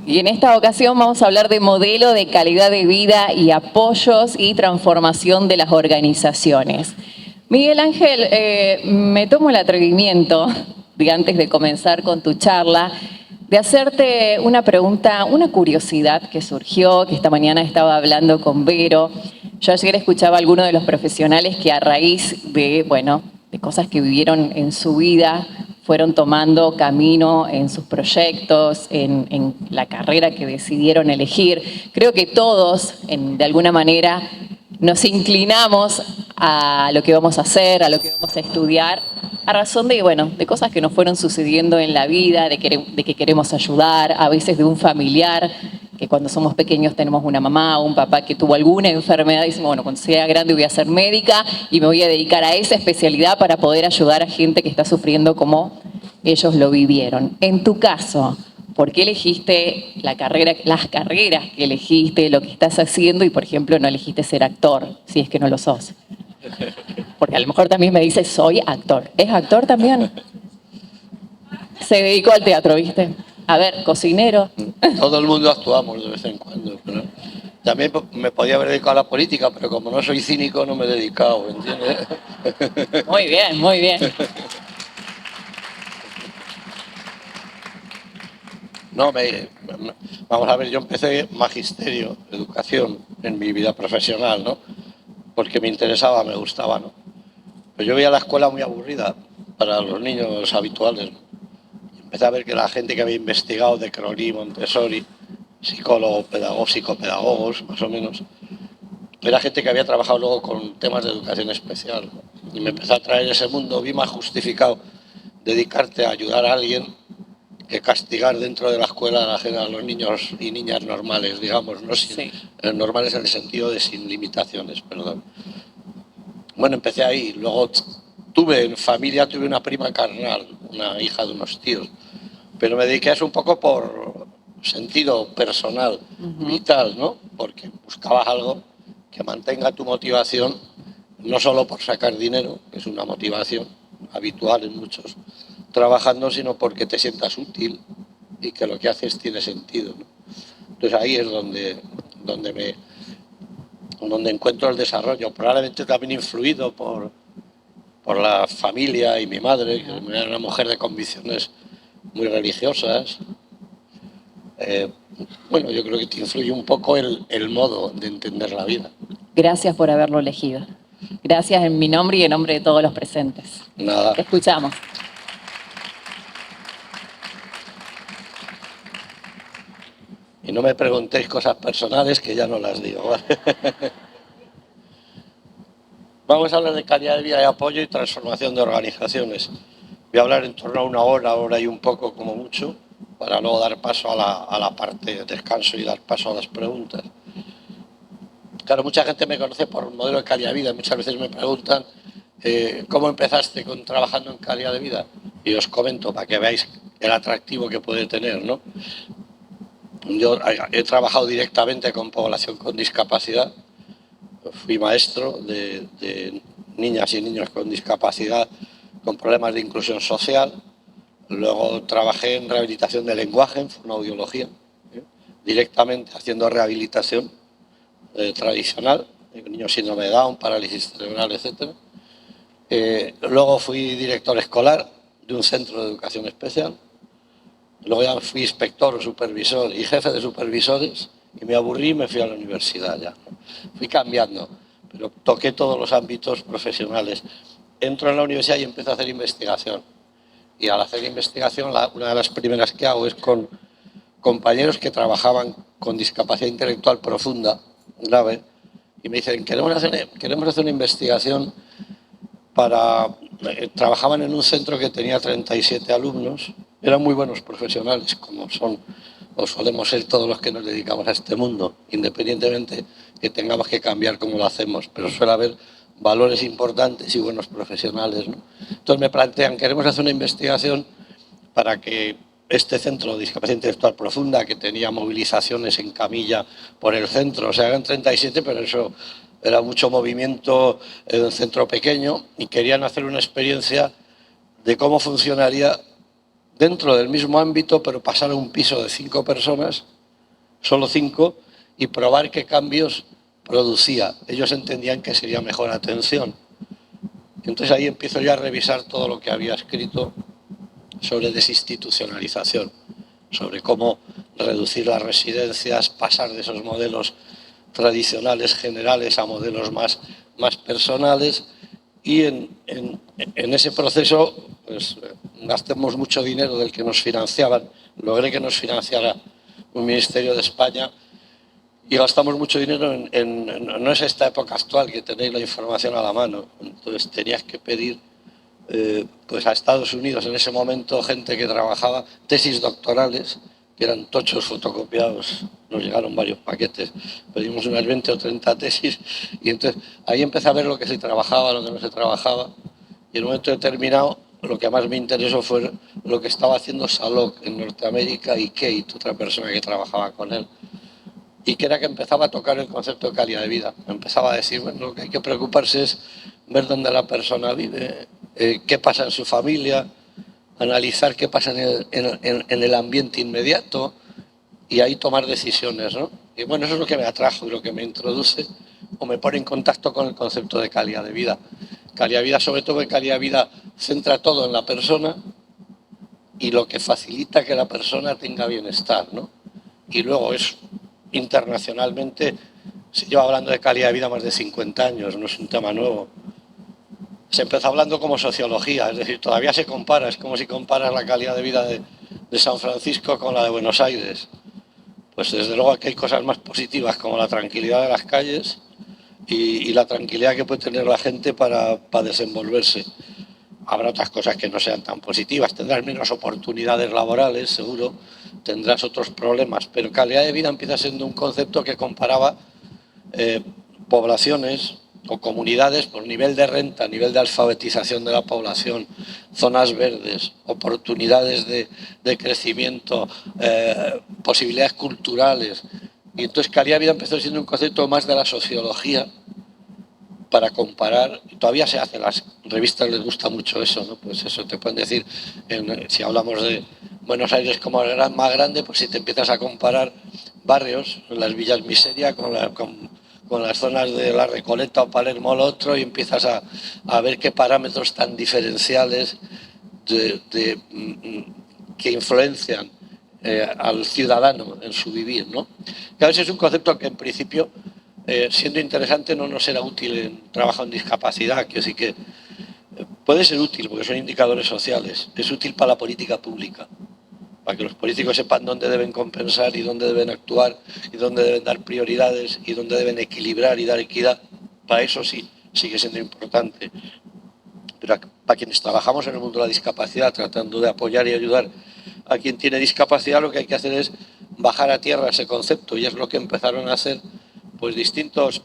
Y en esta ocasión vamos a hablar de modelo de calidad de vida y apoyos y transformación de las organizaciones. Miguel Ángel, me tomo el atrevimiento, antes de comenzar con tu charla, de hacerte una pregunta, una curiosidad que surgió, que esta mañana estaba hablando con Vero. Yo ayer escuchaba a algunos de los profesionales que a raíz de, de cosas que vivieron en su vida, fueron tomando camino en sus proyectos, en la carrera que decidieron elegir. Creo que todos, de alguna manera, nos inclinamos a lo que vamos a hacer, a lo que vamos a estudiar, a razón de, de cosas que nos fueron sucediendo en la vida, de que queremos ayudar, a veces de un familiar, que cuando somos pequeños tenemos una mamá o un papá que tuvo alguna enfermedad y decimos, cuando sea grande voy a ser médica y me voy a dedicar a esa especialidad para poder ayudar a gente que está sufriendo como ellos lo vivieron. En tu caso, ¿por qué elegiste las carreras que elegiste, lo que estás haciendo y, por ejemplo, no elegiste ser actor, si es que no lo sos? Porque a lo mejor también me dices, soy actor. ¿Es actor también? Se dedicó al teatro, ¿viste? A ver, cocinero. Todo el mundo actuamos de vez en cuando, pero también me podía haber dedicado a la política, pero como no soy cínico no me he dedicado, ¿entiendes? Muy bien, muy bien. No, vamos a ver, yo empecé magisterio, educación, en mi vida profesional, ¿no? Porque me interesaba, me gustaba, ¿no? Pero yo veía la escuela muy aburrida para los niños habituales, ¿no? Empecé a ver que la gente que había investigado de Crowley, Montessori, psicólogos, pedagogos, psicopedagogos, más o menos, era gente que había trabajado luego con temas de educación especial, ¿no? Y me empezó a traer ese mundo, vi más justificado dedicarte a ayudar a alguien que castigar dentro de la escuela a los niños y niñas normales, digamos, ¿no? Sí. Normales en el sentido de sin limitaciones, perdón. Bueno, empecé ahí, luego tuve una prima carnal, una hija de unos tíos, pero me dediqué a eso un poco por sentido personal, vital, ¿no? Porque buscabas algo que mantenga tu motivación, no solo por sacar dinero, que es una motivación habitual en muchos trabajando, sino porque te sientas útil y que lo que haces tiene sentido, ¿no? Entonces ahí es donde encuentro el desarrollo, probablemente también influido por la familia y mi madre, que era una mujer de convicciones muy religiosas. Bueno, yo creo que te influye un poco el modo de entender la vida. Gracias por haberlo elegido. Gracias en mi nombre y en nombre de todos los presentes. Nada. Te escuchamos. Y no me preguntéis cosas personales que ya no las digo, ¿vale? Vamos a hablar de calidad de vida y apoyo y transformación de organizaciones. Voy a hablar en torno a una hora y un poco como mucho, para luego dar paso a la parte de descanso y dar paso a las preguntas. Claro, mucha gente me conoce por modelo de calidad de vida. Muchas veces me preguntan cómo empezaste trabajando en calidad de vida. Y os comento para que veáis el atractivo que puede tener, ¿no? Yo he trabajado directamente con población con discapacidad. Fui maestro de niñas y niños con discapacidad, con problemas de inclusión social. Luego trabajé en rehabilitación de lenguaje, en fonoaudiología, directamente haciendo rehabilitación tradicional, niños síndrome de Down, parálisis cerebral, etc. Luego fui director escolar de un centro de educación especial. Luego ya fui inspector, supervisor y jefe de supervisores y me aburrí y me fui a la universidad ya. Fui cambiando, pero toqué todos los ámbitos profesionales. Entro en la universidad y empiezo a hacer investigación. Y al hacer investigación, una de las primeras que hago es con compañeros que trabajaban con discapacidad intelectual profunda, grave, y me dicen, queremos hacer una investigación para... Trabajaban en un centro que tenía 37 alumnos, eran muy buenos profesionales, como son o solemos ser todos los que nos dedicamos a este mundo, independientemente que tengamos que cambiar cómo lo hacemos, pero suele haber valores importantes y buenos profesionales, ¿no? Entonces me plantean, queremos hacer una investigación para que este centro de discapacidad intelectual profunda, que tenía movilizaciones en camilla por el centro, o sea, eran 37, pero eso era mucho movimiento en un centro pequeño, y querían hacer una experiencia de cómo funcionaría dentro del mismo ámbito, pero pasar a un piso de 5 personas solo 5, y probar qué cambios producía. Ellos entendían que sería mejor atención. Entonces ahí empiezo yo a revisar todo lo que había escrito sobre desinstitucionalización, sobre cómo reducir las residencias, pasar de esos modelos tradicionales generales a modelos más personales, y en ese proceso pues, gastamos mucho dinero del que nos financiaban. Logré que nos financiara un ministerio de España y gastamos mucho dinero no es esta época actual que tenéis la información a la mano. Entonces tenías que pedir pues a Estados Unidos en ese momento gente que trabajaba tesis doctorales, que eran tochos fotocopiados, nos llegaron varios paquetes, pedimos unas 20 o 30 tesis, y entonces ahí empecé a ver lo que se trabajaba, lo que no se trabajaba, y en un momento determinado lo que más me interesó fue lo que estaba haciendo Salok en Norteamérica y Kate, otra persona que trabajaba con él, y que era que empezaba a tocar el concepto de calidad de vida. Empezaba a decir, bueno, lo que hay que preocuparse es ver dónde la persona vive, qué pasa en su familia, analizar qué pasa en el ambiente inmediato y ahí tomar decisiones, ¿no? Y bueno, eso es lo que me atrajo y lo que me introduce o me pone en contacto con el concepto de calidad de vida. Calidad de vida, sobre todo, que calidad de vida centra todo en la persona y lo que facilita que la persona tenga bienestar, ¿no? Y luego es internacionalmente, se lleva hablando de calidad de vida más de 50 años, no es un tema nuevo. Se empezó hablando como sociología, es decir, todavía se compara, es como si comparas la calidad de vida de San Francisco con la de Buenos Aires. Pues desde luego aquí hay cosas más positivas como la tranquilidad de las calles y la tranquilidad que puede tener la gente para desenvolverse. Habrá otras cosas que no sean tan positivas, tendrás menos oportunidades laborales, seguro, tendrás otros problemas, pero calidad de vida empieza siendo un concepto que comparaba poblaciones o comunidades por nivel de renta, nivel de alfabetización de la población, zonas verdes, oportunidades de crecimiento, posibilidades culturales. Y entonces calidad de vida empezó siendo un concepto más de la sociología para comparar. Todavía se hace, las revistas les gusta mucho eso, ¿no? Pues eso, te pueden decir, si hablamos de Buenos Aires como el más grande, pues si te empiezas a comparar barrios, las villas miseria con las zonas de La Recoleta o Palermo lo otro, y empiezas a ver qué parámetros tan diferenciales que influencian al ciudadano en su vivir, ¿no? Que a veces es un concepto que en principio, siendo interesante, no nos será útil en trabajo en discapacidad, que sí que puede ser útil porque son indicadores sociales, es útil para la política pública, para que los políticos sepan dónde deben compensar y dónde deben actuar y dónde deben dar prioridades y dónde deben equilibrar y dar equidad. Para eso sí, sigue siendo importante. Pero para quienes trabajamos en el mundo de la discapacidad, tratando de apoyar y ayudar a quien tiene discapacidad, lo que hay que hacer es bajar a tierra ese concepto, y es lo que empezaron a hacer pues distintos,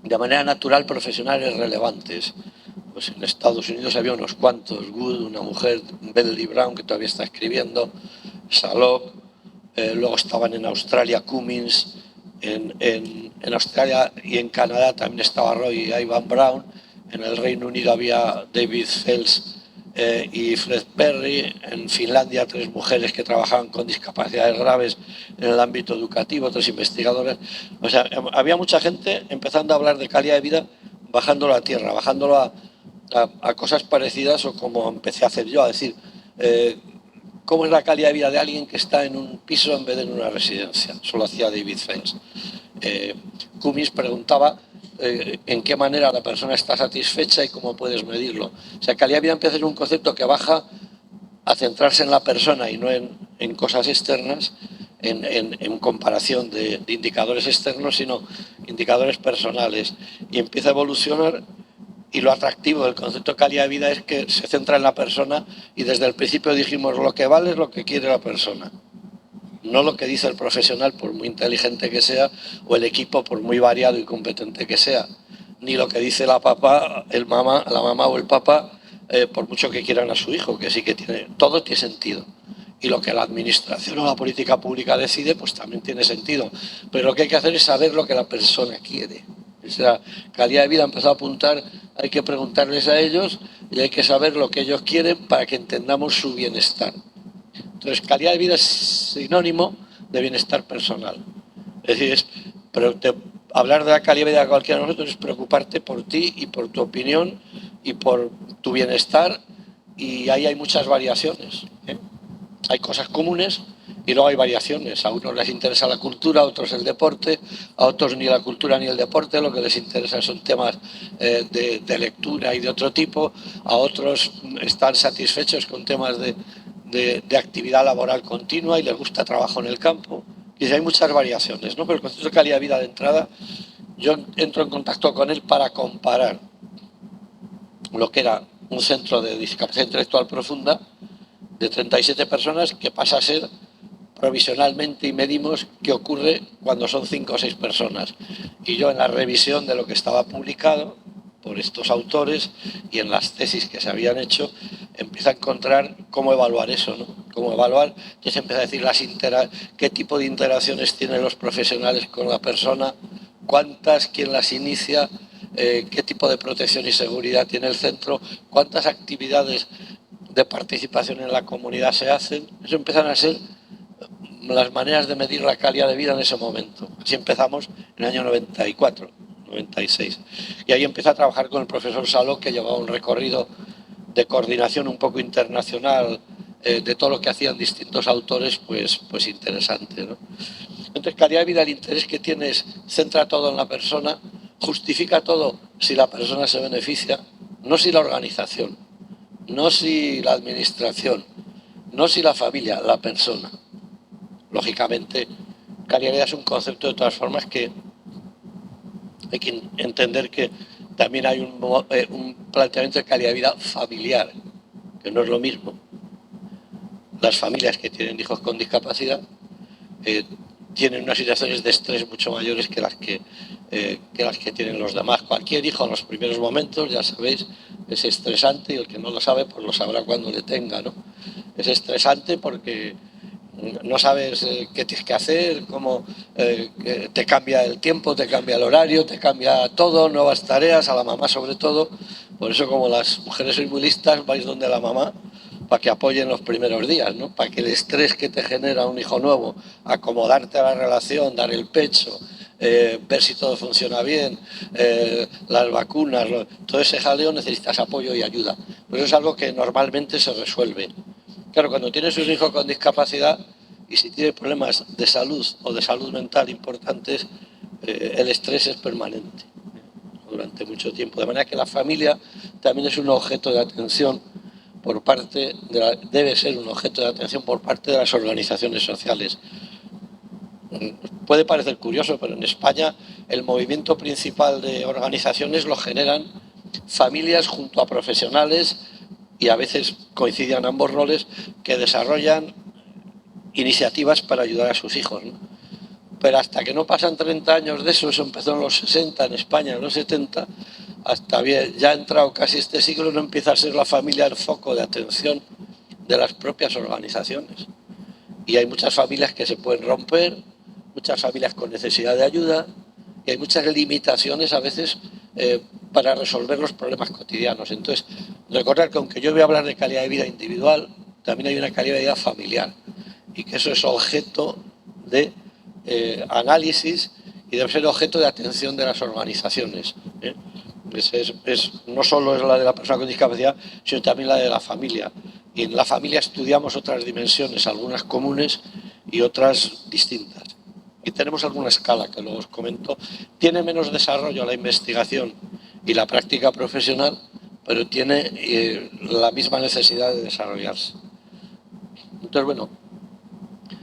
de manera natural, profesionales relevantes. Pues en Estados Unidos había unos cuantos, Good, una mujer, Beverly Brown, que todavía está escribiendo, Salok, luego estaban en Australia Cummins, en Australia y en Canadá también estaba Roy y Ivan Brown, en el Reino Unido había David Fels y Fred Perry, en Finlandia 3 mujeres que trabajaban con discapacidades graves en el ámbito educativo, 3 investigadoras. O sea, había mucha gente empezando a hablar de calidad de vida, bajándolo a tierra, bajándolo a cosas parecidas, o como empecé a hacer yo, a decir cómo es la calidad de vida de alguien que está en un piso en vez de en una residencia. Eso lo hacía David Fels. Cummins preguntaba en qué manera la persona está satisfecha y cómo puedes medirlo. O sea, calidad de vida empieza a ser un concepto que baja a centrarse en la persona y no en cosas externas, en comparación de indicadores externos, sino indicadores personales. Y empieza a evolucionar, y lo atractivo del concepto de calidad de vida es que se centra en la persona, y desde el principio dijimos lo que vale es lo que quiere la persona. No lo que dice el profesional, por muy inteligente que sea, o el equipo, por muy variado y competente que sea, ni lo que dice la mamá o el papá, por mucho que quieran a su hijo, que sí que tiene, todo tiene sentido. Y lo que la administración o la política pública decide, pues también tiene sentido. Pero lo que hay que hacer es saber lo que la persona quiere. O sea, calidad de vida empezó a apuntar, hay que preguntarles a ellos y hay que saber lo que ellos quieren para que entendamos su bienestar. Entonces, calidad de vida es sinónimo de bienestar personal. Es decir, hablar de la calidad de vida de cualquiera de nosotros es preocuparte por ti y por tu opinión y por tu bienestar, y ahí hay muchas variaciones, ¿eh? Hay cosas comunes y luego hay variaciones. A unos les interesa la cultura, a otros el deporte, a otros ni la cultura ni el deporte, lo que les interesa son temas de lectura y de otro tipo, a otros están satisfechos con temas de actividad laboral continua y les gusta trabajo en el campo. Y hay muchas variaciones, ¿no? Pero el concepto de calidad de vida de entrada, yo entro en contacto con él para comparar lo que era un centro de discapacidad intelectual profunda de 37 personas, que pasa a ser provisionalmente, y medimos qué ocurre cuando son 5 o 6 personas. Y yo, en la revisión de lo que estaba publicado por estos autores y en las tesis que se habían hecho, empiezo a encontrar cómo evaluar eso, ¿no? Cómo evaluar, entonces empieza a decir qué tipo de interacciones tienen los profesionales con la persona, cuántas, quién las inicia, qué tipo de protección y seguridad tiene el centro, cuántas actividades de participación en la comunidad se hacen. Eso empiezan a ser las maneras de medir la calidad de vida en ese momento. Así empezamos en el año 94, 96. Y ahí empecé a trabajar con el profesor Saló, que llevaba un recorrido de coordinación un poco internacional de todo lo que hacían distintos autores, pues interesante, ¿no? Entonces, calidad de vida, el interés que tiene es, centra todo en la persona, justifica todo si la persona se beneficia, no si la organización, no si la administración, no si la familia, la persona. Lógicamente, calidad de vida es un concepto de todas formas que hay que entender que también hay un planteamiento de calidad de vida familiar, que no es lo mismo. Las familias que tienen hijos con discapacidad tienen unas situaciones de estrés mucho mayores que las que tienen los demás. Cualquier hijo en los primeros momentos, ya sabéis, es estresante, y el que no lo sabe, pues lo sabrá cuando le tenga, ¿no? Es estresante porque no sabes qué tienes que hacer, cómo te cambia el tiempo, te cambia el horario, te cambia todo, nuevas tareas, a la mamá sobre todo. Por eso, como las mujeres sois muy listas, vais donde la mamá para que apoyen los primeros días, ¿no? Para que el estrés que te genera un hijo nuevo, acomodarte a la relación, dar el pecho, ver si todo funciona bien, las vacunas, todo ese jaleo, necesitas apoyo y ayuda. Pero eso es algo que normalmente se resuelve. Claro, cuando tienes un hijo con discapacidad y si tiene problemas de salud o de salud mental importantes, el estrés es permanente durante mucho tiempo. De manera que la familia también es un objeto de atención debe ser un objeto de atención por parte de las organizaciones sociales. Puede parecer curioso, pero en España el movimiento principal de organizaciones lo generan familias junto a profesionales, y a veces coinciden ambos roles, que desarrollan iniciativas para ayudar a sus hijos, ¿no? Pero hasta que no pasan 30 años de eso empezó en los 60 en España, en los 70, hasta bien, ya ha entrado casi este siglo, no empieza a ser la familia el foco de atención de las propias organizaciones. Y hay muchas familias que se pueden romper, muchas familias con necesidad de ayuda, y hay muchas limitaciones a veces para resolver los problemas cotidianos. Entonces, recordar que aunque yo voy a hablar de calidad de vida individual, también hay una calidad de vida familiar, y que eso es objeto de análisis y debe ser objeto de atención de las organizaciones, ¿eh? No solo es la de la persona con discapacidad, sino también la de la familia. Y en la familia estudiamos otras dimensiones, algunas comunes y otras distintas. Y tenemos alguna escala que luego os comento. Tiene menos desarrollo la investigación y la práctica profesional, pero tiene la misma necesidad de desarrollarse. Entonces, bueno,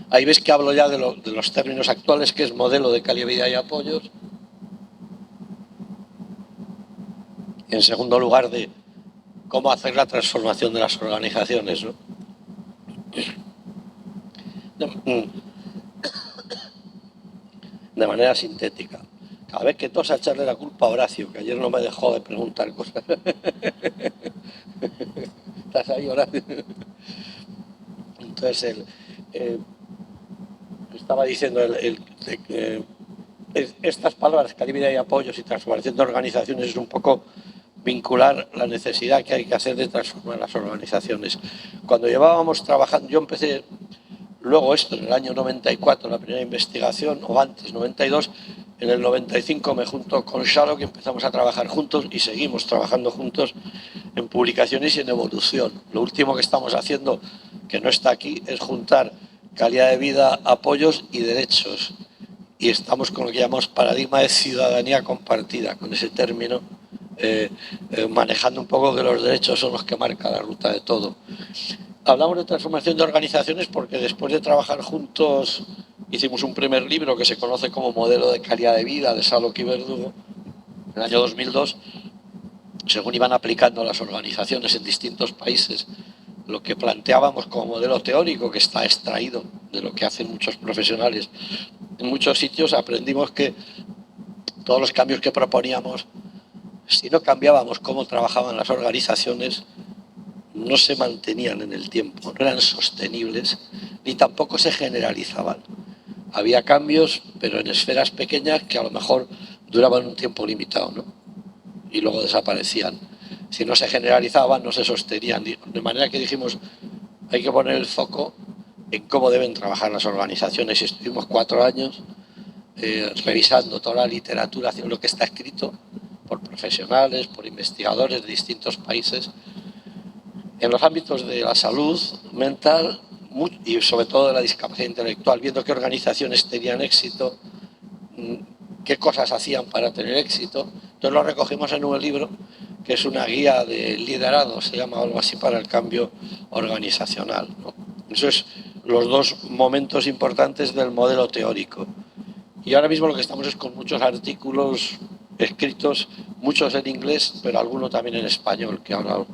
ahí ves que hablo ya de los términos actuales, que es modelo de calidad de vida y apoyos. En segundo lugar, de cómo hacer la transformación de las organizaciones, ¿no? De manera sintética. Cada vez que tosa, echarle la culpa a Horacio, que ayer no me dejó de preguntar cosas. ¿Estás ahí, Horacio? Entonces, estaba diciendo estas palabras, calidad y apoyos y transformación de organizaciones, es un poco vincular la necesidad que hay que hacer de transformar las organizaciones. Cuando llevábamos trabajando, yo empecé Luego esto en el año 94, la primera investigación, o antes, 92, en el 95 me junto con Sharok y empezamos a trabajar juntos y seguimos trabajando juntos en publicaciones y en evolución. Lo último que estamos haciendo, que no está aquí, es juntar calidad de vida, apoyos y derechos. Y estamos con lo que llamamos paradigma de ciudadanía compartida, con ese término, manejando un poco que los derechos son los que marcan la ruta de todo. Hablamos de transformación de organizaciones porque después de trabajar juntos hicimos un primer libro que se conoce como Modelo de Calidad de Vida de Salo y Verdugo en el año 2002. Según iban aplicando las organizaciones en distintos países lo que planteábamos como modelo teórico, que está extraído de lo que hacen muchos profesionales en muchos sitios, aprendimos que todos los cambios que proponíamos, si no cambiábamos cómo trabajaban las organizaciones, no se mantenían en el tiempo, no eran sostenibles, ni tampoco se generalizaban. Había cambios, pero en esferas pequeñas que a lo mejor duraban un tiempo limitado, ¿no? Y luego desaparecían. Si no se generalizaban, no se sostenían. De manera que dijimos, hay que poner el foco en cómo deben trabajar las organizaciones. Y estuvimos 4 años revisando toda la literatura, lo que está escrito por profesionales, por investigadores de distintos países, en los ámbitos de la salud mental y sobre todo de la discapacidad intelectual, viendo qué organizaciones tenían éxito, qué cosas hacían para tener éxito. Entonces lo recogimos en un libro que es una guía de liderazgo, se llama algo así, para el cambio organizacional, ¿no? Eso es los dos momentos importantes del modelo teórico. Y ahora mismo lo que estamos es con muchos artículos escritos, muchos en inglés, pero algunos también en español, que ahora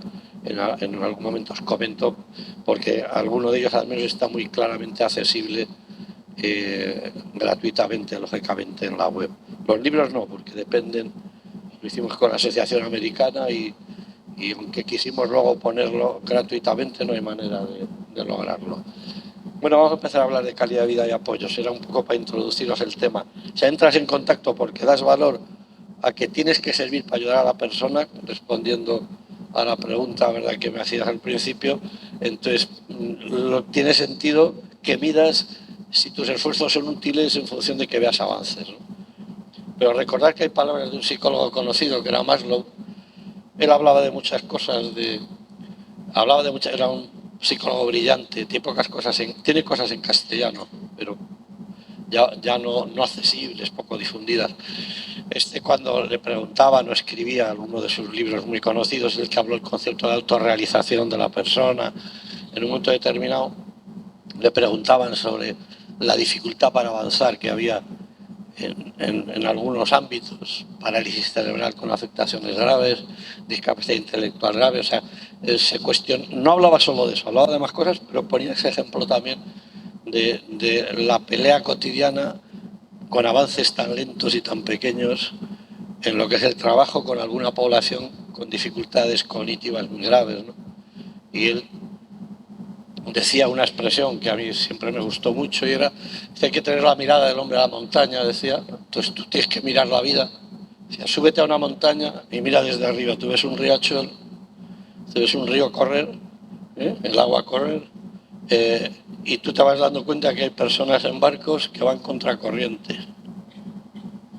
en algún momento os comento, porque alguno de ellos al menos está muy claramente accesible gratuitamente, lógicamente, en la web. Los libros no, porque dependen, lo hicimos con la Asociación Americana y aunque quisimos luego ponerlo gratuitamente, no hay manera de lograrlo. Bueno, vamos a empezar a hablar de calidad de vida y apoyo. Será un poco para introduciros el tema. O sea, entras en contacto porque das valor a que tienes que servir para ayudar a la persona, respondiendo a la pregunta, ¿verdad?, que me hacías al principio. Entonces, tiene sentido que midas si tus esfuerzos son útiles en función de que veas avances, ¿no? Pero recordad que hay palabras de un psicólogo conocido, que era Maslow. Él hablaba de muchas cosas, era un psicólogo brillante, tiene cosas en castellano, pero ya no accesibles, poco difundidas. Cuando le preguntaban o escribía alguno de sus libros muy conocidos, el que habló del concepto de autorrealización de la persona, en un momento determinado le preguntaban sobre la dificultad para avanzar que había en algunos ámbitos, parálisis cerebral con afectaciones graves, discapacidad intelectual grave, o sea, no hablaba solo de eso, hablaba de más cosas, pero ponía ese ejemplo también de la pelea cotidiana con avances tan lentos y tan pequeños en lo que es el trabajo con alguna población con dificultades cognitivas muy graves, ¿no? Y él decía una expresión que a mí siempre me gustó mucho y era que hay que tener la mirada del hombre a la montaña, decía. Entonces tú tienes que mirar la vida. Decía, súbete a una montaña y mira desde arriba. Tú ves un riachuelo, tú ves un río correr, el agua correr, y tú te vas dando cuenta que hay personas en barcos que van contracorriente,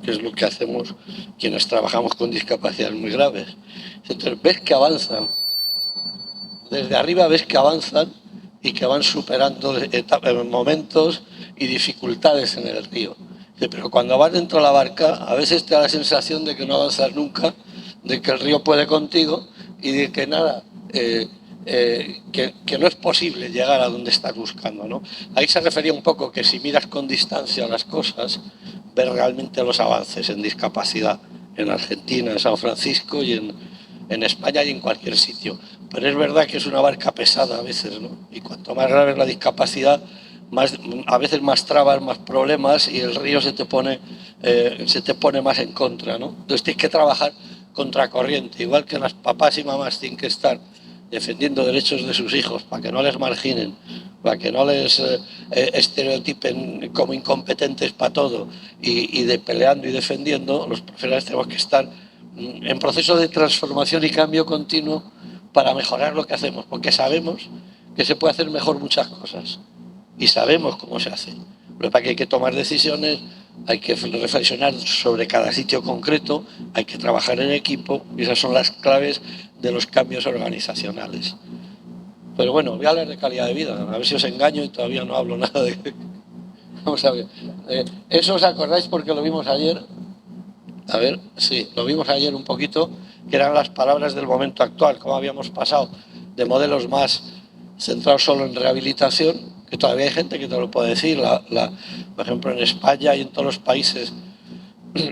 que es lo que hacemos quienes trabajamos con discapacidades muy graves. Entonces ves que avanzan. Desde arriba ves que avanzan y que van superando momentos y dificultades en el río. Pero cuando vas dentro de la barca, a veces te da la sensación de que no avanzas nunca, de que el río puede contigo y de que nada, que no es posible llegar a donde estás buscando, ¿no? Ahí se refería un poco que si miras con distancia las cosas, ves realmente los avances en discapacidad en Argentina, en San Francisco y en España y en cualquier sitio. Pero es verdad que es una barca pesada a veces, ¿no? Y cuanto más grave es la discapacidad, a veces más trabas, más problemas y el río se te pone más en contra, ¿no? Entonces tienes que trabajar contracorriente, igual que las papás y mamás tienen que estar defendiendo derechos de sus hijos para que no les marginen, para que no les estereotipen como incompetentes para todo y de peleando y defendiendo. Los profesionales tenemos que estar en proceso de transformación y cambio continuo para mejorar lo que hacemos, porque sabemos que se puede hacer mejor muchas cosas y sabemos cómo se hace. Pero para que hay que tomar decisiones, hay que reflexionar sobre cada sitio concreto, hay que trabajar en equipo y esas son las claves de los cambios organizacionales. Pero bueno, voy a hablar de calidad de vida, a ver si os engaño y todavía no hablo nada de... Vamos a ver, ¿eso os acordáis porque lo vimos ayer? A ver, sí, lo vimos ayer un poquito, que eran las palabras del momento actual, cómo habíamos pasado de modelos más centrados solo en rehabilitación, que todavía hay gente que te lo puede decir, por ejemplo en España y en todos los países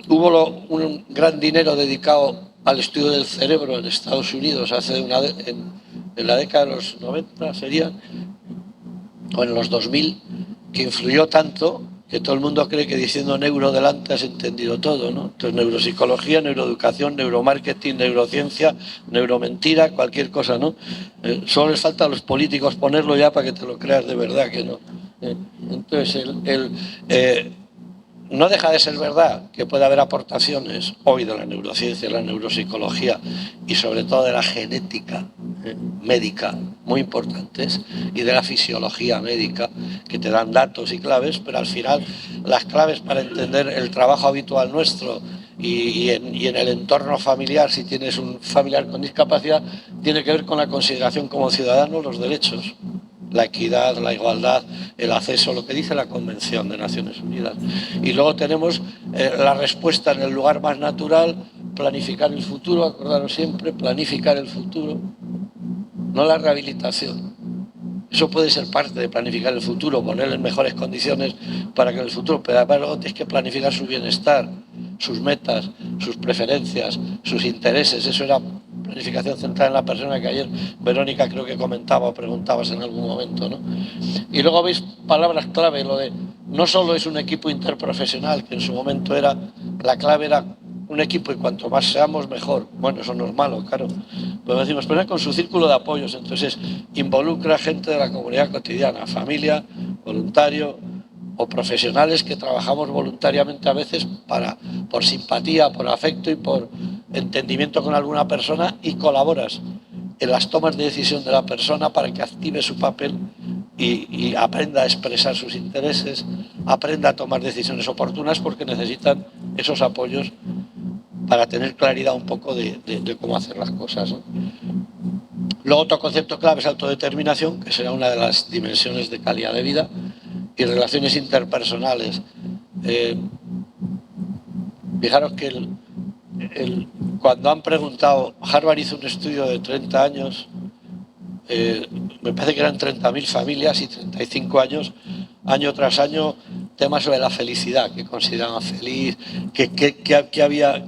hubo un gran dinero dedicado al estudio del cerebro en Estados Unidos en la década de los 90 sería, o en los 2000, que influyó tanto que todo el mundo cree que diciendo neuro delante has entendido todo, ¿no? Entonces, neuropsicología, neuroeducación, neuromarketing, neurociencia, neuromentira, cualquier cosa, ¿no? Solo les falta a los políticos ponerlo ya para que te lo creas de verdad que no. Entonces, no deja de ser verdad que puede haber aportaciones hoy de la neurociencia, la neuropsicología y sobre todo de la genética médica muy importantes y de la fisiología médica que te dan datos y claves, pero al final las claves para entender el trabajo habitual nuestro y en el entorno familiar, si tienes un familiar con discapacidad, tiene que ver con la consideración como ciudadano, los derechos, la equidad, la igualdad, el acceso, lo que dice la Convención de Naciones Unidas. Y luego tenemos la respuesta en el lugar más natural, planificar el futuro, acordaros siempre, planificar el futuro, no la rehabilitación. Eso puede ser parte de planificar el futuro, ponerle en mejores condiciones para que en el futuro, pero luego tienes que planificar su bienestar, sus metas, sus preferencias, sus intereses. Eso era planificación centrada en la persona que ayer Verónica creo que comentaba o preguntabas en algún momento, ¿no? Y luego veis palabras clave, lo de no solo es un equipo interprofesional, que en su momento era, la clave era un equipo y cuanto más seamos mejor. Bueno, eso no es malo, claro. Pero decimos, pero con su círculo de apoyos, entonces involucra gente de la comunidad cotidiana, familia, voluntario o profesionales que trabajamos voluntariamente a veces por simpatía, por afecto y por entendimiento con alguna persona y colaboras en las tomas de decisión de la persona para que active su papel y aprenda a expresar sus intereses, aprenda a tomar decisiones oportunas porque necesitan esos apoyos para tener claridad un poco de cómo hacer las cosas, ¿no? Luego otro concepto clave es autodeterminación, que será una de las dimensiones de calidad de vida, y relaciones interpersonales. Fijaros que cuando han preguntado, Harvard hizo un estudio de 30 años, me parece que eran 30.000 familias y 35 años, año tras año, temas sobre la felicidad, que consideraban feliz, qué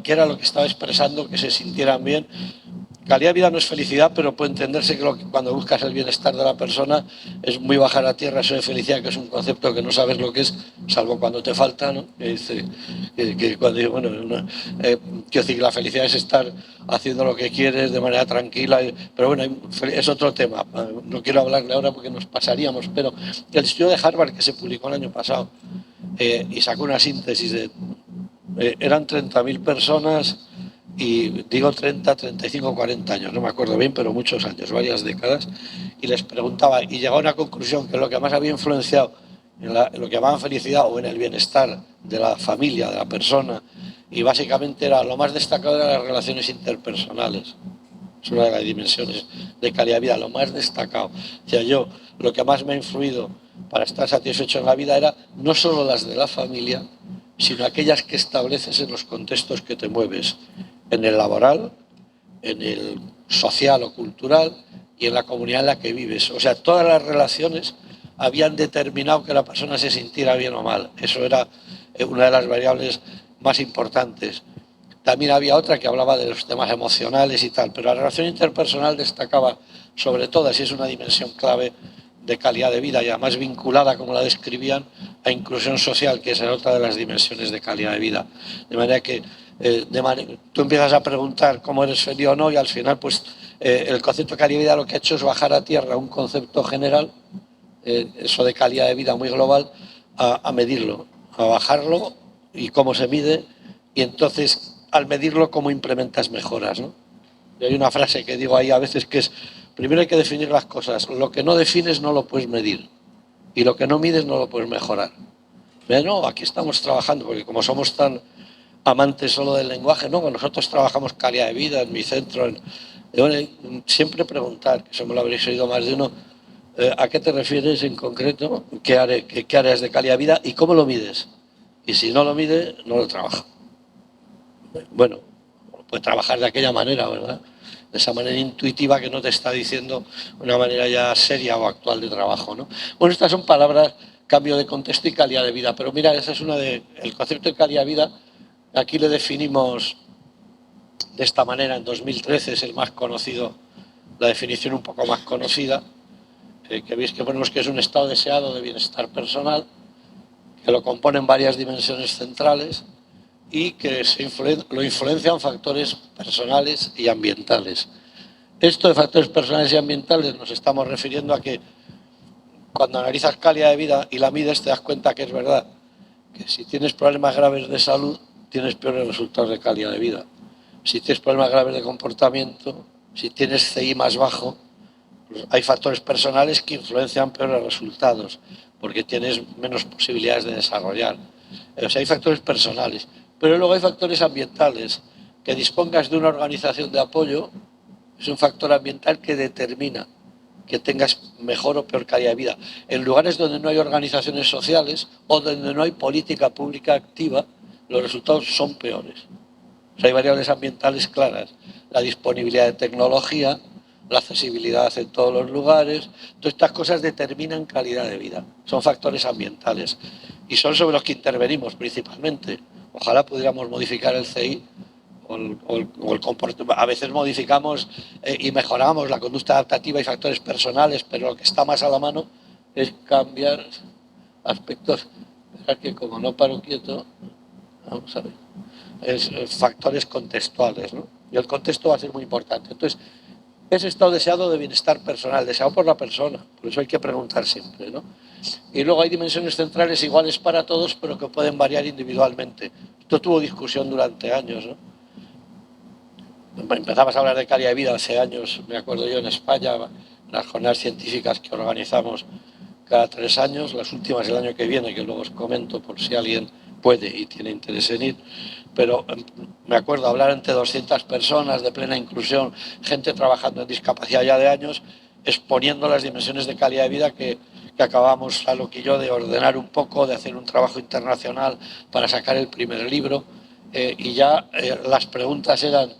era lo que estaba expresando, que se sintieran bien. Calidad de vida no es felicidad, pero puede entenderse que cuando buscas el bienestar de la persona es muy bajar a tierra eso de felicidad, que es un concepto que no sabes lo que es, salvo cuando te falta, ¿no? Quiero decir que la felicidad es estar haciendo lo que quieres de manera tranquila, pero bueno, es otro tema, no quiero hablarle ahora porque nos pasaríamos, pero el estudio de Harvard que se publicó el año pasado y sacó una síntesis eran 30.000 personas y digo 30, 35, 40 años, no me acuerdo bien, pero muchos años, varias décadas, y les preguntaba, y llegó a una conclusión que lo que más había influenciado en lo que llamaban felicidad o en el bienestar de la familia, de la persona, y básicamente era lo más destacado eran las relaciones interpersonales. Es una de las dimensiones de calidad de vida, lo más destacado. O sea, yo, lo que más me ha influido para estar satisfecho en la vida era no solo las de la familia, sino aquellas que estableces en los contextos que te mueves, en el laboral, en el social o cultural y en la comunidad en la que vives. O sea, todas las relaciones habían determinado que la persona se sintiera bien o mal. Eso era una de las variables más importantes. También había otra que hablaba de los temas emocionales y tal, pero la relación interpersonal destacaba sobre todo, y es una dimensión clave de calidad de vida y además vinculada, como la describían, a inclusión social, que es otra de las dimensiones de calidad de vida. De manera que tú empiezas a preguntar cómo eres feliz o no y al final pues el concepto de calidad de vida lo que ha hecho es bajar a tierra un concepto general, eso de calidad de vida muy global, a medirlo, a bajarlo y cómo se mide y entonces al medirlo cómo implementas mejoras, ¿no? Y hay una frase que digo ahí a veces que es: primero hay que definir las cosas, lo que no defines no lo puedes medir. y lo que no mides no lo puedes mejorar. No, aquí estamos trabajando, porque como somos tan amantes solo del lenguaje, no, nosotros trabajamos calidad de vida en mi centro. Bueno, siempre preguntar, que eso me lo habréis oído más de uno, ¿a qué te refieres en concreto? ¿Qué áreas de calidad de vida y cómo lo mides? Y si no lo mide, no lo trabaja. Bueno, puede trabajar de aquella manera, ¿verdad? De esa manera intuitiva que no te está diciendo una manera ya seria o actual de trabajo, ¿no? Bueno, estas son palabras, cambio de contexto y calidad de vida, pero mira, esa es el concepto de calidad de vida, aquí le definimos de esta manera, en 2013 es el más conocido, la definición un poco más conocida, que veis que ponemos que es un estado deseado de bienestar personal, que lo componen varias dimensiones centrales y que lo influencian factores personales y ambientales. Esto de factores personales y ambientales nos estamos refiriendo a que cuando analizas calidad de vida y la mides te das cuenta que es verdad, que si tienes problemas graves de salud tienes peores resultados de calidad de vida. Si tienes problemas graves de comportamiento, si tienes CI más bajo, pues hay factores personales que influencian peores resultados porque tienes menos posibilidades de desarrollar. O sea, hay factores personales, pero luego hay factores ambientales. Que dispongas de una organización de apoyo es un factor ambiental que determina que tengas mejor o peor calidad de vida. En lugares donde no hay organizaciones sociales o donde no hay política pública activa, los resultados son peores. O sea, hay variables ambientales claras. La disponibilidad de tecnología, la accesibilidad en todos los lugares. Todas estas cosas determinan calidad de vida. Son factores ambientales y son sobre los que intervenimos principalmente. Ojalá pudiéramos modificar el CI o el comportamiento. A veces modificamos y mejoramos la conducta adaptativa y factores personales, pero lo que está más a la mano es cambiar aspectos. Esperad que como no paro quieto, vamos a ver, factores contextuales, ¿no? Y el contexto va a ser muy importante. Entonces, ese estado deseado de bienestar personal, deseado por la persona, por eso hay que preguntar siempre, ¿no? Y luego hay dimensiones centrales iguales para todos, pero que pueden variar individualmente. Esto tuvo discusión durante años, ¿no? Empezamos a hablar de calidad de vida hace años, me acuerdo yo, en España, en las jornadas científicas que organizamos cada 3 años, las últimas el año que viene, que luego os comento por si alguien puede y tiene interés en ir, pero me acuerdo hablar entre 200 personas de plena inclusión, gente trabajando en discapacidad ya de años, exponiendo las dimensiones de calidad de vida que acabamos, Lalo y yo, de ordenar un poco, de hacer un trabajo internacional para sacar el primer libro, y ya las preguntas eran,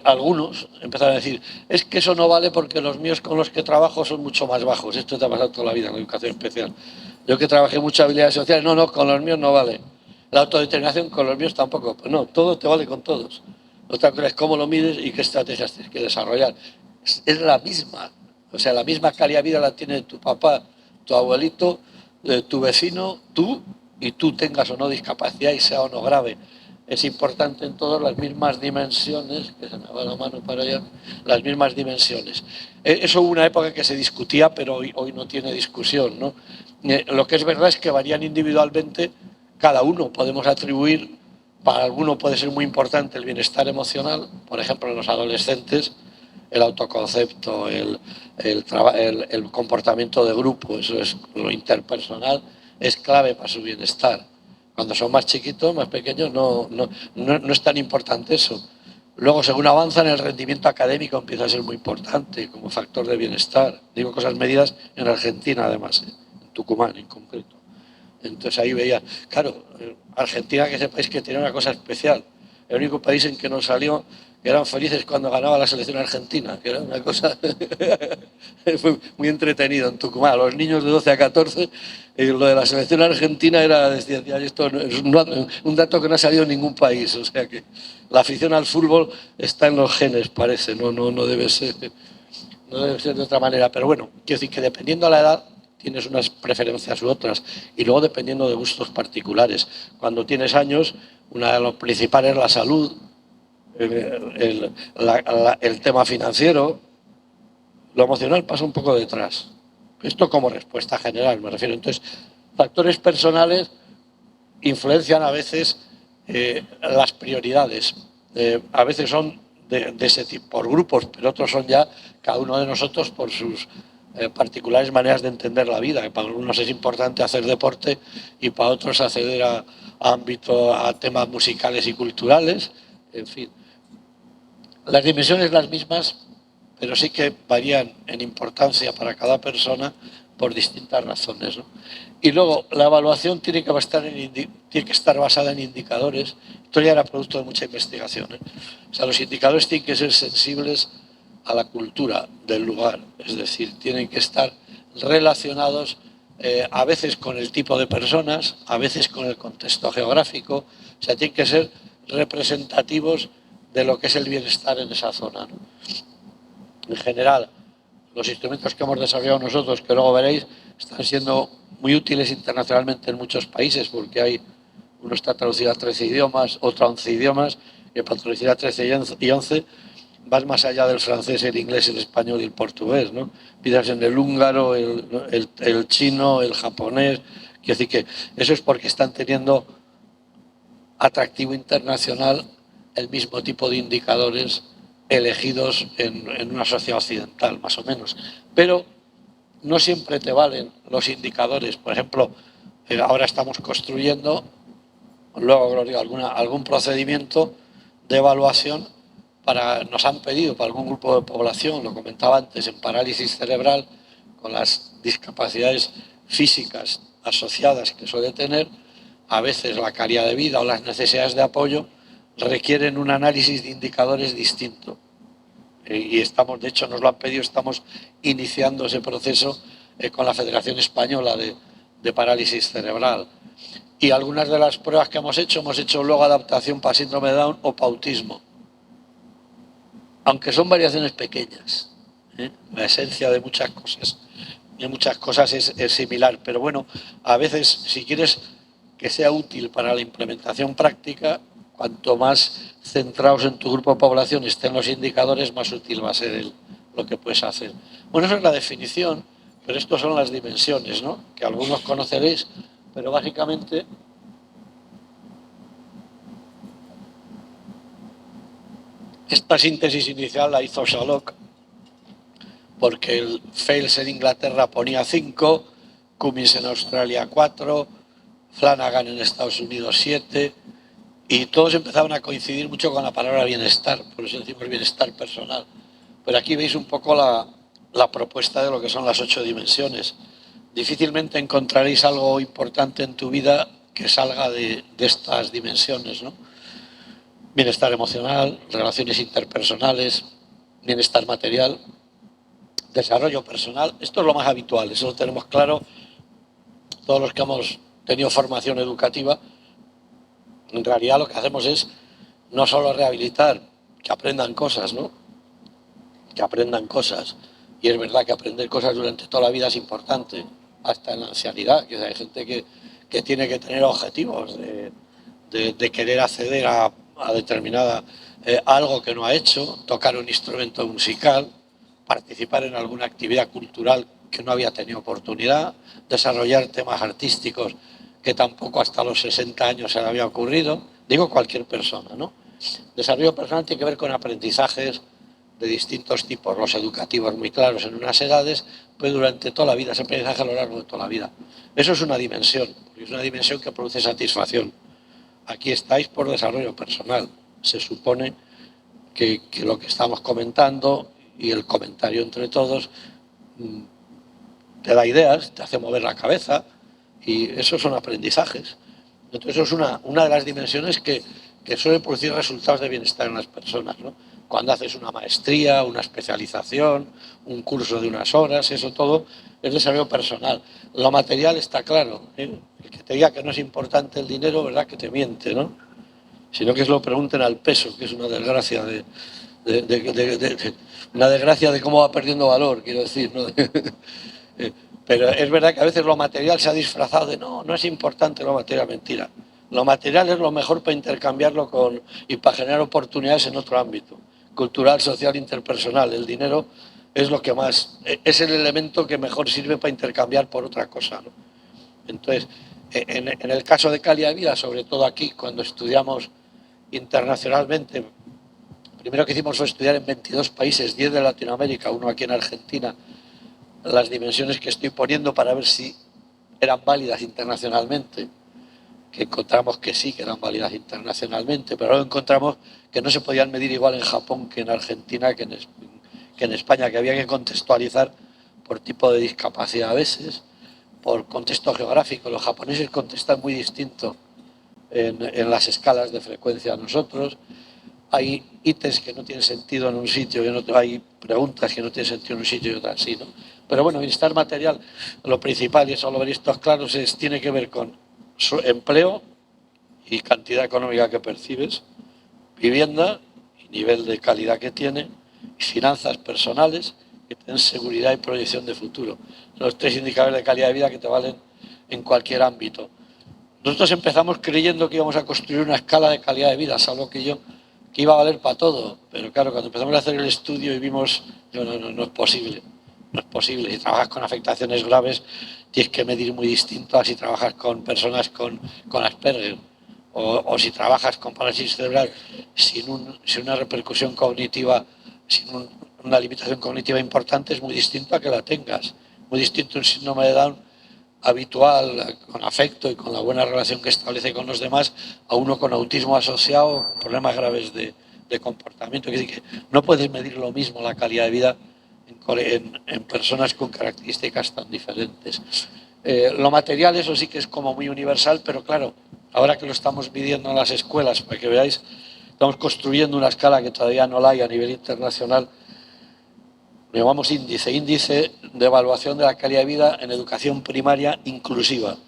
algunos empezaron a decir, es que eso no vale porque los míos con los que trabajo son mucho más bajos. Esto te ha pasado toda la vida en la educación especial. Yo que trabajé muchas habilidades sociales, no, con los míos no vale. La autodeterminación con los míos tampoco. Pues no, todo te vale con todos. Otra cosa es cómo lo mides y qué estrategias tienes que desarrollar. Es la misma. O sea, la misma calidad de vida la tiene tu papá, tu abuelito, tu vecino, tú, y tú tengas o no discapacidad y sea o no grave. Es importante en todas las mismas dimensiones, que se me va la mano para allá, las mismas dimensiones. Eso hubo una época que se discutía, pero hoy no tiene discusión, ¿no? Lo que es verdad es que varían individualmente, cada uno podemos atribuir, para alguno puede ser muy importante el bienestar emocional, por ejemplo en los adolescentes, el autoconcepto, el comportamiento de grupo, eso es lo interpersonal, es clave para su bienestar. Cuando son más chiquitos, más pequeños, no es tan importante eso. Luego, según avanzan, el rendimiento académico empieza a ser muy importante como factor de bienestar. Digo cosas medidas en Argentina, además, en Tucumán en concreto. Entonces ahí veía, claro, Argentina, que sepáis que tiene una cosa especial. El único país en que nos salió que eran felices cuando ganaba la selección argentina, que era una cosa fue muy entretenido en Tucumán. A los niños de 12 a 14, lo de la selección argentina era, decía, esto es un dato que no ha salido en ningún país. O sea que la afición al fútbol está en los genes, parece, no debe ser de otra manera. Pero bueno, quiero decir que dependiendo de la edad, tienes unas preferencias u otras, y luego dependiendo de gustos particulares. Cuando tienes años, una de los principales es la salud, el tema financiero, lo emocional pasa un poco detrás. Esto como respuesta general, me refiero. Entonces, factores personales influencian a veces las prioridades. A veces son de ese tipo, por grupos, pero otros son ya cada uno de nosotros por sus particulares maneras de entender la vida, que para algunos es importante hacer deporte y para otros acceder a temas musicales y culturales, en fin. Las dimensiones las mismas, pero sí que varían en importancia para cada persona por distintas razones, ¿no? Y luego, la evaluación tiene que estar basada en indicadores. Esto ya era producto de mucha investigación, ¿eh? O sea, los indicadores tienen que ser sensibles a la cultura del lugar, es decir, tienen que estar relacionados a veces con el tipo de personas, a veces con el contexto geográfico, o sea, tienen que ser representativos de lo que es el bienestar en esa zona, ¿no? En general, los instrumentos que hemos desarrollado nosotros, que luego veréis, están siendo muy útiles internacionalmente en muchos países, porque uno está traducido a 13 idiomas, otro a 11 idiomas, y para traducir a 13 y 11 vas más allá del francés, el inglés, el español y el portugués, ¿no? Pidas en el húngaro, el chino, el japonés. Quiero decir que eso es porque están teniendo atractivo internacional el mismo tipo de indicadores elegidos en una sociedad occidental, más o menos. Pero no siempre te valen los indicadores. Por ejemplo, ahora estamos construyendo, luego Gloria, algún procedimiento de evaluación nos han pedido para algún grupo de población, lo comentaba antes, en parálisis cerebral, con las discapacidades físicas asociadas que suele tener, a veces la calidad de vida o las necesidades de apoyo requieren un análisis de indicadores distinto. Y estamos, de hecho nos lo han pedido, estamos iniciando ese proceso con la Federación Española de Parálisis Cerebral. Y algunas de las pruebas que hemos hecho luego adaptación para síndrome de Down o para autismo. Aunque son variaciones pequeñas, ¿eh? La esencia de muchas cosas es similar, pero bueno, a veces si quieres que sea útil para la implementación práctica, cuanto más centrados en tu grupo de población estén los indicadores, más útil va a ser lo que puedes hacer. Bueno, esa es la definición, pero estas son las dimensiones, ¿no? Que algunos conoceréis, pero básicamente esta síntesis inicial la hizo Sherlock, porque el Fales en Inglaterra ponía 5, Cummins en Australia 4, Flanagan en Estados Unidos 7, y todos empezaban a coincidir mucho con la palabra bienestar, por eso decimos bienestar personal. Pero aquí veis un poco la propuesta de lo que son las 8 dimensiones. Difícilmente encontraréis algo importante en tu vida que salga de estas dimensiones, ¿no? Bienestar emocional, relaciones interpersonales, bienestar material, desarrollo personal. Esto es lo más habitual, eso lo tenemos claro todos los que hemos tenido formación educativa. En realidad lo que hacemos es no solo rehabilitar, que aprendan cosas, ¿no? Que aprendan cosas. Y es verdad que aprender cosas durante toda la vida es importante, hasta en la ancianidad, que hay gente que tiene que tener objetivos de querer acceder a determinada algo que no ha hecho, tocar un instrumento musical, participar en alguna actividad cultural que no había tenido oportunidad, desarrollar temas artísticos que tampoco hasta los 60 años se le había ocurrido. Digo cualquier persona, ¿no? Desarrollo personal tiene que ver con aprendizajes de distintos tipos, los educativos muy claros en unas edades, pues durante toda la vida, ese aprendizaje a lo largo de toda la vida. Eso es una dimensión, porque es una dimensión que produce satisfacción. Aquí estáis por desarrollo personal. Se supone que lo que estamos comentando y el comentario entre todos te da ideas, te hace mover la cabeza y esos son aprendizajes. Entonces eso es una de las dimensiones que suele producir resultados de bienestar en las personas, ¿no? Cuando haces una maestría, una especialización, un curso de unas horas, eso todo es desarrollo personal. Lo material está claro, ¿eh? El que te diga que no es importante el dinero, ¿verdad? Que te miente, ¿no? Sino que se lo pregunten al peso, que es una desgracia una desgracia de cómo va perdiendo valor, quiero decir, ¿no? Pero es verdad que a veces lo material se ha disfrazado de no es importante lo material, mentira. Lo material es lo mejor para intercambiarlo y para generar oportunidades en otro ámbito, cultural, social, interpersonal. El dinero es lo que más, es el elemento que mejor sirve para intercambiar por otra cosa, ¿no? Entonces, en el caso de calidad de vida, sobre todo aquí, cuando estudiamos internacionalmente, primero que hicimos fue estudiar en 22 países, 10 de Latinoamérica, uno aquí en Argentina. las dimensiones que estoy poniendo para ver si eran válidas internacionalmente, que encontramos que sí, que eran válidas internacionalmente, pero luego encontramos que no se podían medir igual en Japón que en Argentina, que en España, que había que contextualizar por tipo de discapacidad a veces, por contexto geográfico. Los japoneses contestan muy distinto en las escalas de frecuencia a nosotros. Hay ítems que no tienen sentido en un sitio y en otro, hay preguntas que no tienen sentido en un sitio y otras sí, ¿no? Pero bueno, bienestar material, lo principal, y eso lo veréis todos claros, tiene que ver con su empleo y cantidad económica que percibes, vivienda y nivel de calidad que tiene, y finanzas personales que tienen seguridad y proyección de futuro. Son los 3 indicadores de calidad de vida que te valen en cualquier ámbito. Nosotros empezamos creyendo que íbamos a construir una escala de calidad de vida, salvo que iba a valer para todo, pero claro, cuando empezamos a hacer el estudio y vimos, no es posible, no es posible. Si trabajas con afectaciones graves, tienes que medir muy distinto a si trabajas con personas con Asperger, o si trabajas con parálisis cerebral sin una repercusión cognitiva, sin una limitación cognitiva importante, es muy distinto a que la tengas. Muy distinto un síndrome de Down habitual, con afecto y con la buena relación que establece con los demás, a uno con autismo asociado, con problemas graves de comportamiento. Es decir, que no puedes medir lo mismo la calidad de vida en personas con características tan diferentes. Lo material, eso sí que es como muy universal, pero claro, ahora que lo estamos midiendo en las escuelas, para que veáis, estamos construyendo una escala que todavía no la hay a nivel internacional. Lo llamamos índice de evaluación de la calidad de vida en educación primaria inclusiva,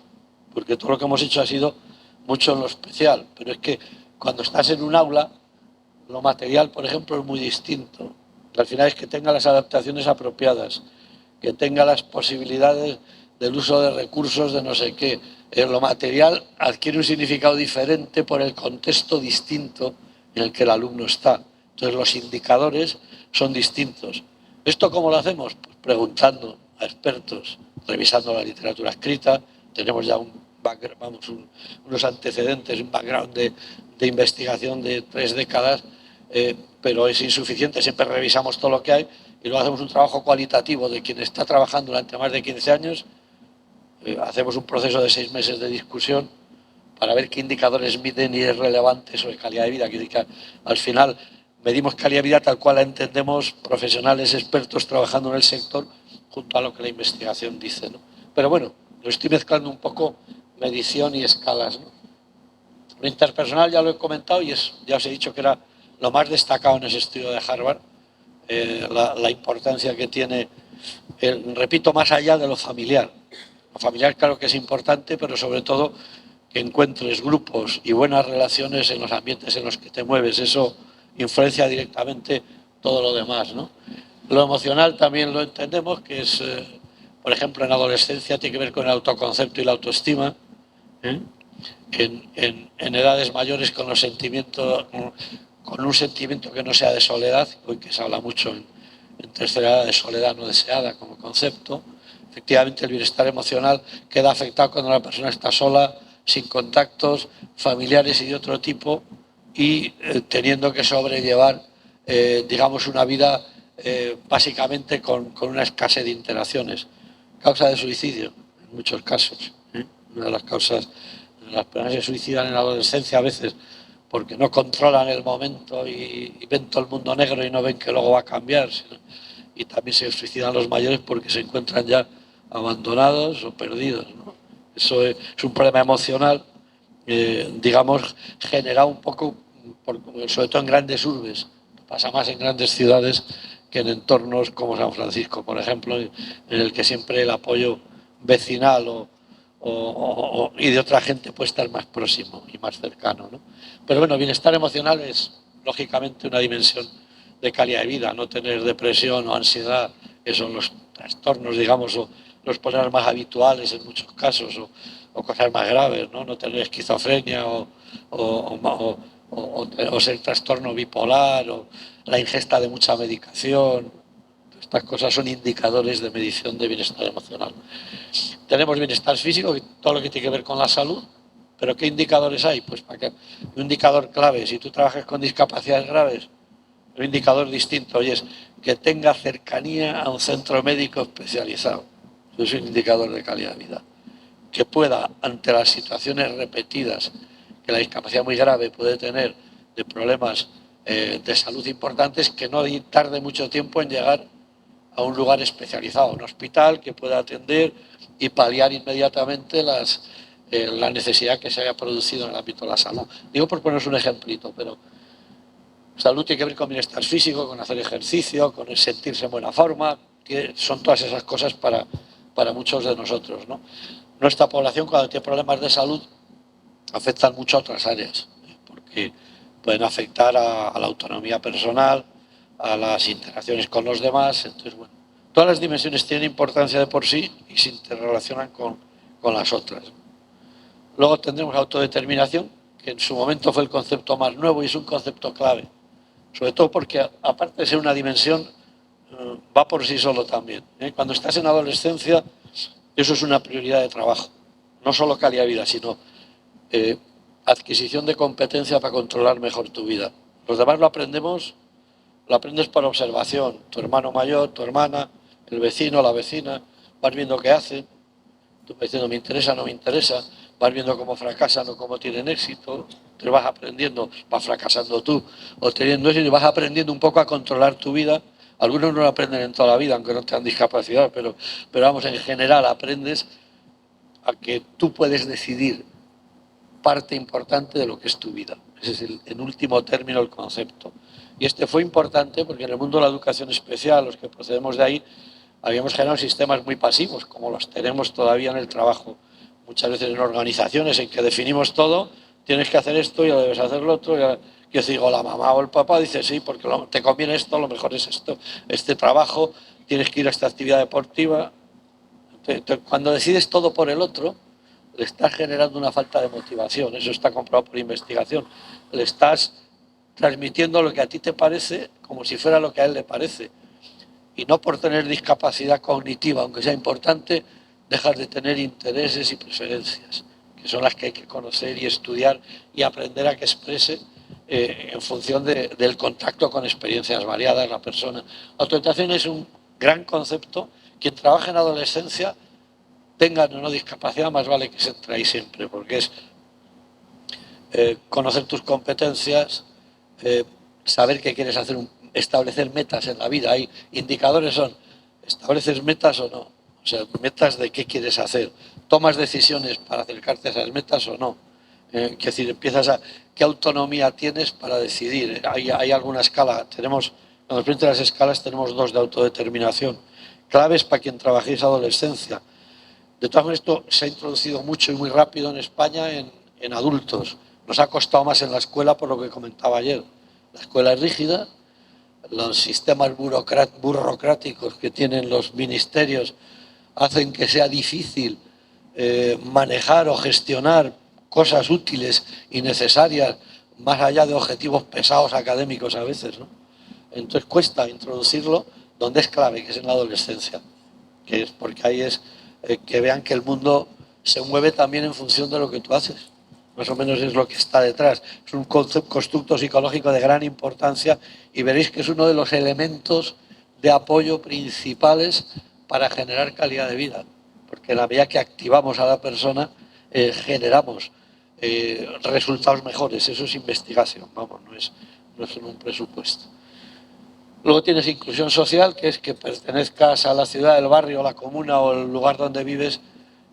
porque todo lo que hemos hecho ha sido mucho en lo especial, pero es que cuando estás en un aula, lo material, por ejemplo, es muy distinto. Al final es que tenga las adaptaciones apropiadas, que tenga las posibilidades del uso de recursos de no sé qué. Lo material adquiere un significado diferente por el contexto distinto en el que el alumno está. Entonces los indicadores son distintos. ¿Esto cómo lo hacemos? Pues preguntando a expertos, revisando la literatura escrita. Tenemos ya unos antecedentes, un background de investigación de 3 décadas, pero es insuficiente. Siempre revisamos todo lo que hay y luego hacemos un trabajo cualitativo de quien está trabajando durante más de 15 años. Hacemos un proceso de 6 meses de discusión para ver qué indicadores miden y es relevante sobre calidad de vida. Que al final medimos calidad de vida tal cual la entendemos profesionales, expertos trabajando en el sector, junto a lo que la investigación dice, ¿no? Pero bueno, lo estoy mezclando un poco medición y escalas, ¿no? Lo interpersonal ya lo he comentado y ya os he dicho que era lo más destacado en ese estudio de Harvard, la importancia que tiene, repito, más allá de lo familiar. Lo familiar claro que es importante, pero sobre todo que encuentres grupos y buenas relaciones en los ambientes en los que te mueves. Eso influencia directamente todo lo demás, ¿no? Lo emocional también lo entendemos, que es, por ejemplo, en adolescencia tiene que ver con el autoconcepto y la autoestima, ¿eh? En edades mayores con los sentimientos, con un sentimiento que no sea de soledad, hoy que se habla mucho en tercera edad de soledad no deseada como concepto. Efectivamente, el bienestar emocional queda afectado cuando la persona está sola, sin contactos familiares y de otro tipo, y teniendo que sobrellevar, digamos, una vida básicamente con una escasez de interacciones. Causa de suicidio, en muchos casos. Una de las causas, las personas se suicidan en la adolescencia a veces porque no controlan el momento y ven todo el mundo negro y no ven que luego va a cambiar. Y también se suicidan los mayores porque se encuentran ya abandonados o perdidos, ¿no? Eso es un problema emocional, digamos, generado un poco, sobre todo en grandes urbes. Pasa más en grandes ciudades que en entornos como San Francisco, por ejemplo, en el que siempre el apoyo vecinal y de otra gente puede estar más próximo y más cercano, ¿no? Pero bueno, bienestar emocional es lógicamente una dimensión de calidad de vida. No tener depresión o ansiedad, que son los trastornos, digamos, o los problemas más habituales en muchos casos, o cosas más graves, ¿no? No tener esquizofrenia o ser trastorno bipolar, o la ingesta de mucha medicación. Estas cosas son indicadores de medición de bienestar emocional. Tenemos bienestar físico, todo lo que tiene que ver con la salud, pero ¿qué indicadores hay? Pues para que un indicador clave, si tú trabajas con discapacidades graves, Un indicador distinto, oye, es que tenga cercanía a un centro médico especializado. Eso es un indicador de calidad de vida. Que pueda, ante las situaciones repetidas que la discapacidad muy grave puede tener, de problemas de salud importantes, que no tarde mucho tiempo en llegar a un lugar especializado, un hospital que pueda atender y paliar inmediatamente la necesidad que se haya producido en el ámbito de la salud. Digo por poneros un ejemplito, pero salud tiene que ver con bienestar físico, con hacer ejercicio, con sentirse en buena forma, que son todas esas cosas para muchos de nosotros, ¿no? Nuestra población, cuando tiene problemas de salud, afectan mucho a otras áreas, porque pueden afectar a la autonomía personal, a las interacciones con los demás. Entonces, bueno, todas las dimensiones tienen importancia de por sí y se interrelacionan con las otras. Luego tendremos autodeterminación, que en su momento fue el concepto más nuevo y es un concepto clave, sobre todo porque, aparte de ser una dimensión, va por sí solo también. Cuando estás en adolescencia, eso es una prioridad de trabajo, no solo calidad de vida, sino adquisición de competencia para controlar mejor tu vida. Los demás lo aprendes por observación. Tu hermano mayor, tu hermana, el vecino, la vecina, vas viendo qué hacen, tú vas diciendo me interesa, no me interesa, vas viendo cómo fracasan o cómo tienen éxito, te vas aprendiendo, vas fracasando tú o teniendo éxito y vas aprendiendo un poco a controlar tu vida. Algunos no lo aprenden en toda la vida, aunque no tengan discapacidad, pero vamos, en general aprendes a que tú puedes decidir parte importante de lo que es tu vida. Ese es en último término el concepto. Y este fue importante porque en el mundo de la educación especial, los que procedemos de ahí, habíamos generado sistemas muy pasivos, como los tenemos todavía en el trabajo. Muchas veces en organizaciones en que definimos todo, tienes que hacer esto y debes hacer lo otro. Yo digo, la mamá o el papá dice, sí, porque te conviene esto, lo mejor es esto, este trabajo, tienes que ir a esta actividad deportiva. Entonces, cuando decides todo por el otro, le estás generando una falta de motivación, eso está comprobado por investigación. Le estás transmitiendo lo que a ti te parece como si fuera lo que a él le parece. Y no por tener discapacidad cognitiva, aunque sea importante, dejas de tener intereses y preferencias, que son las que hay que conocer y estudiar y aprender a que exprese en función del contacto con experiencias variadas la persona. La autoritación es un gran concepto. Quien trabaja en adolescencia, tengan o no discapacidad, más vale que se entre ahí siempre, porque es conocer tus competencias, saber qué quieres hacer, establecer metas en la vida. Hay indicadores, son, ¿estableces metas o no? O sea, metas de qué quieres hacer. ¿Tomas decisiones para acercarte a esas metas o no? Es decir, ¿qué autonomía tienes para decidir? Hay alguna escala, tenemos, en el frente de las escalas tenemos dos de autodeterminación, claves para quien trabajéis adolescencia. De todas maneras, esto se ha introducido mucho y muy rápido en España en adultos. Nos ha costado más en la escuela por lo que comentaba ayer. La escuela es rígida, los sistemas burocráticos que tienen los ministerios hacen que sea difícil manejar o gestionar cosas útiles y necesarias más allá de objetivos pesados académicos a veces, ¿no? Entonces cuesta introducirlo donde es clave, que es en la adolescencia, que es porque ahí es que vean que el mundo se mueve también en función de lo que tú haces. Más o menos es lo que está detrás. Es un constructo psicológico de gran importancia y veréis que es uno de los elementos de apoyo principales para generar calidad de vida. Porque en la medida que activamos a la persona, generamos resultados mejores. Eso es investigación, vamos, no es en un presupuesto. Luego tienes inclusión social, que es que pertenezcas a la ciudad, el barrio, la comuna o el lugar donde vives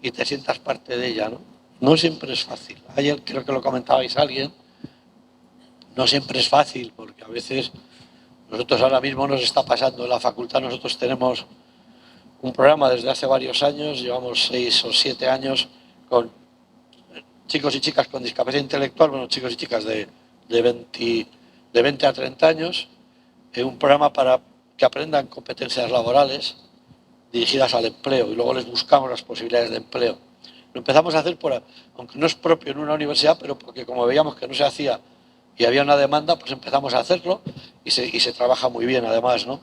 y te sientas parte de ella, ¿no? No siempre es fácil. Ayer creo que lo comentabais alguien, no siempre es fácil, porque a veces nosotros ahora mismo nos está pasando en la facultad, nosotros tenemos un programa desde hace varios años, llevamos 6 o 7 años con chicos y chicas con discapacidad intelectual, bueno, chicos y chicas de 20 a 30 años, un programa para que aprendan competencias laborales dirigidas al empleo y luego les buscamos las posibilidades de empleo. Lo empezamos a hacer, aunque no es propio en una universidad, pero porque como veíamos que no se hacía y había una demanda, pues empezamos a hacerlo y se trabaja muy bien además, ¿no?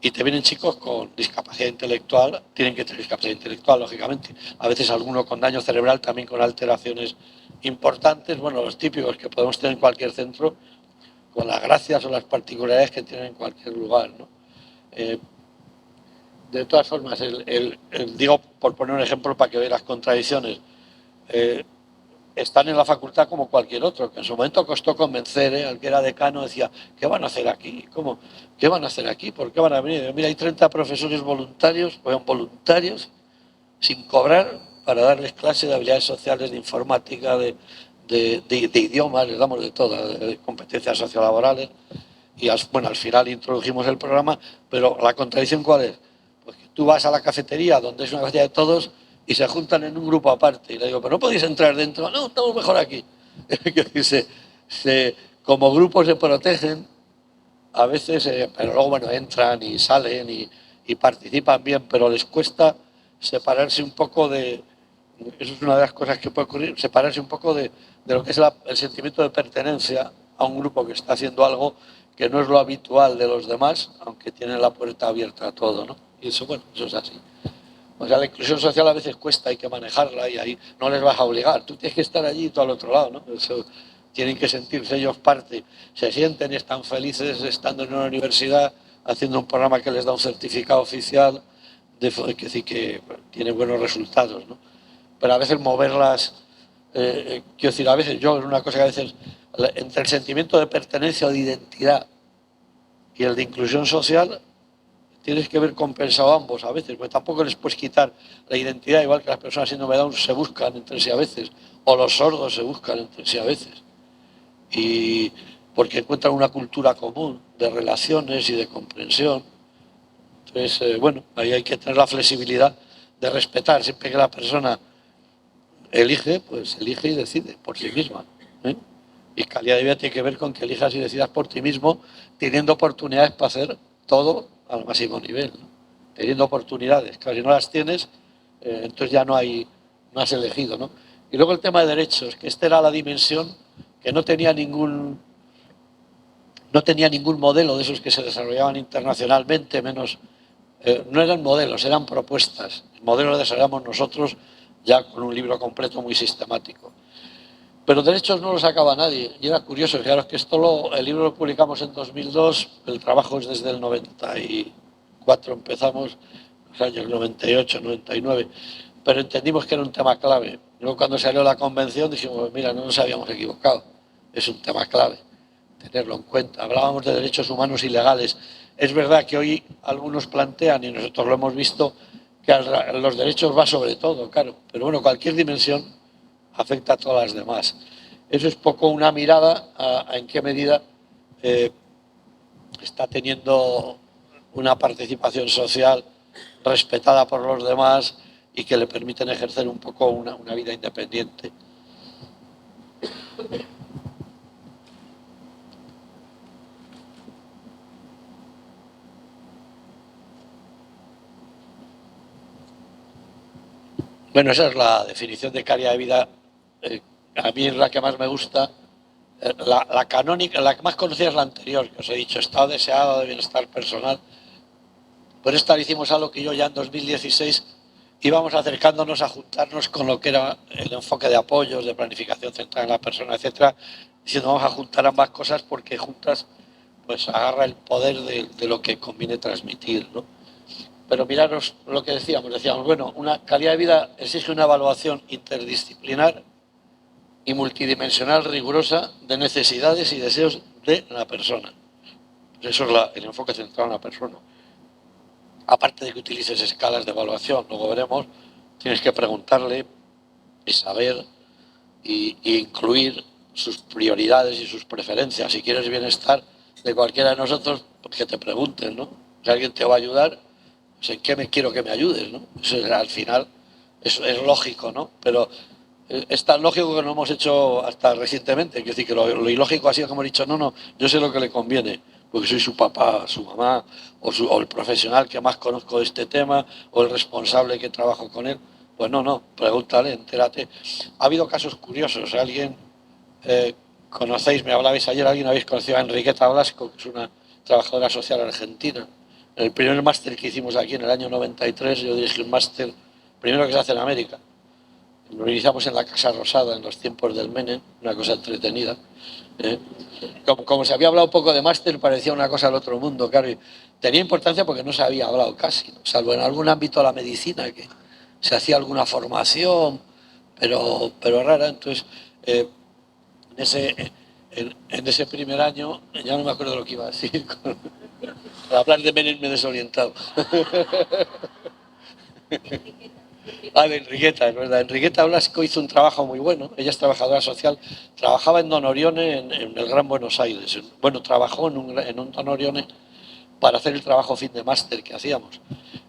Y te vienen chicos con discapacidad intelectual, tienen que tener discapacidad intelectual, lógicamente. A veces alguno con daño cerebral, también con alteraciones importantes, bueno, los típicos que podemos tener en cualquier centro, con las gracias o las particularidades que tienen en cualquier lugar, ¿no? De todas formas, digo, por poner un ejemplo para que veáis las contradicciones, están en la facultad como cualquier otro, que en su momento costó convencer, al que era decano, decía, ¿qué van a hacer aquí? ¿Cómo? ¿Qué van a hacer aquí? ¿Por qué van a venir? Mira, hay 30 profesores voluntarios, voluntarios, sin cobrar, para darles clases de habilidades sociales, de informática, de idiomas, les damos de todas, de competencias sociolaborales. Y bueno, al final introdujimos el programa, pero la contradicción ¿cuál es? Pues que tú vas a la cafetería, donde es una cafetería de todos, y se juntan en un grupo aparte. Y le digo, pero no podéis entrar dentro. No, estamos mejor aquí. Como grupos se protegen, a veces, pero luego, bueno, entran y salen y participan bien, pero les cuesta separarse un poco de... Eso es una de las cosas que puede ocurrir, separarse un poco de lo que es el sentimiento de pertenencia a un grupo que está haciendo algo que no es lo habitual de los demás, aunque tienen la puerta abierta a todo, ¿no? Y eso, bueno, eso es así. O sea, la inclusión social a veces cuesta, hay que manejarla y ahí no les vas a obligar. Tú tienes que estar allí y tú al otro lado, ¿no? Eso, tienen que sentirse ellos parte. Se sienten y están felices estando en una universidad, haciendo un programa que les da un certificado oficial, que sí que tiene buenos resultados, ¿no? Pero a veces moverlas, quiero decir, a veces yo, es una cosa que a veces, entre el sentimiento de pertenencia o de identidad y el de inclusión social, tienes que ver compensado ambos a veces, porque tampoco les puedes quitar la identidad, igual que las personas síndrome de Down se buscan entre sí a veces, o los sordos se buscan entre sí a veces, y porque encuentran una cultura común de relaciones y de comprensión. Entonces, bueno, ahí hay que tener la flexibilidad de respetar, siempre que la persona elige, pues elige y decide por sí misma, ¿eh? Y calidad de vida tiene que ver con que elijas y decidas por ti mismo, teniendo oportunidades para hacer todo al máximo nivel, ¿no? Teniendo oportunidades, claro, si no las tienes, entonces ya no has elegido, ¿no? Y luego el tema de derechos, que esta era la dimensión que no tenía ningún modelo de esos que se desarrollaban internacionalmente, menos, no eran modelos, eran propuestas. El modelo lo desarrollamos nosotros ya con un libro completo muy sistemático. Pero derechos no los sacaba nadie. Y era curioso, fijaros que el libro lo publicamos en 2002, el trabajo es desde el 94, empezamos los años 98, 99, pero entendimos que era un tema clave. Luego cuando salió la convención dijimos, mira, no nos habíamos equivocado, es un tema clave, tenerlo en cuenta. Hablábamos de derechos humanos y legales. Es verdad que hoy algunos plantean, y nosotros lo hemos visto, que los derechos va sobre todo, claro, pero bueno, cualquier dimensión afecta a todas las demás. Eso es poco una mirada a en qué medida está teniendo una participación social respetada por los demás y que le permiten ejercer un poco una vida independiente. Bueno, esa es la definición de calidad de vida. A mí es la que más me gusta. La canónica, la que más conocida es la anterior, que os he dicho, estado deseado de bienestar personal. Por esta hicimos algo que yo ya en 2016 íbamos acercándonos a juntarnos con lo que era el enfoque de apoyos, de planificación centrada en la persona, etcétera, diciendo vamos a juntar ambas cosas porque juntas pues agarra el poder de lo que conviene transmitir, ¿no? Pero miraros lo que decíamos, bueno, una calidad de vida exige una evaluación interdisciplinar y multidimensional rigurosa de necesidades y deseos de la persona. Eso es el enfoque centrado en la persona. Aparte de que utilices escalas de evaluación, luego veremos, tienes que preguntarle y saber y incluir sus prioridades y sus preferencias. Si quieres bienestar de cualquiera de nosotros, pues que te pregunten, ¿no? Si alguien te va a ayudar, pues en qué quiero que me ayudes, ¿no? Eso al final es lógico, ¿no? Pero es tan lógico que lo hemos hecho hasta recientemente. Es decir, que lo ilógico ha sido como he dicho, no, yo sé lo que le conviene, porque soy su papá, su mamá, o el profesional que más conozco de este tema, o el responsable que trabajo con él. Pues no, pregúntale, entérate. Ha habido casos curiosos. Alguien, conocéis, me hablabais ayer, alguien habéis conocido a Enriqueta Blasco, que es una trabajadora social argentina. En el primer máster que hicimos aquí en el año 93, yo dirigí un máster, primero que se hace en América, Nos iniciamos en la Casa Rosada en los tiempos del Menem, una cosa entretenida. ¿eh? Como se había hablado poco de máster, parecía una cosa del otro mundo, claro. Y tenía importancia porque no se había hablado casi, ¿no? Salvo en algún ámbito de la medicina, que se hacía alguna formación, pero rara. Entonces, en ese primer año, ya no me acuerdo lo que iba a decir. Al hablar de Menem me he desorientado. De Enriqueta, es verdad. Enriqueta Blasco hizo un trabajo muy bueno. Ella es trabajadora social. Trabajaba en Don Orione, en el Gran Buenos Aires. Bueno, trabajó en un Don Orione para hacer el trabajo fin de máster que hacíamos.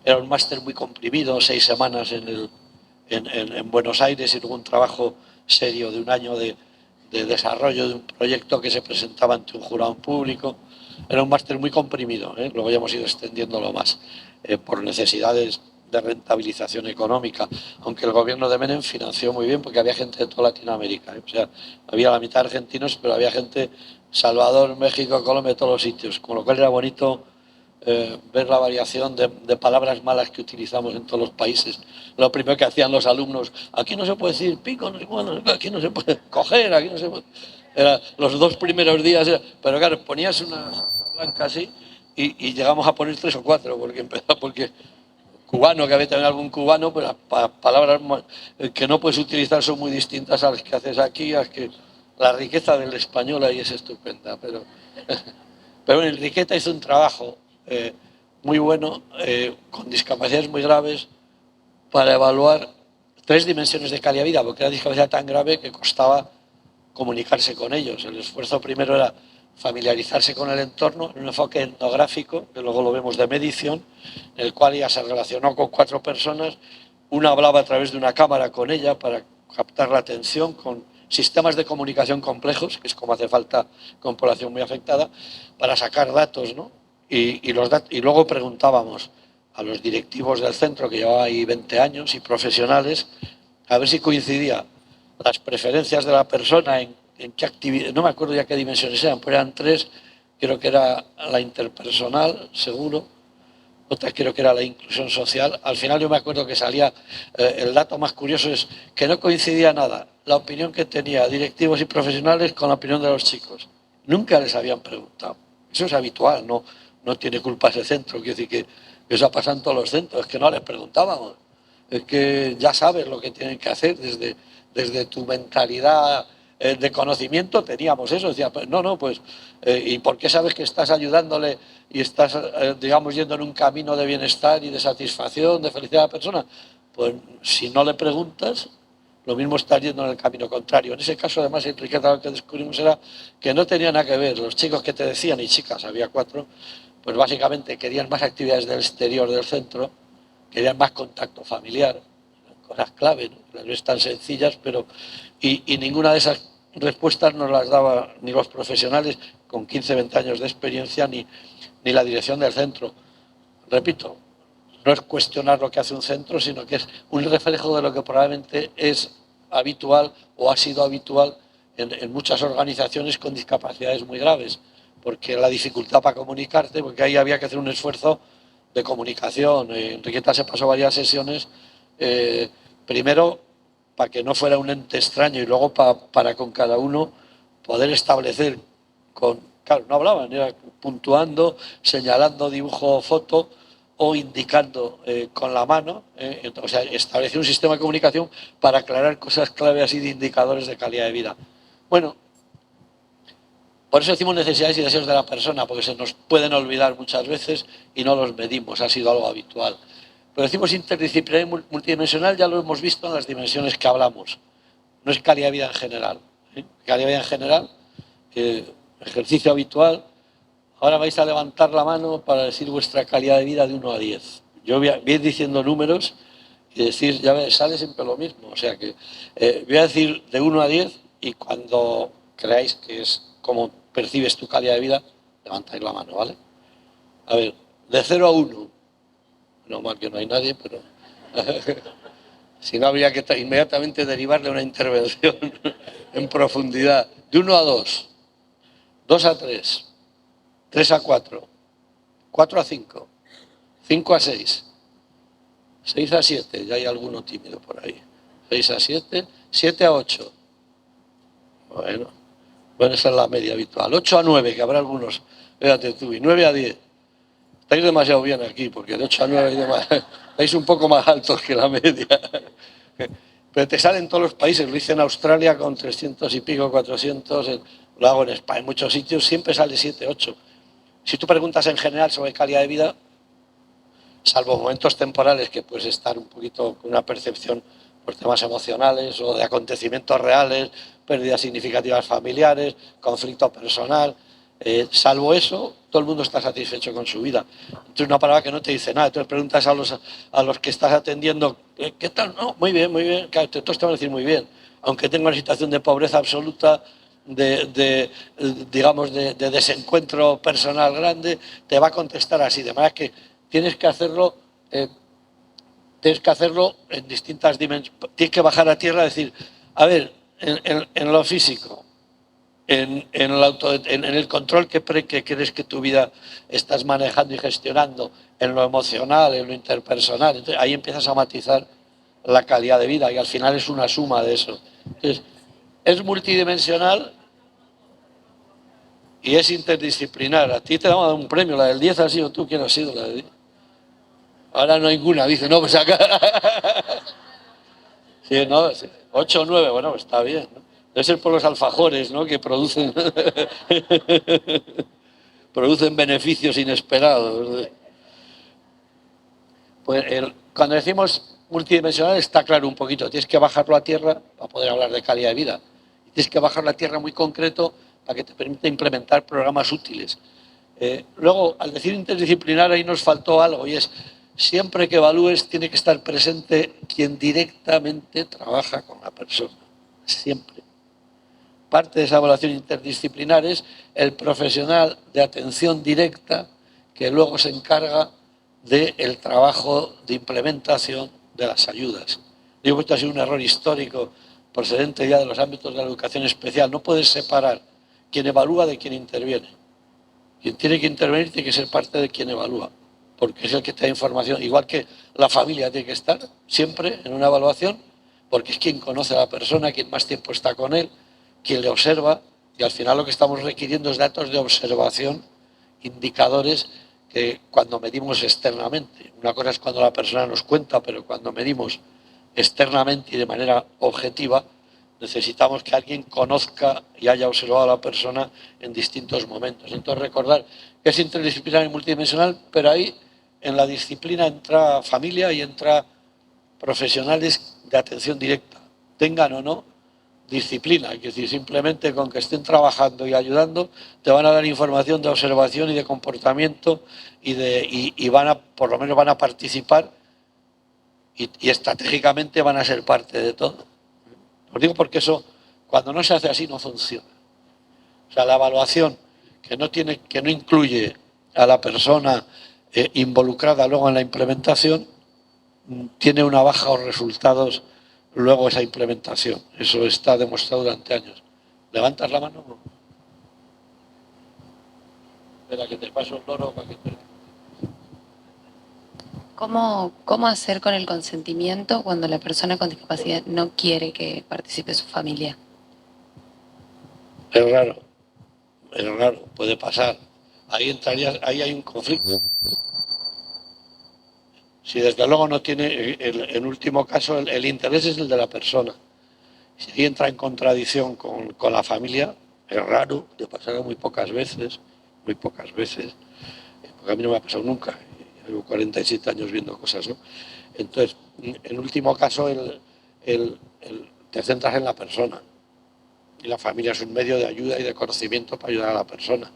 Era un máster muy comprimido, 6 semanas en Buenos Aires y luego un trabajo serio de un año de desarrollo de un proyecto que se presentaba ante un jurado público. Era un máster muy comprimido, ¿eh? Luego ya hemos ido extendiéndolo más por necesidades de rentabilización económica, aunque el gobierno de Menem financió muy bien porque había gente de toda Latinoamérica, ¿eh? O sea, había la mitad argentinos, pero había gente Salvador, México, Colombia, de todos los sitios, con lo cual era bonito ver la variación de palabras malas que utilizamos en todos los países. Lo primero que hacían los alumnos, aquí no se puede decir pico, no sé cuándo, aquí no se puede coger, aquí no se puede... Era, los 2 primeros días, pero claro, ponías una blanca así y llegamos a poner 3 o 4, porque cubano, que había también algún cubano, pues las palabras que no puedes utilizar son muy distintas a las que haces aquí, a que la riqueza del español ahí es estupenda, pero bueno, Enriqueta hizo un trabajo muy bueno con discapacidades muy graves para evaluar 3 dimensiones de calidad de vida, porque era discapacidad tan grave que costaba comunicarse con ellos. El esfuerzo primero era familiarizarse con el entorno en un enfoque etnográfico, que luego lo vemos de medición, en el cual ella se relacionó con 4 personas, una hablaba a través de una cámara con ella para captar la atención, con sistemas de comunicación complejos, que es como hace falta con población muy afectada, para sacar datos, ¿no? Y luego preguntábamos a los directivos del centro, que llevaba ahí 20 años, y profesionales, a ver si coincidía las preferencias de la persona en qué actividad, no me acuerdo ya qué dimensiones eran, pero eran 3, creo que era la interpersonal, seguro, otra creo que era la inclusión social. Al final yo me acuerdo que salía, el dato más curioso es que no coincidía nada, la opinión que tenía directivos y profesionales con la opinión de los chicos. Nunca les habían preguntado. Eso es habitual, no tiene culpa ese centro, quiero decir que eso pasa en todos los centros, es que no les preguntábamos. Es que ya sabes lo que tienen que hacer desde tu mentalidad de conocimiento teníamos eso. Decía, pues, no, pues, ¿y por qué sabes que estás ayudándole y estás, digamos, yendo en un camino de bienestar y de satisfacción, de felicidad a la persona? Pues si no le preguntas, lo mismo estás yendo en el camino contrario. En ese caso, además, Enriqueta, lo que descubrimos era que no tenía nada que ver. Los chicos que te decían, y chicas, había 4, pues básicamente querían más actividades del exterior del centro, querían más contacto familiar, cosas clave, ¿no? No es tan sencillas, pero... Y ninguna de esas respuestas nos las daba ni los profesionales con 15, 20 años de experiencia, ni la dirección del centro. Repito, no es cuestionar lo que hace un centro, sino que es un reflejo de lo que probablemente es habitual o ha sido habitual en muchas organizaciones con discapacidades muy graves, porque la dificultad para comunicarte, porque ahí había que hacer un esfuerzo de comunicación. Enriqueta se pasó varias sesiones, primero para que no fuera un ente extraño y luego para con cada uno poder establecer claro, no hablaban, era puntuando, señalando dibujo o foto o indicando con la mano, o sea, establecer un sistema de comunicación para aclarar cosas clave así de indicadores de calidad de vida. Bueno, por eso decimos necesidades y deseos de la persona, porque se nos pueden olvidar muchas veces y no los medimos, ha sido algo habitual. Pero decimos interdisciplinar y multidimensional, ya lo hemos visto en las dimensiones que hablamos. No es calidad de vida en general. Calidad de vida en general, ejercicio habitual. Ahora vais a levantar la mano para decir vuestra calidad de vida de 1 a 10. Yo voy a ir diciendo números y decir, ya ves, sale siempre lo mismo. O sea que voy a decir de 1 a 10 y cuando creáis que es como percibes tu calidad de vida, levantáis la mano, ¿vale? A ver, de 0 a 1. No mal que no hay nadie, pero... si no, habría que inmediatamente derivarle una intervención en profundidad. De 1 a 2, 2 a 3, 3 a 4, 4 a 5, 5 a 6, 6 a 7, ya hay alguno tímido por ahí. 6 a 7, 7 a 8. Bueno, esa es la media habitual. 8 a 9, que habrá algunos, fíjate tú, y 9 a 10. Estáis demasiado bien aquí, porque de 8 a 9 estáis un poco más altos que la media. Pero te salen todos los países, lo hice en Australia con 300 y pico, 400, lo hago en España, en muchos sitios, siempre sale 7, 8. Si tú preguntas en general sobre calidad de vida, salvo momentos temporales que puedes estar un poquito con una percepción por temas emocionales o de acontecimientos reales, pérdidas significativas familiares, conflicto personal, salvo eso, todo el mundo está satisfecho con su vida. Entonces, una palabra que no te dice nada. Entonces preguntas a los que estás atendiendo, ¿qué tal? No, muy bien, muy bien. Claro, todos te van a decir muy bien. Aunque tenga una situación de pobreza absoluta, digamos, de desencuentro personal grande, te va a contestar así. De manera que tienes que hacerlo en distintas dimensiones. Tienes que bajar a tierra y decir, a ver, en lo físico, en el control que crees que tu vida estás manejando y gestionando, en lo emocional, en lo interpersonal. Entonces, ahí empiezas a matizar la calidad de vida y al final es una suma de eso. Entonces, es multidimensional y es interdisciplinar. A ti te damos un premio, la del 10 ha sido tú, ¿quién ha sido la del 10? Ahora no hay ninguna, dice, no, pues acá. Sí, no, 8 o 9, bueno, está bien, ¿no? Debe ser por los alfajores, ¿no? Que producen, producen beneficios inesperados. Pues cuando decimos multidimensional está claro un poquito, tienes que bajarlo a tierra para poder hablar de calidad de vida. Tienes que bajarlo a tierra muy concreto para que te permita implementar programas útiles. Luego, al decir interdisciplinar, ahí nos faltó algo y es, siempre que evalúes tiene que estar presente quien directamente trabaja con la persona, siempre. Parte de esa evaluación interdisciplinar es el profesional de atención directa que luego se encarga del trabajo de implementación de las ayudas. Digo que esto ha sido un error histórico procedente ya de los ámbitos de la educación especial. No puedes separar quien evalúa de quien interviene. Quien tiene que intervenir tiene que ser parte de quien evalúa, porque es el que te da información. Igual que la familia tiene que estar siempre en una evaluación, porque es quien conoce a la persona, quien más tiempo está con él, quien le observa, y al final lo que estamos requiriendo es datos de observación, indicadores que cuando medimos externamente, una cosa es cuando la persona nos cuenta, pero cuando medimos externamente y de manera objetiva, necesitamos que alguien conozca y haya observado a la persona en distintos momentos. Entonces, recordar que es interdisciplinar y multidimensional, pero ahí en la disciplina entra familia y entra profesionales de atención directa, tengan o no disciplina. Es decir, simplemente con que estén trabajando y ayudando, te van a dar información de observación y de comportamiento y van a, por lo menos van a participar y estratégicamente van a ser parte de todo. Os digo porque eso, cuando no se hace así, no funciona. O sea, la evaluación que no incluye a la persona involucrada luego en la implementación, tiene una baja o resultados luego esa implementación. Eso está demostrado durante años. ¿Levantas la mano? Espera que te paso el loro para que te... ¿Cómo hacer con el consentimiento cuando la persona con discapacidad no quiere que participe su familia? Es raro, puede pasar. Ahí hay un conflicto. Si desde luego no tiene, en último caso, el interés es el de la persona. Si ahí entra en contradicción con la familia, es raro, te pasará muy pocas veces, porque a mí no me ha pasado nunca. Llevo 47 años viendo cosas, ¿no? Entonces, en último caso, te centras en la persona. Y la familia es un medio de ayuda y de conocimiento para ayudar a la persona.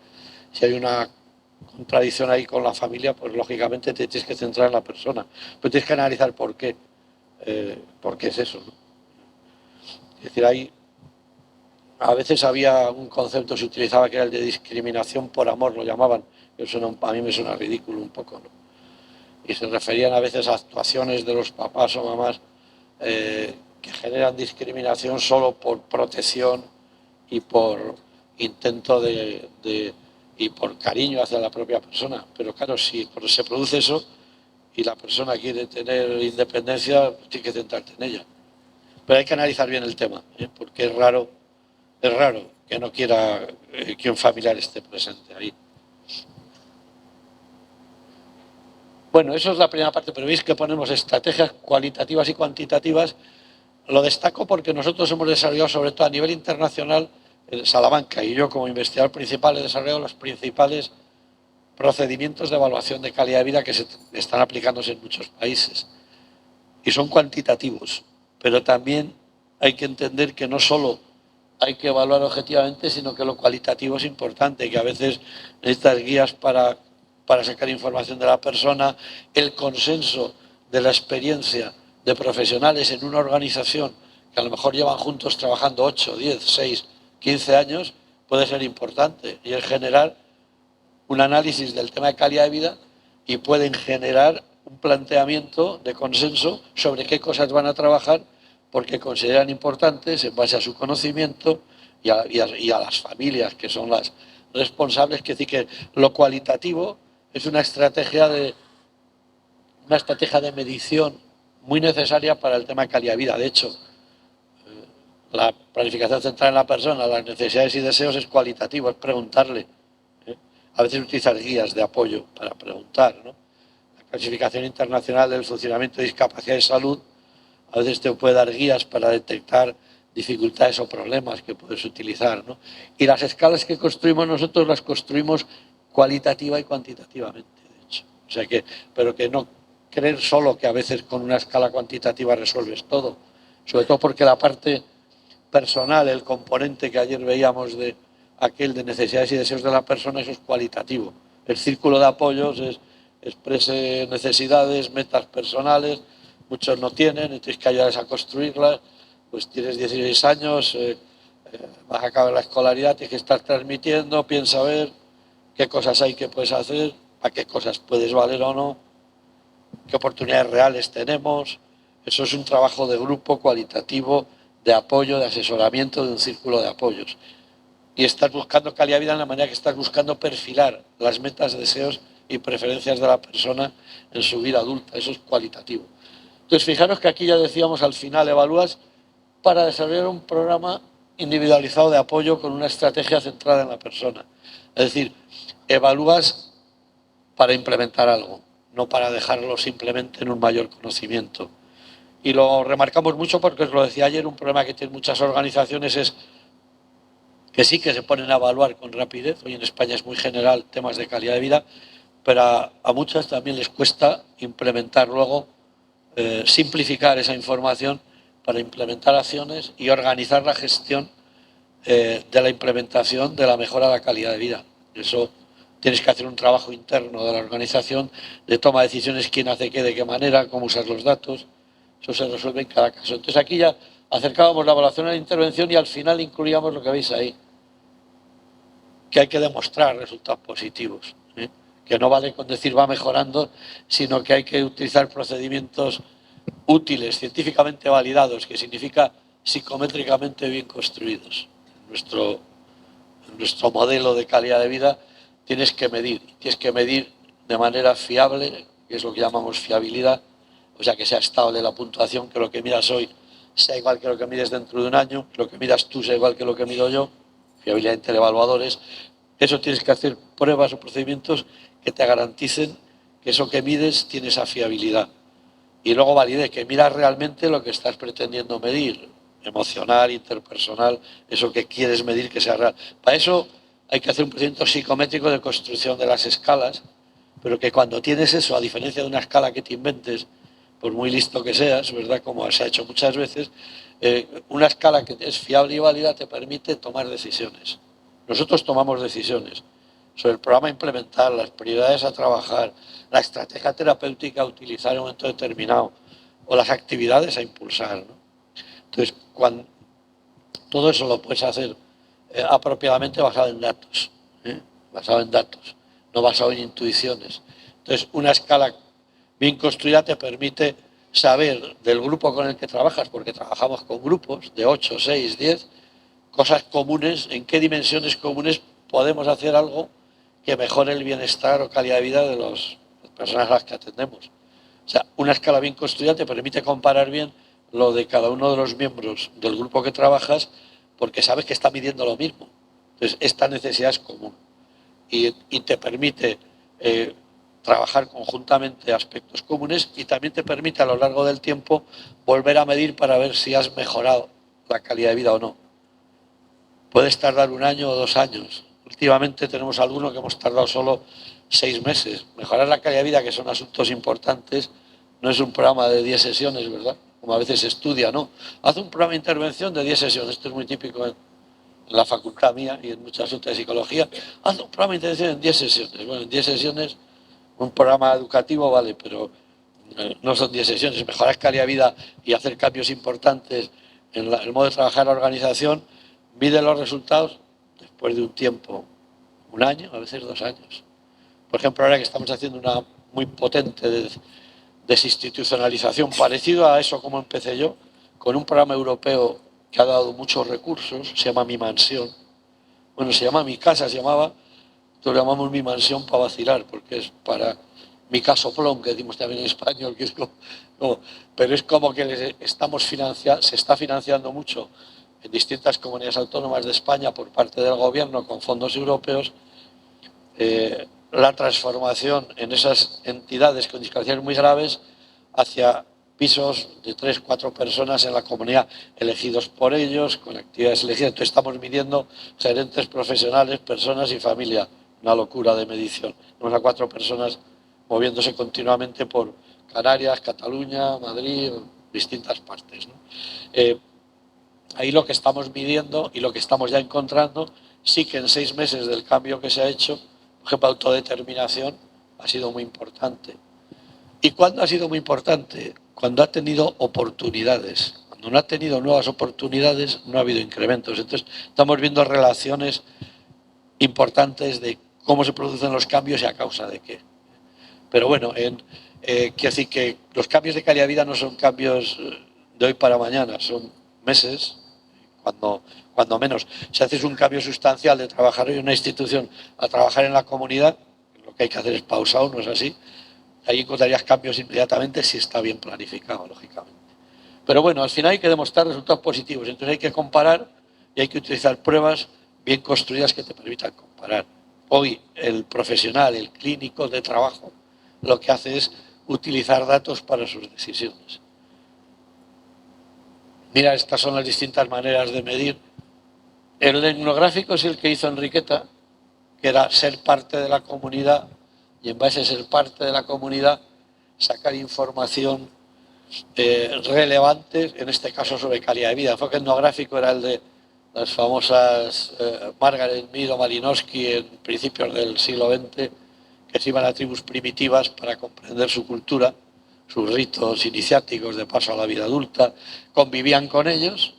Si hay una contradicción ahí con la familia, pues lógicamente te tienes que centrar en la persona. Pero tienes que analizar por qué es eso, ¿no? Es decir, a veces había un concepto que se utilizaba que era el de discriminación por amor, lo llamaban. Eso a mí me suena ridículo un poco, ¿no? Y se referían a veces a actuaciones de los papás o mamás que generan discriminación solo por protección y por intento y por cariño hacia la propia persona. Pero claro, si se produce eso y la persona quiere tener independencia, pues tienes que centrarte en ella. Pero hay que analizar bien el tema, porque es raro que no quiera que un familiar esté presente ahí. Bueno, eso es la primera parte, pero veis que ponemos estrategias cualitativas y cuantitativas. Lo destaco porque nosotros hemos desarrollado, sobre todo a nivel internacional, Salamanca y yo como investigador principal he desarrollado los principales procedimientos de evaluación de calidad de vida que están aplicándose en muchos países. Y son cuantitativos, pero también hay que entender que no solo hay que evaluar objetivamente, sino que lo cualitativo es importante, que a veces necesitas guías para sacar información de la persona, el consenso de la experiencia de profesionales en una organización que a lo mejor llevan juntos trabajando 8, 10, 6, 15 años, puede ser importante y es generar un análisis del tema de calidad de vida y pueden generar un planteamiento de consenso sobre qué cosas van a trabajar porque consideran importantes en base a su conocimiento y a las familias que son las responsables. Que decir que lo cualitativo es una estrategia de medición muy necesaria para el tema de calidad de vida. De hecho, la planificación centrada en la persona, las necesidades y deseos es cualitativo, es preguntarle. A veces utilizar guías de apoyo para preguntar, ¿no? La clasificación internacional del funcionamiento de discapacidad y salud a veces te puede dar guías para detectar dificultades o problemas que puedes utilizar, ¿no? Y las escalas que construimos nosotros las construimos cualitativa y cuantitativamente, de hecho. O sea que, pero que no creer solo que a veces con una escala cuantitativa resuelves todo, sobre todo porque la parte personal, el componente que ayer veíamos de aquel de necesidades y deseos de la persona, eso es cualitativo. El círculo de apoyos es exprese necesidades, metas personales, muchos no tienen, y tienes que ayudarles a construirlas, pues tienes 16 años, vas a acabar la escolaridad, tienes que estar transmitiendo, piensa a ver qué cosas hay que puedes hacer, a qué cosas puedes valer o no, qué oportunidades reales tenemos. Eso es un trabajo de grupo cualitativo, de apoyo, de asesoramiento, de un círculo de apoyos. Y estás buscando calidad de vida en la manera que estás buscando perfilar las metas, deseos y preferencias de la persona en su vida adulta. Eso es cualitativo. Entonces, fijaros que aquí ya decíamos al final, evalúas para desarrollar un programa individualizado de apoyo con una estrategia centrada en la persona. Es decir, evalúas para implementar algo, no para dejarlo simplemente en un mayor conocimiento. Y lo remarcamos mucho porque, os lo decía ayer, un problema que tienen muchas organizaciones es que sí que se ponen a evaluar con rapidez. Hoy en España es muy general temas de calidad de vida, pero a muchas también les cuesta implementar luego, simplificar esa información para implementar acciones y organizar la gestión de la implementación de la mejora de la calidad de vida. Eso tienes que hacer un trabajo interno de la organización de toma de decisiones, quién hace qué, de qué manera, cómo usar los datos. Eso se resuelve en cada caso. Entonces aquí ya acercábamos la evaluación a la intervención y al final incluíamos lo que veis ahí, que hay que demostrar resultados positivos, que no vale con decir va mejorando, sino que hay que utilizar procedimientos útiles, científicamente validados, que significa psicométricamente bien construidos. En nuestro modelo de calidad de vida tienes que medir de manera fiable, que es lo que llamamos fiabilidad, o sea, que sea estable la puntuación, que lo que midas hoy sea igual que lo que mides dentro de un año, que lo que midas tú sea igual que lo que mido yo, fiabilidad entre evaluadores. Eso tienes que hacer pruebas o procedimientos que te garanticen que eso que mides tiene esa fiabilidad. Y luego valide que miras realmente lo que estás pretendiendo medir, emocional, interpersonal, eso que quieres medir que sea real. Para eso hay que hacer un procedimiento psicométrico de construcción de las escalas, pero que cuando tienes eso, a diferencia de una escala que te inventes, por muy listo que seas, ¿verdad?, como se ha hecho muchas veces, una escala que es fiable y válida te permite tomar decisiones. Nosotros tomamos decisiones sobre el programa a implementar, las prioridades a trabajar, la estrategia terapéutica a utilizar en un momento determinado o las actividades a impulsar, ¿no? Entonces, todo eso lo puedes hacer apropiadamente basado en datos, no basado en intuiciones. Entonces, una escala bien construida te permite saber del grupo con el que trabajas, porque trabajamos con grupos de 8, 6, 10, cosas comunes, en qué dimensiones comunes podemos hacer algo que mejore el bienestar o calidad de vida de las personas a las que atendemos. O sea, una escala bien construida te permite comparar bien lo de cada uno de los miembros del grupo que trabajas porque sabes que está midiendo lo mismo. Entonces, esta necesidad es común y te permite trabajar conjuntamente aspectos comunes y también te permite a lo largo del tiempo volver a medir para ver si has mejorado la calidad de vida o no. Puedes tardar 1 año o 2 años. Últimamente tenemos algunos que hemos tardado solo 6 meses. Mejorar la calidad de vida, que son asuntos importantes, no es un programa de 10 sesiones, ¿verdad? Como a veces se estudia, ¿no? Haz un programa de intervención de 10 sesiones. Esto es muy típico en la facultad mía y en muchas otras de psicología. Haz un programa de intervención en 10 sesiones. Bueno, en 10 sesiones un programa educativo vale, pero no son 10 sesiones. Mejorar calidad de vida y hacer cambios importantes en el modo de trabajar la organización, mide los resultados después de un tiempo, 1 año, a veces 2 años. Por ejemplo, ahora que estamos haciendo una muy potente desinstitucionalización, parecido a eso como empecé yo, con un programa europeo que ha dado muchos recursos, se llama Mi Mansión. Bueno, se llama Mi Casa, se llamaba, nosotros lo llamamos Mi Mansión para vacilar, porque es para mi casoplón, que decimos también en español, que es como, pero es como que se está financiando mucho en distintas comunidades autónomas de España por parte del gobierno con fondos europeos, la transformación en esas entidades con discapacidades muy graves hacia pisos de 3, 4 personas en la comunidad, elegidos por ellos, con actividades elegidas. Entonces estamos midiendo gerentes profesionales, personas y familia. Una locura de medición. Tenemos a 4 personas moviéndose continuamente por Canarias, Cataluña, Madrid, distintas partes, ¿no? Ahí lo que estamos midiendo y lo que estamos ya encontrando, sí que en 6 meses del cambio que se ha hecho, por ejemplo, autodeterminación ha sido muy importante. ¿Y cuándo ha sido muy importante? Cuando ha tenido oportunidades. Cuando no ha tenido nuevas oportunidades, no ha habido incrementos. Entonces, estamos viendo relaciones importantes de cómo se producen los cambios y a causa de qué. Pero bueno, quiero decir que los cambios de calidad de vida no son cambios de hoy para mañana, son meses, cuando menos. Si haces un cambio sustancial de trabajar en una institución a trabajar en la comunidad, lo que hay que hacer es pausado, no es así. Ahí encontrarías cambios inmediatamente si está bien planificado, lógicamente. Pero bueno, al final hay que demostrar resultados positivos. Entonces hay que comparar y hay que utilizar pruebas bien construidas que te permitan comparar. Hoy el profesional, el clínico de trabajo, lo que hace es utilizar datos para sus decisiones. Mira, estas son las distintas maneras de medir. El etnográfico es el que hizo Enriqueta, que era ser parte de la comunidad y en base a ser parte de la comunidad sacar información relevante, en este caso sobre calidad de vida. El enfoque etnográfico era el de las famosas Margaret Mead o Malinowski en principios del siglo XX, que se iban a tribus primitivas para comprender su cultura, sus ritos iniciáticos de paso a la vida adulta, convivían con ellos,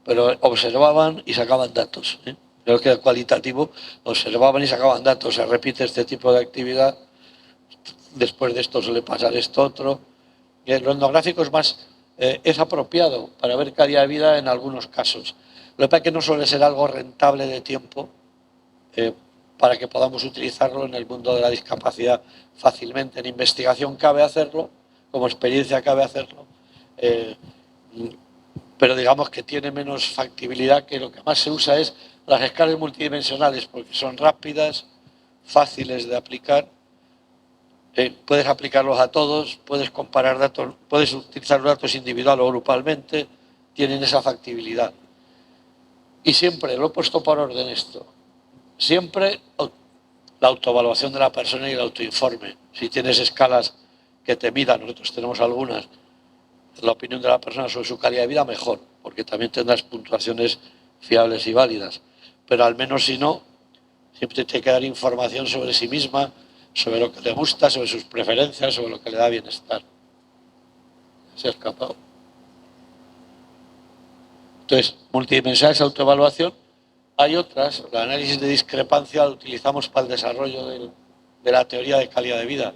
pero observaban y sacaban datos. Creo que el cualitativo, observaban y sacaban datos. Se repite este tipo de actividad, después de esto suele pasar esto otro. Lo etnográfico es más, es apropiado para ver calidad de vida en algunos casos. Lo que pasa es que no suele ser algo rentable de tiempo para que podamos utilizarlo en el mundo de la discapacidad fácilmente. En investigación cabe hacerlo, como experiencia cabe hacerlo, pero digamos que tiene menos factibilidad, que lo que más se usa es las escalas multidimensionales, porque son rápidas, fáciles de aplicar, puedes aplicarlos a todos, puedes comparar datos, puedes utilizar los datos individual o grupalmente, tienen esa factibilidad. Y siempre, lo he puesto por orden esto, siempre la autoevaluación de la persona y el autoinforme. Si tienes escalas que te midan, nosotros tenemos algunas, la opinión de la persona sobre su calidad de vida, mejor, porque también tendrás puntuaciones fiables y válidas. Pero al menos si no, siempre te tiene que dar información sobre sí misma, sobre lo que le gusta, sobre sus preferencias, sobre lo que le da bienestar. Se ha escapado. Entonces, multidimensional es autoevaluación. Hay otras, el análisis de discrepancia lo utilizamos para el desarrollo de la teoría de calidad de vida.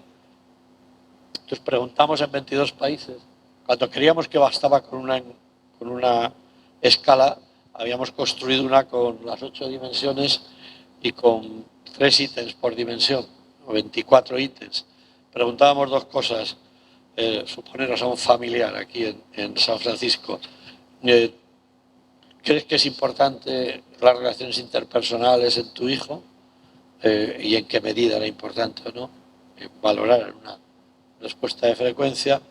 Entonces preguntamos en 22 países. Cuando creíamos que bastaba con una escala, habíamos construido una con las 8 dimensiones y con 3 ítems por dimensión, o 24 ítems. Preguntábamos 2 cosas. suponeros a un familiar aquí en San Francisco. ¿Crees que es importante las relaciones interpersonales en tu hijo? ¿Y en qué medida era importante o no? Valorar una respuesta de frecuencia.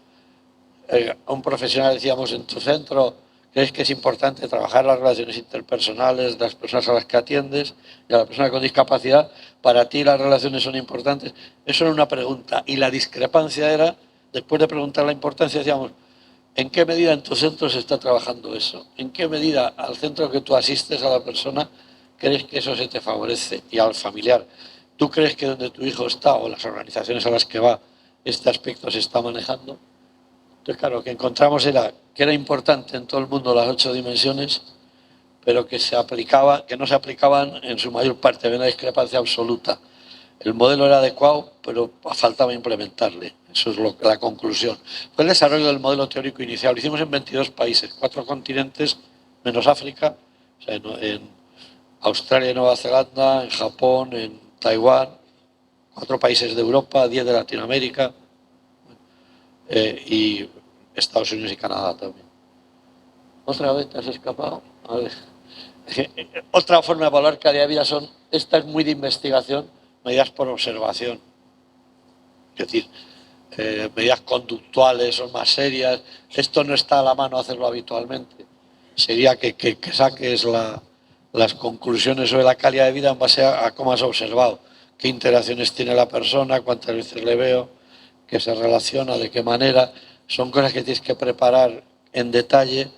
A un profesional decíamos en tu centro, ¿crees que es importante trabajar las relaciones interpersonales de las personas a las que atiendes y a la persona con discapacidad? ¿Para ti las relaciones son importantes? Eso era una pregunta. Y la discrepancia era, después de preguntar la importancia, decíamos, ¿en qué medida en tu centro se está trabajando eso? ¿En qué medida al centro que tú asistes a la persona crees que eso se te favorece? Y al familiar, ¿tú crees que donde tu hijo está o las organizaciones a las que va este aspecto se está manejando? Entonces, claro, lo que encontramos era que era importante en todo el mundo las 8 dimensiones, pero que no se aplicaban en su mayor parte, había una discrepancia absoluta. El modelo era adecuado, pero faltaba implementarle. Eso es la conclusión. Fue el desarrollo del modelo teórico inicial. Lo hicimos en 22 países, 4 continentes, menos África, o sea, en Australia y Nueva Zelanda, en Japón, en Taiwán, 4 países de Europa, 10 de Latinoamérica, y Estados Unidos y Canadá también. ¿Otra vez te has escapado? A ver. Otra forma de evaluar calidad de vida esta es muy de investigación, medidas por observación. Es decir, medidas conductuales son más serias. Esto no está a la mano hacerlo habitualmente. Sería que saques las conclusiones sobre la calidad de vida en base a cómo has observado, qué interacciones tiene la persona, cuántas veces le veo, qué se relaciona, de qué manera. Son cosas que tienes que preparar en detalle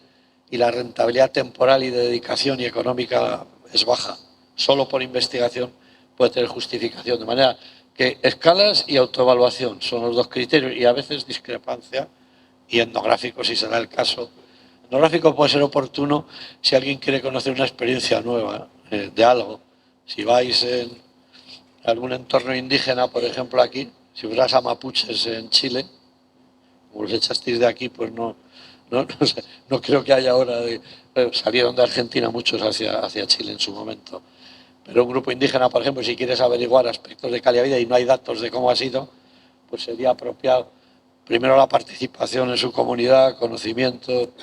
y la rentabilidad temporal y de dedicación y económica es baja. Solo por investigación puede tener justificación. De manera que escalas y autoevaluación son los 2 criterios y a veces discrepancia y etnográfico si se da el caso. Etnográfico puede ser oportuno si alguien quiere conocer una experiencia nueva de algo. Si vais en algún entorno indígena, por ejemplo aquí, si fueras a mapuches en Chile, como los echasteis de aquí, pues no creo que haya ahora salieron de Argentina muchos hacia Chile en su momento. Pero un grupo indígena, por ejemplo, si quieres averiguar aspectos de calidad de vida y no hay datos de cómo ha sido, pues sería apropiado primero la participación en su comunidad, conocimiento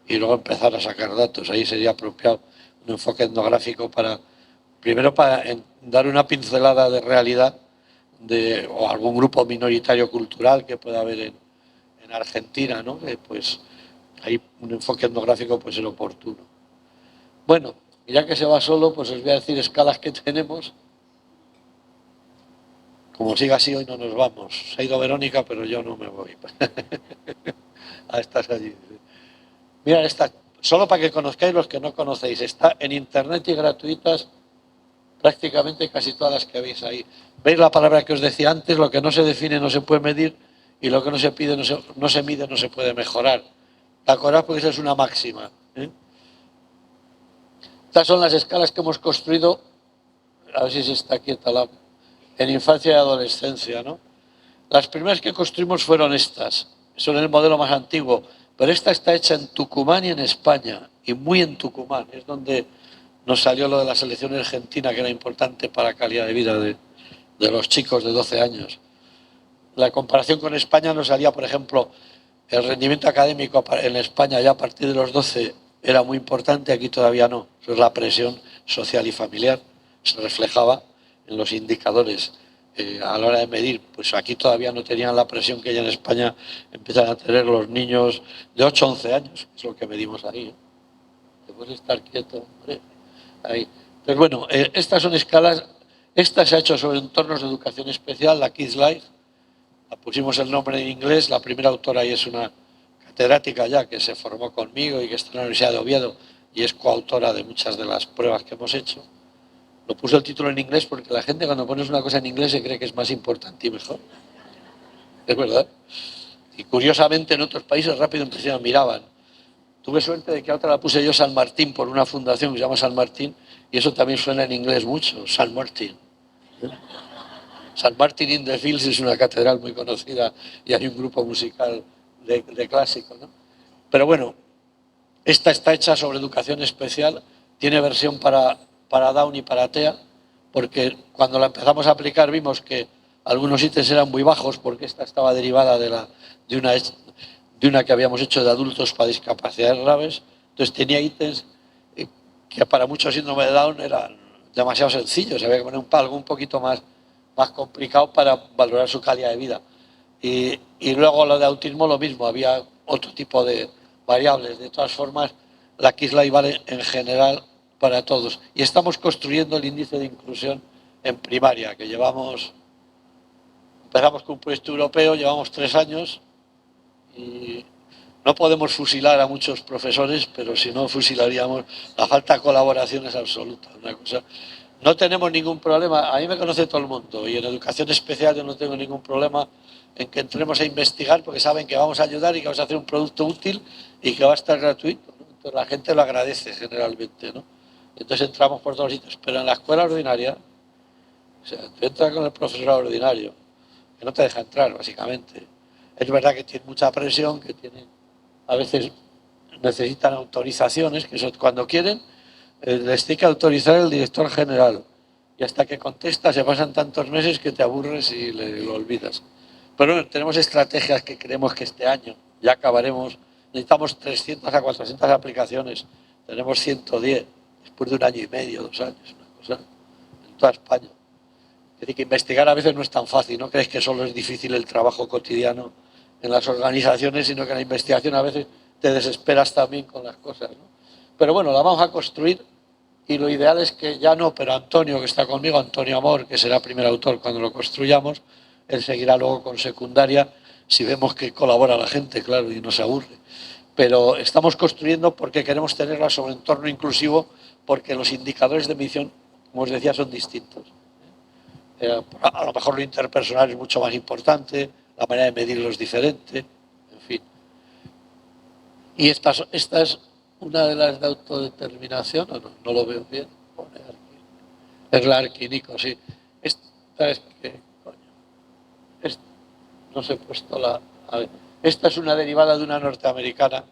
y luego empezar a sacar datos. Ahí sería apropiado un enfoque etnográfico primero para dar una pincelada de realidad o algún grupo minoritario cultural que pueda haber en Argentina, ¿no? Pues ahí un enfoque etnográfico puede ser oportuno. Bueno, ya que se va solo, pues os voy a decir escalas que tenemos. Como siga así, hoy no nos vamos. Se ha ido Verónica, pero yo no me voy. Estás allí. Mira, esta, solo para que conozcáis los que no conocéis, está en internet y gratuitas prácticamente casi todas las que veis ahí. ¿Veis la palabra que os decía antes? Lo que no se define no se puede medir y lo que no se pide no se mide no se puede mejorar. ¿Te acordás? Porque esa es una máxima. Estas son las escalas que hemos construido, a ver si se está quieta en infancia y adolescencia, ¿no? Las primeras que construimos fueron estas, son el modelo más antiguo, pero esta está hecha en Tucumán y en España, y muy en Tucumán, es donde nos salió lo de la selección argentina, que era importante para la calidad de vida de los chicos de 12 años. La comparación con España nos salía, por ejemplo, el rendimiento académico en España ya a partir de los 12 era muy importante, aquí todavía no. Eso es la presión social y familiar, se reflejaba en los indicadores a la hora de medir. Pues aquí todavía no tenían la presión que ya en España empiezan a tener los niños de 8 a 11 años, que es lo que medimos ahí. Te puedes estar quieto, hombre. Ahí. Entonces, bueno, estas son escalas. Esta se ha hecho sobre entornos de educación especial, la Kids Life. La pusimos el nombre en inglés. La primera autora ahí es una catedrática ya que se formó conmigo y que está en la Universidad de Oviedo y es coautora de muchas de las pruebas que hemos hecho. Lo puso el título en inglés porque la gente cuando pones una cosa en inglés se cree que es más importante y mejor. Es verdad. Y curiosamente en otros países rápido miraban. Tuve suerte de que otra la puse yo San Martín por una fundación que se llama San Martín y eso también suena en inglés mucho, San Martín. San Martín in the Fields es una catedral muy conocida y hay un grupo musical de clásico, ¿no? Pero bueno, esta está hecha sobre educación especial, tiene versión para Down y para TEA, porque cuando la empezamos a aplicar vimos que Algunos ítems eran muy bajos porque esta estaba derivada de una que habíamos hecho de adultos para discapacidades graves. Entonces tenía ítems que para muchos síndrome de Down eran demasiado sencillos. Había que poner algo un poquito más complicado para valorar su calidad de vida. Y luego lo de autismo lo mismo, había otro tipo de variables. De todas formas, la Kisly vale en general para todos. Y estamos construyendo el índice de inclusión en primaria, que empezamos con un proyecto europeo, llevamos 3 años y no podemos fusilar a muchos profesores, pero si no fusilaríamos, la falta de colaboración es absoluta. Una cosa. No tenemos ningún problema, a mí me conoce todo el mundo y en educación especial yo no tengo ningún problema en que entremos a investigar porque saben que vamos a ayudar y que vamos a hacer un producto útil y que va a estar gratuito, ¿no? Entonces la gente lo agradece generalmente, ¿no? Entonces entramos por todos los sitios, pero en la escuela ordinaria, o sea, tú entras con el profesor ordinario, que no te deja entrar, básicamente. Es verdad que tiene mucha presión, que a veces necesitan autorizaciones, que eso cuando quieren, les tiene que autorizar el director general. Y hasta que contesta se pasan tantos meses que te aburres y lo olvidas. Pero bueno, tenemos estrategias que creemos que este año ya acabaremos. Necesitamos 300 a 400 aplicaciones. Tenemos 110 después de 1 año y medio, 2 años, una cosa, en toda España. Es decir, que investigar a veces no es tan fácil. No crees que solo es difícil el trabajo cotidiano en las organizaciones, sino que en la investigación a veces te desesperas también con las cosas, ¿no? Pero bueno, la vamos a construir y lo ideal es que ya no, pero Antonio, que está conmigo, Antonio Amor, que será primer autor cuando lo construyamos, él seguirá luego con secundaria si vemos que colabora la gente, claro, y no se aburre. Pero estamos construyendo porque queremos tenerla sobre entorno inclusivo, porque los indicadores de medición, como os decía, son distintos. A lo mejor lo interpersonal es mucho más importante, la manera de medirlo es diferente, en fin. Y esta es una de las de autodeterminación, ¿o no? No lo veo bien. Es la Arquinico, sí. Esta es que, coño. No se he puesto la. A ver, esta es una derivada de una norteamericana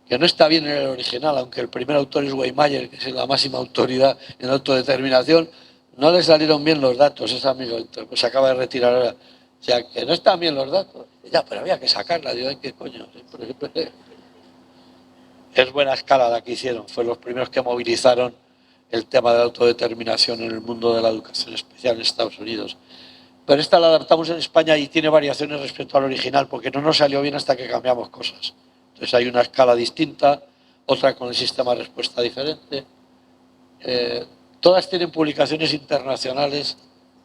que no está bien en el original, aunque el primer autor es Weimayer, que es la máxima autoridad en autodeterminación. No le salieron bien los datos, es amigo, pues se acaba de retirar ahora. O sea, que no están bien los datos. Ya, pero había que sacarla. Digo, ¿qué coño? Es buena escala la que hicieron. Fue los primeros que movilizaron el tema de la autodeterminación en el mundo de la educación especial en Estados Unidos. Pero esta la adaptamos en España y tiene variaciones respecto al original, porque no nos salió bien hasta que cambiamos cosas. Entonces hay una escala distinta, otra con el sistema de respuesta diferente. Todas tienen publicaciones internacionales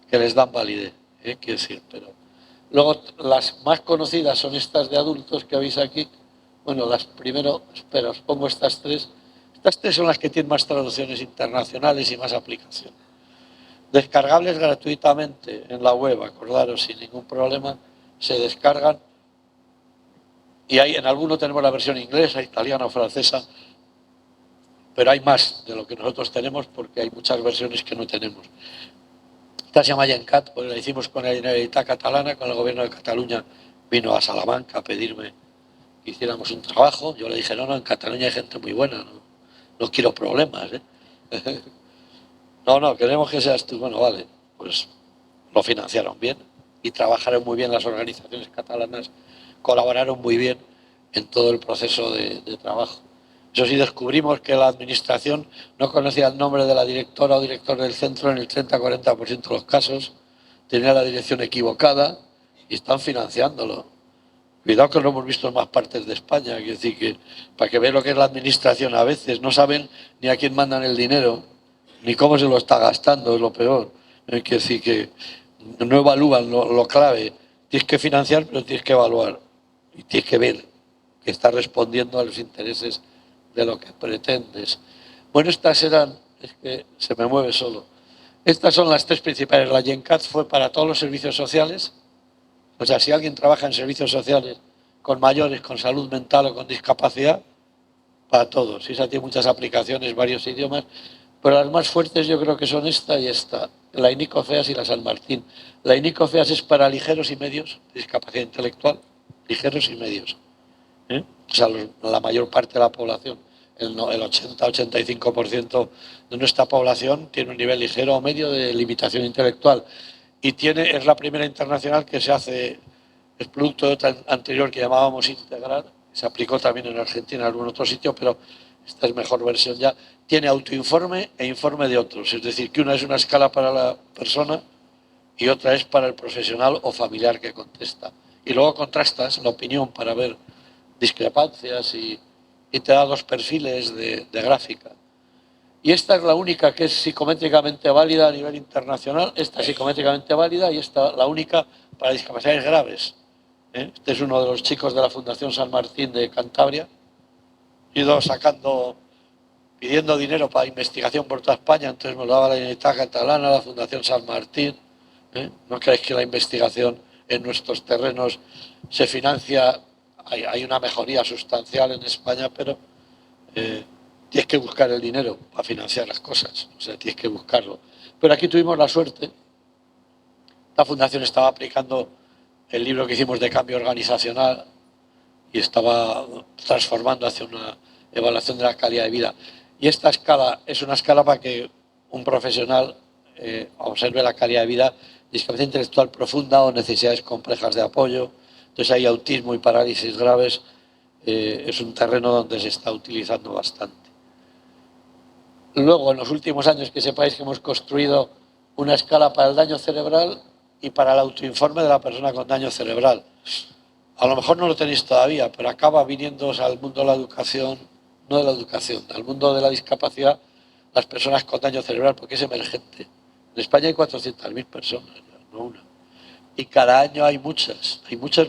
que les dan validez, quiero decir, pero luego las más conocidas son estas de adultos que veis aquí. Bueno, espera, os pongo estas tres. Estas tres son las que tienen más traducciones internacionales y más aplicación. Descargables gratuitamente en la web, acordaros, sin ningún problema, se descargan. Y en alguno tenemos la versión inglesa, italiana o francesa, pero hay más de lo que nosotros tenemos porque hay muchas versiones que no tenemos. Esta se llama Gencat, porque la hicimos con la Generalitat Catalana, con el gobierno de Cataluña. Vino a Salamanca a pedirme que hiciéramos un trabajo. Yo le dije, no, en Cataluña hay gente muy buena, no quiero problemas, ¿eh? No, queremos que seas tú. Bueno, vale, pues lo financiaron bien y trabajaron muy bien las organizaciones catalanas, colaboraron muy bien en todo el proceso de trabajo. Eso sí, descubrimos que la administración no conocía el nombre de la directora o director del centro en el 30-40% de los casos, tenía la dirección equivocada y están financiándolo. Cuidado que lo hemos visto en más partes de España, quiero decir que para que vean lo que es la administración a veces, no saben ni a quién mandan el dinero, ni cómo se lo está gastando, es lo peor. Quiero decir que no evalúan lo clave. Tienes que financiar, pero tienes que evaluar y tienes que ver que está respondiendo a los intereses de lo que pretendes. Bueno, estas eran, es que se me mueve solo. Estas son las tres principales. La Gencat fue para todos los servicios sociales. O sea, si alguien trabaja en servicios sociales con mayores, con salud mental o con discapacidad, para todos. Y esa tiene muchas aplicaciones, varios idiomas. Pero las más fuertes yo creo que son esta y esta. La INICO FEAS y la San Martín. La INICO FEAS es para ligeros y medios de discapacidad intelectual. Ligeros y medios. O sea, la mayor parte de la población. El 80-85% de nuestra población tiene un nivel ligero o medio de limitación intelectual. y es la primera internacional que se hace, es producto de otra anterior que llamábamos Integrar, se aplicó también en Argentina en algún otro sitio, pero esta es mejor versión ya. Tiene autoinforme e informe de otros, es decir, que una es una escala para la persona y otra es para el profesional o familiar que contesta. Y luego contrastas la opinión para ver discrepancias y te da dos perfiles de gráfica. Y esta es la única que es psicométricamente válida a nivel internacional, esta es psicométricamente válida y esta la única para discapacidades graves. Este es uno de los chicos de la Fundación San Martín de Cantabria, ido pidiendo dinero para investigación por toda España, entonces me lo daba la Generalitat Catalana, la Fundación San Martín. ¿No creéis que la investigación en nuestros terrenos se financia? Hay una mejoría sustancial en España, pero tienes que buscar el dinero para financiar las cosas, o sea, tienes que buscarlo. Pero aquí tuvimos la suerte, la Fundación estaba aplicando el libro que hicimos de cambio organizacional y estaba transformando hacia una evaluación de la calidad de vida. Y esta escala es una escala para que un profesional observe la calidad de vida, discapacidad intelectual profunda o necesidades complejas de apoyo. Entonces hay autismo y parálisis graves. Es un terreno donde se está utilizando bastante. Luego, en los últimos años, que sepáis que hemos construido una escala para el daño cerebral y para el autoinforme de la persona con daño cerebral. A lo mejor no lo tenéis todavía, pero acaba viniéndoos al mundo de la educación, no de la educación, al mundo de la discapacidad, las personas con daño cerebral, porque es emergente. En España hay 400.000 personas, no una. Y cada año hay muchas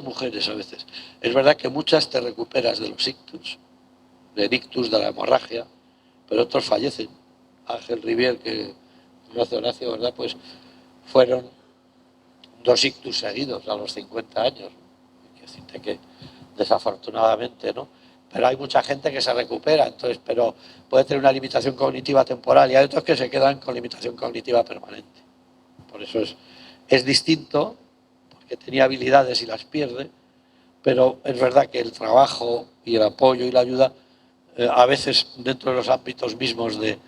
mujeres a veces. Es verdad que muchas te recuperas de los ictus, del ictus, de la hemorragia, pero otros fallecen. Ángel Rivier, que conoce Horacio, ¿verdad? Pues fueron 2 ictus seguidos a los 50 años. Hay que decirte que desafortunadamente, ¿no? Pero hay mucha gente que se recupera, entonces, pero puede tener una limitación cognitiva temporal y hay otros que se quedan con limitación cognitiva permanente. Por eso es distinto, porque tenía habilidades y las pierde, pero es verdad que el trabajo y el apoyo y la ayuda, a veces dentro de los ámbitos mismos de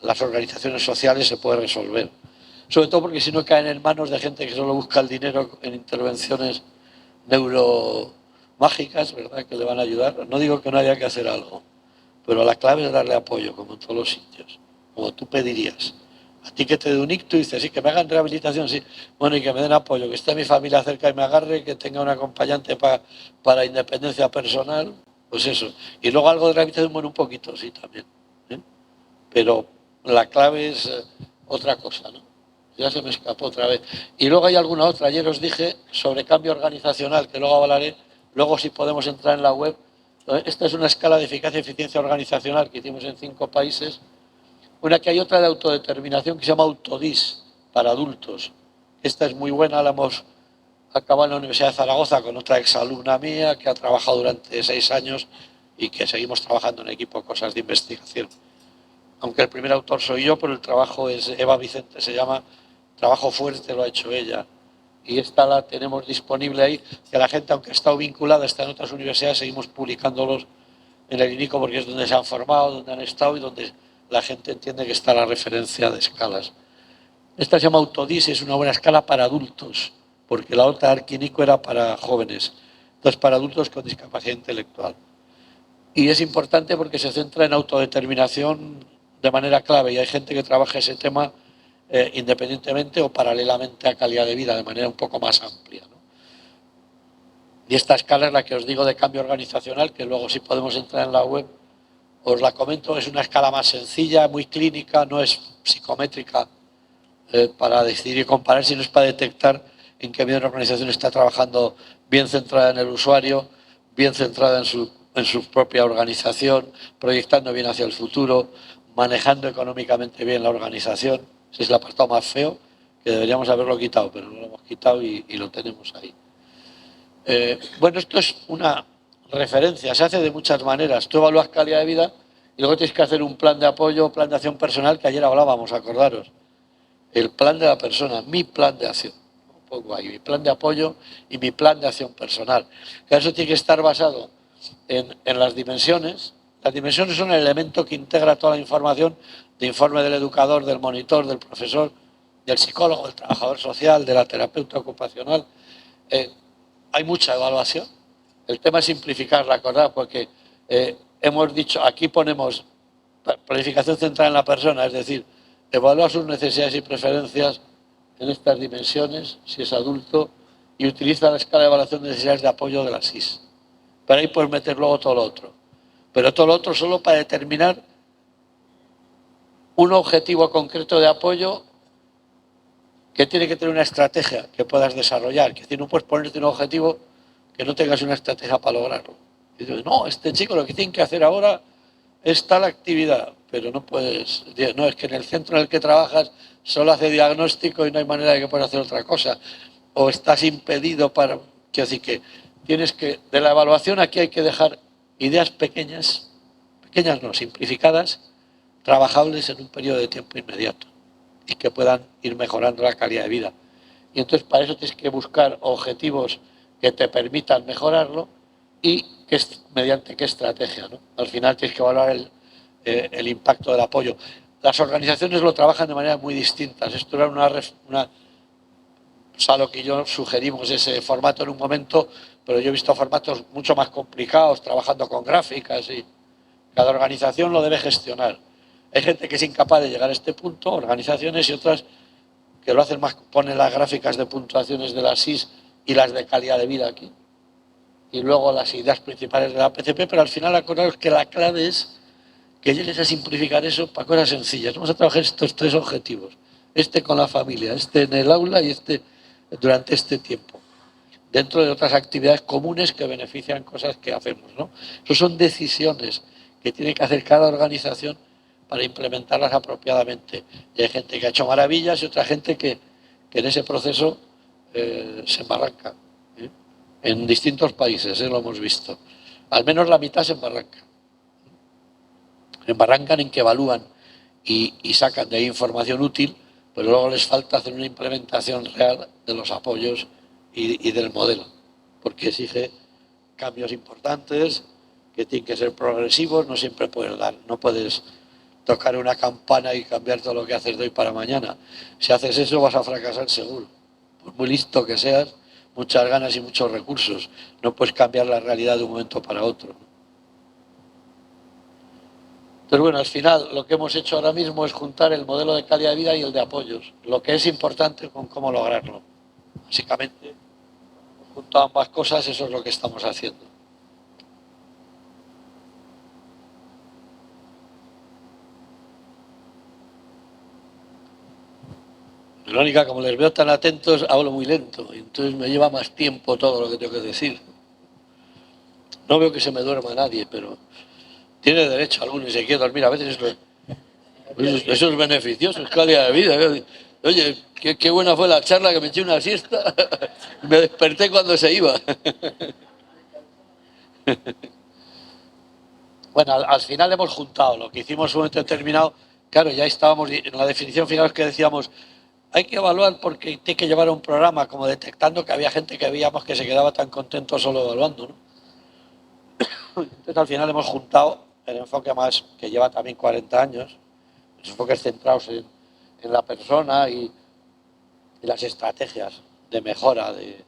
las organizaciones sociales se puede resolver. Sobre todo porque si no caen en manos de gente que solo busca el dinero en intervenciones neuromágicas, ¿verdad?, que le van a ayudar. No digo que no haya que hacer algo, pero la clave es darle apoyo, como en todos los sitios, como tú pedirías. A ti que te dé un ictus y dices, sí, que me hagan rehabilitación, sí. Bueno, y que me den apoyo, que esté mi familia cerca y me agarre, que tenga un acompañante para independencia personal, pues eso. Y luego algo de rehabilitación, bueno, un poquito, sí, también. Pero la clave es otra cosa, ¿no? Ya se me escapó otra vez. Y luego hay alguna otra. Ayer os dije sobre cambio organizacional, que luego hablaré. Luego si podemos entrar en la web. Esta es una escala de eficacia y eficiencia organizacional que hicimos en 5 países. Una que hay otra de autodeterminación que se llama Autodis, para adultos. Esta es muy buena, la hemos acabado en la Universidad de Zaragoza con otra exalumna mía que ha trabajado durante 6 años y que seguimos trabajando en equipo cosas de investigación. Aunque el primer autor soy yo, pero el trabajo es Eva Vicente, se llama Trabajo Fuerte, lo ha hecho ella. Y esta la tenemos disponible ahí, que la gente, aunque ha estado vinculada, está en otras universidades, seguimos publicándolos en el INICO porque es donde se han formado, donde han estado y donde la gente entiende que está la referencia de escalas. Esta se llama Autodis y es una buena escala para adultos, porque la otra Arquinico era para jóvenes, entonces para adultos con discapacidad intelectual. Y es importante porque se centra en autodeterminación de manera clave y hay gente que trabaja ese tema independientemente o paralelamente a calidad de vida, de manera un poco más amplia, ¿no? Y esta escala es la que os digo de cambio organizacional, que luego si podemos entrar en la web, os la comento. Es una escala más sencilla, muy clínica, no es psicométrica para decidir y comparar, sino es para detectar en qué medida una organización está trabajando bien centrada en el usuario, bien centrada en su propia organización, proyectando bien hacia el futuro, manejando económicamente bien la organización. Ese es el apartado más feo, que deberíamos haberlo quitado, pero no lo hemos quitado y lo tenemos ahí. Bueno, esto es una referencia, se hace de muchas maneras. Tú evalúas calidad de vida y luego tienes que hacer un plan de apoyo, plan de acción personal, que ayer hablábamos, acordaros. El plan de la persona, mi plan de acción. Un poco ahí, mi plan de apoyo y mi plan de acción personal. Que eso tiene que estar basado en las dimensiones. Las dimensiones son el elemento que integra toda la información de informe del educador, del monitor, del profesor, del psicólogo, del trabajador social, de la terapeuta ocupacional. Hay mucha evaluación. El tema es simplificar, recordad, porque hemos dicho, aquí ponemos planificación centrada en la persona, es decir, evalúa sus necesidades y preferencias en estas dimensiones, si es adulto, y utiliza la escala de evaluación de necesidades de apoyo de la SIS. Pero ahí puedes meter luego todo lo otro. Pero todo lo otro solo para determinar un objetivo concreto de apoyo que tiene que tener una estrategia que puedas desarrollar. Que si no puedes ponerte un objetivo que no tengas una estrategia para lograrlo. Y dices, no, este chico lo que tiene que hacer ahora es tal actividad, pero no puedes, no, es que en el centro en el que trabajas solo hace diagnóstico y no hay manera de que puedas hacer otra cosa. O estás impedido para... Quiero decir que tienes que, de la evaluación aquí hay que dejar ideas pequeñas, pequeñas no, simplificadas, trabajables en un periodo de tiempo inmediato y que puedan ir mejorando la calidad de vida. Y entonces para eso tienes que buscar objetivos que te permitan mejorarlo y mediante qué estrategia, ¿no? Al final tienes que evaluar el impacto del apoyo. Las organizaciones lo trabajan de maneras muy distintas. Esto era una Salo que yo sugerimos ese formato en un momento, pero yo he visto formatos mucho más complicados, trabajando con gráficas y cada organización lo debe gestionar. Hay gente que es incapaz de llegar a este punto, organizaciones, y otras que lo hacen más, ponen las gráficas de puntuaciones de la SIS y las de calidad de vida aquí. Y luego las ideas principales de la PCP, pero al final acordaros que la clave es que llegues a simplificar eso para cosas sencillas. Vamos a trabajar estos tres objetivos. Este con la familia, este en el aula y este durante este tiempo. Dentro de otras actividades comunes que benefician cosas que hacemos, ¿no? Eso son decisiones que tiene que hacer cada organización para implementarlas apropiadamente. Y hay gente que ha hecho maravillas y otra gente que en ese proceso se embarranca. En distintos países, lo hemos visto. Al menos la mitad se embarranca. Embarrancan en que evalúan y sacan de ahí información útil, pero luego les falta hacer una implementación real de los apoyos y del modelo, porque exige cambios importantes que tienen que ser progresivos, no siempre puedes dar, no puedes tocar una campana y cambiar todo lo que haces de hoy para mañana. Si haces eso vas a fracasar seguro. Por muy listo que seas, muchas ganas y muchos recursos, no puedes cambiar la realidad de un momento para otro. Entonces, bueno, al final lo que hemos hecho ahora mismo es juntar el modelo de calidad de vida y el de apoyos, lo que es importante con cómo lograrlo. Básicamente, junto a ambas cosas, eso es lo que estamos haciendo. Verónica, como les veo tan atentos, hablo muy lento, y entonces me lleva más tiempo todo lo que tengo que decir. No veo que se me duerma nadie, pero tiene derecho alguno y se quiere dormir. A veces eso es beneficioso, es calidad de vida. Oye, qué buena fue la charla, que me eché una siesta. Me desperté cuando se iba. Bueno, al final hemos juntado lo que hicimos en un momento determinado. Claro, ya estábamos en la definición final que decíamos, hay que evaluar porque hay que llevar un programa, como detectando que había gente que veíamos que se quedaba tan contento solo evaluando, ¿no? Entonces al final hemos juntado el enfoque más, que lleva también 40 años, los enfoques centrados en la persona y las estrategias de mejora de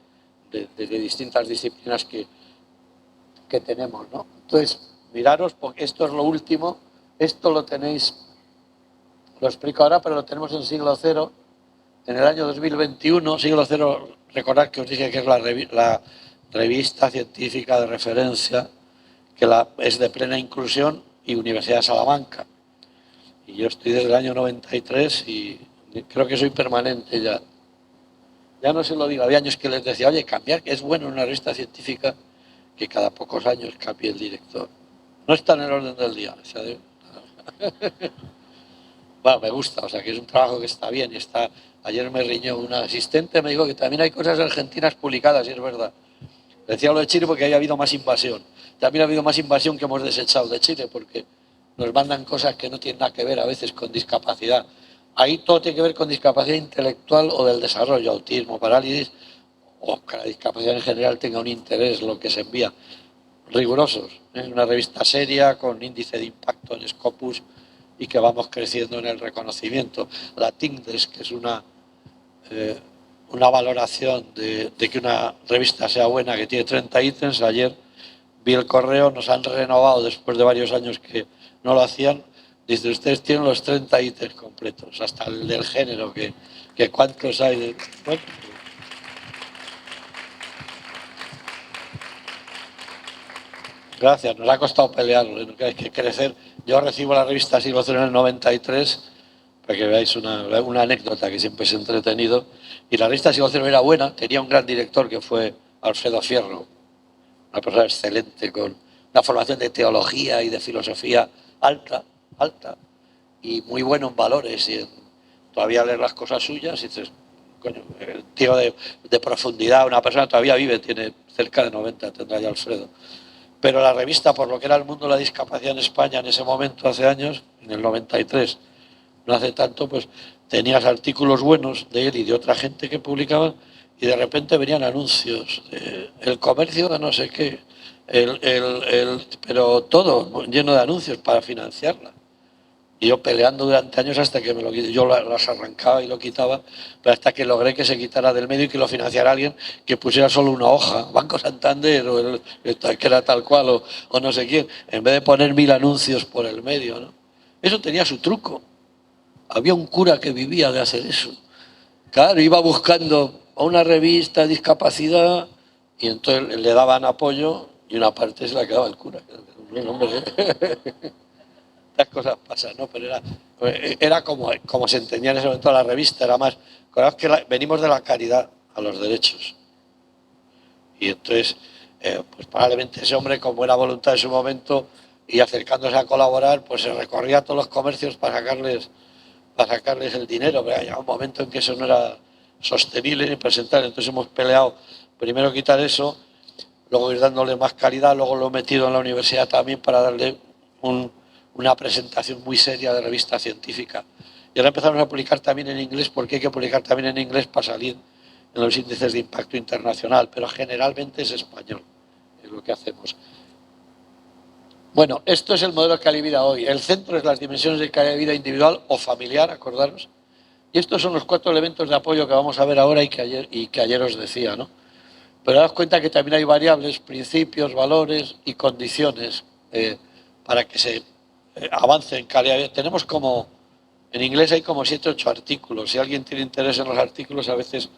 distintas disciplinas que tenemos, ¿no? Entonces, miraros, porque esto es lo último, esto lo tenéis, lo explico ahora, pero lo tenemos en siglo cero, en el año 2021, siglo cero, recordad que os dije que es la revista científica de referencia, que es de plena inclusión, y Universidad de Salamanca. Y yo estoy desde el año 93 y creo que soy permanente ya. Ya no se lo digo, había años que les decía, oye, cambiar, que es bueno en una revista científica que cada pocos años cambie el director. No está en el orden del día. Bueno, me gusta, o sea, que es un trabajo que está bien y está... Ayer me riñó una asistente, me dijo que también hay cosas argentinas publicadas, y es verdad. Decía lo de Chile porque haya habido más invasión. También ha habido más invasión que hemos desechado de Chile, porque nos mandan cosas que no tienen nada que ver a veces con discapacidad. Ahí todo tiene que ver con discapacidad intelectual o del desarrollo, autismo, parálisis, o que la discapacidad en general tenga un interés, lo que se envía. Rigurosos, en una revista seria, con índice de impacto en Scopus y que vamos creciendo en el reconocimiento. La TICDES, que es una una valoración de que una revista sea buena, que tiene 30 ítems. Ayer vi el correo, nos han renovado después de varios años que no lo hacían. Dice, ustedes tienen los 30 ítems completos, hasta el del género, que cuántos hay. Bueno, gracias, nos ha costado pelearlo, ¿no? Hay que crecer. Yo recibo la revista Siglo Cero en el 93, para que veáis una anécdota que siempre es entretenido. Y la revista Siglo Cero era buena, tenía un gran director que fue Alfredo Fierro, una persona excelente, con una formación de teología y de filosofía alta, y muy bueno en valores, y todavía leer las cosas suyas y dices, coño, el tío de profundidad, una persona todavía vive, tiene cerca de 90, tendrá ya Alfredo. Pero la revista, por lo que era el mundo de la discapacidad en España en ese momento, hace años, en el 93, no hace tanto, pues tenías artículos buenos de él y de otra gente que publicaban, y de repente venían anuncios, el comercio de no sé qué, pero todo lleno de anuncios para financiarla. Y yo peleando durante años hasta que me lo quité. Yo las arrancaba y lo quitaba, pero hasta que logré que se quitara del medio y que lo financiara alguien que pusiera solo una hoja, Banco Santander, o que era tal cual, o no sé quién, en vez de poner 1000 anuncios por el medio, ¿no? Eso tenía su truco. Había un cura que vivía de hacer eso. Claro, iba buscando a una revista de discapacidad y entonces le daban apoyo y una parte se la quedaba el cura. Estas cosas pasan, ¿no? Pero era como se entendía en ese momento la revista, era más... Que venimos de la caridad a los derechos. Y entonces, pues probablemente ese hombre con buena voluntad en su momento y acercándose a colaborar, pues se recorría a todos los comercios para sacarles el dinero, pero llegaba un momento en que eso no era sostenible ni presentable. Entonces hemos peleado primero quitar eso, luego ir dándole más calidad, luego lo he metido en la universidad también para darle una presentación muy seria de revista científica. Y ahora empezamos a publicar también en inglés, porque hay que publicar también en inglés para salir en los índices de impacto internacional, pero generalmente es español, es lo que hacemos. Bueno, esto es el modelo de calidad de vida hoy. El centro es las dimensiones de calidad de vida individual o familiar, acordaros. Y estos son los 4 elementos de apoyo que vamos a ver ahora y que ayer os decía, ¿no? Pero daos cuenta que también hay variables, principios, valores y condiciones para que se avance en calidad de vida. Tenemos en inglés hay como 7 o 8 artículos. Si alguien tiene interés en los artículos, a veces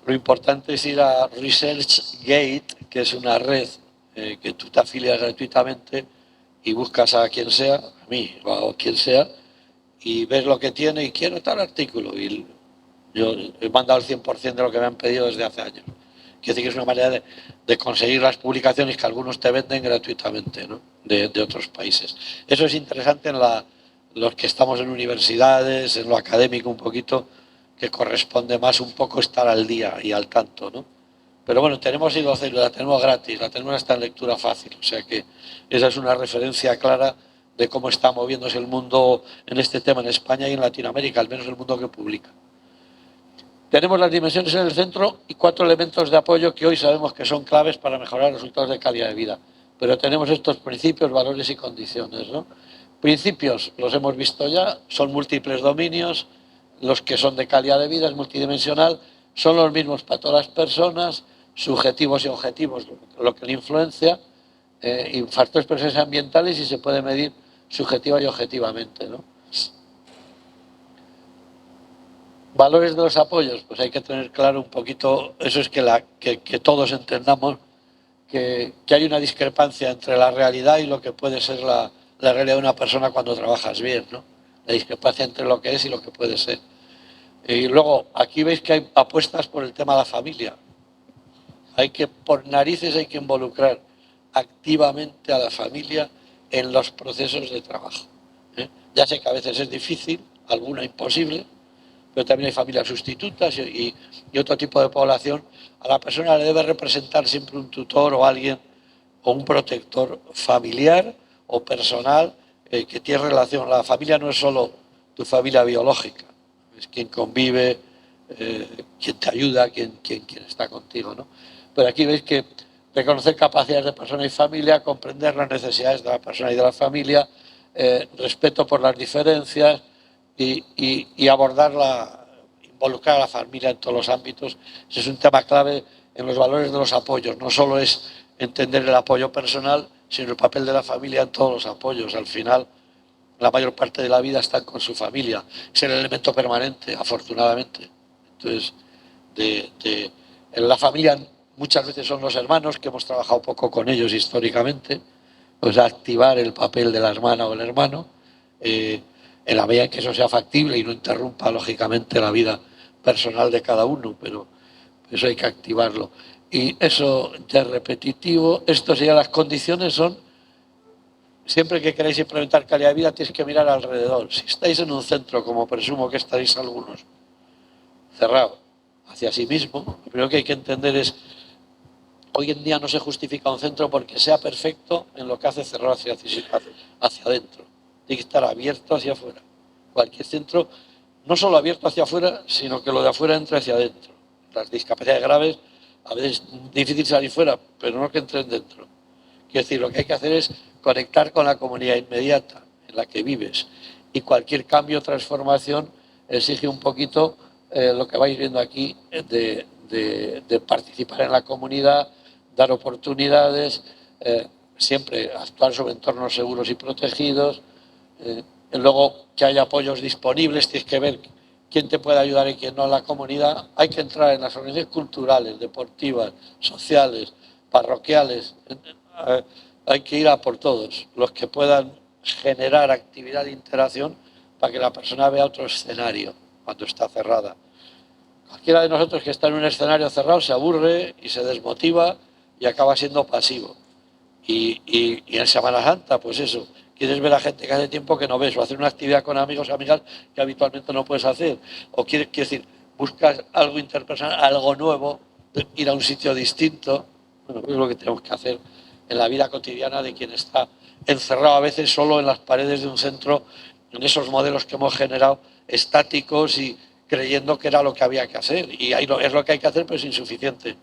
lo importante es ir a ResearchGate, que es una red que tú te afilias gratuitamente y buscas a quien sea, a mí o a quien sea, y ves lo que tiene y quiero tal artículo. Y yo he mandado el 100% de lo que me han pedido desde hace años. Quiero decir que es una manera de conseguir las publicaciones que algunos te venden gratuitamente, ¿no? de otros países. Eso es interesante en los que estamos en universidades, en lo académico un poquito, que corresponde más un poco estar al día y al tanto, ¿no? Pero bueno, tenemos Siglo Cero, la tenemos gratis, la tenemos hasta en lectura fácil, o sea que esa es una referencia clara de cómo está moviéndose el mundo en este tema en España y en Latinoamérica, al menos el mundo que publica. Tenemos las dimensiones en el centro y 4 elementos de apoyo que hoy sabemos que son claves para mejorar los resultados de calidad de vida. Pero tenemos estos principios, valores y condiciones, ¿no? Principios, los hemos visto ya, son múltiples dominios, los que son de calidad de vida, es multidimensional, son los mismos para todas las personas, subjetivos y objetivos, lo que le influencia, y factores presiones ambientales y se puede medir subjetiva y objetivamente, ¿no? Valores de los apoyos, pues hay que tener claro un poquito, eso es que todos entendamos que hay una discrepancia entre la realidad y lo que puede ser la realidad de una persona cuando trabajas bien, ¿no? La discrepancia entre lo que es y lo que puede ser. Y luego, aquí veis que hay apuestas por el tema de la familia. Por narices hay que involucrar activamente a la familia en los procesos de trabajo. Ya sé que a veces es difícil, alguna imposible, pero también hay familias sustitutas y otro tipo de población. A la persona le debe representar siempre un tutor o alguien o un protector familiar o personal que tiene relación. La familia no es solo tu familia biológica, es quien convive, quien te ayuda, quien está contigo, ¿no? Pero aquí veis que reconocer capacidades de persona y familia, comprender las necesidades de la persona y de la familia, respeto por las diferencias y abordarla involucrar a la familia en todos los ámbitos. Ese es un tema clave en los valores de los apoyos. No solo es entender el apoyo personal, sino el papel de la familia en todos los apoyos. Al final, la mayor parte de la vida está con su familia. Es el elemento permanente, afortunadamente. Entonces, en la familia muchas veces son los hermanos, que hemos trabajado poco con ellos históricamente, pues activar el papel de la hermana o el hermano, en la medida en que eso sea factible y no interrumpa, lógicamente, la vida personal de cada uno, pero eso hay que activarlo. Y eso ya es repetitivo. Esto sería, las condiciones son, siempre que queráis implementar calidad de vida, tienes que mirar alrededor. Si estáis en un centro, como presumo que estaréis algunos, cerrado hacia sí mismo, lo primero que hay que entender es, hoy en día no se justifica un centro porque sea perfecto en lo que hace cerrado hacia adentro. Tiene que estar abierto hacia afuera. Cualquier centro, no solo abierto hacia afuera, sino que lo de afuera entre hacia adentro. Las discapacidades graves, a veces es difícil salir fuera, pero no que entren dentro. Quiero decir, lo que hay que hacer es conectar con la comunidad inmediata en la que vives. Y cualquier cambio o transformación exige un poquito lo que vais viendo aquí de participar en la comunidad, dar oportunidades, siempre actuar sobre entornos seguros y protegidos. Luego, que haya apoyos disponibles, tienes que ver quién te puede ayudar y quién no en la comunidad. Hay que entrar en las organizaciones culturales, deportivas, sociales, parroquiales. Hay que ir a por todos, los que puedan generar actividad de interacción para que la persona vea otro escenario cuando está cerrada. Cualquiera de nosotros que está en un escenario cerrado se aburre y se desmotiva y acaba siendo pasivo. Y en Semana Santa, pues eso, quieres ver a gente que hace tiempo que no ves, o hacer una actividad con amigos o amigas que habitualmente no puedes hacer, o quiero decir, buscas algo interpersonal, algo nuevo, ir a un sitio distinto. Bueno, es lo que tenemos que hacer en la vida cotidiana de quien está encerrado a veces solo en las paredes de un centro, en esos modelos que hemos generado estáticos y creyendo que era lo que había que hacer. Y ahí es lo que hay que hacer, pero es insuficiente.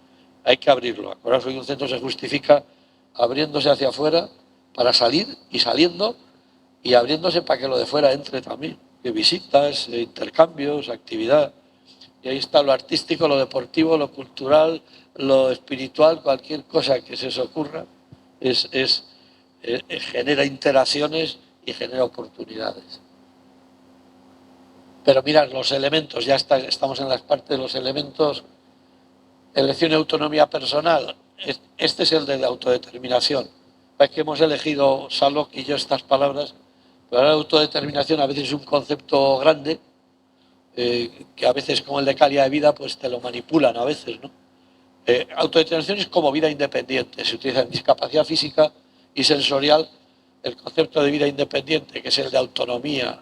Hay que abrirlo. Acordaos que un centro se justifica abriéndose hacia afuera para salir y saliendo, y abriéndose para que lo de fuera entre también. Que visitas, intercambios, actividad. Y ahí está lo artístico, lo deportivo, lo cultural, lo espiritual, cualquier cosa que se os ocurra, genera interacciones y genera oportunidades. Pero mirad, los elementos, ya estamos en las partes de los elementos. Elección y autonomía personal, este es el de la autodeterminación. Es que hemos elegido, Salok y yo, estas palabras, pero la autodeterminación a veces es un concepto grande, que a veces, como el de calidad de vida, pues te lo manipulan a veces, ¿no? Autodeterminación es como vida independiente, se utiliza en discapacidad física y sensorial. El concepto de vida independiente, que es el de autonomía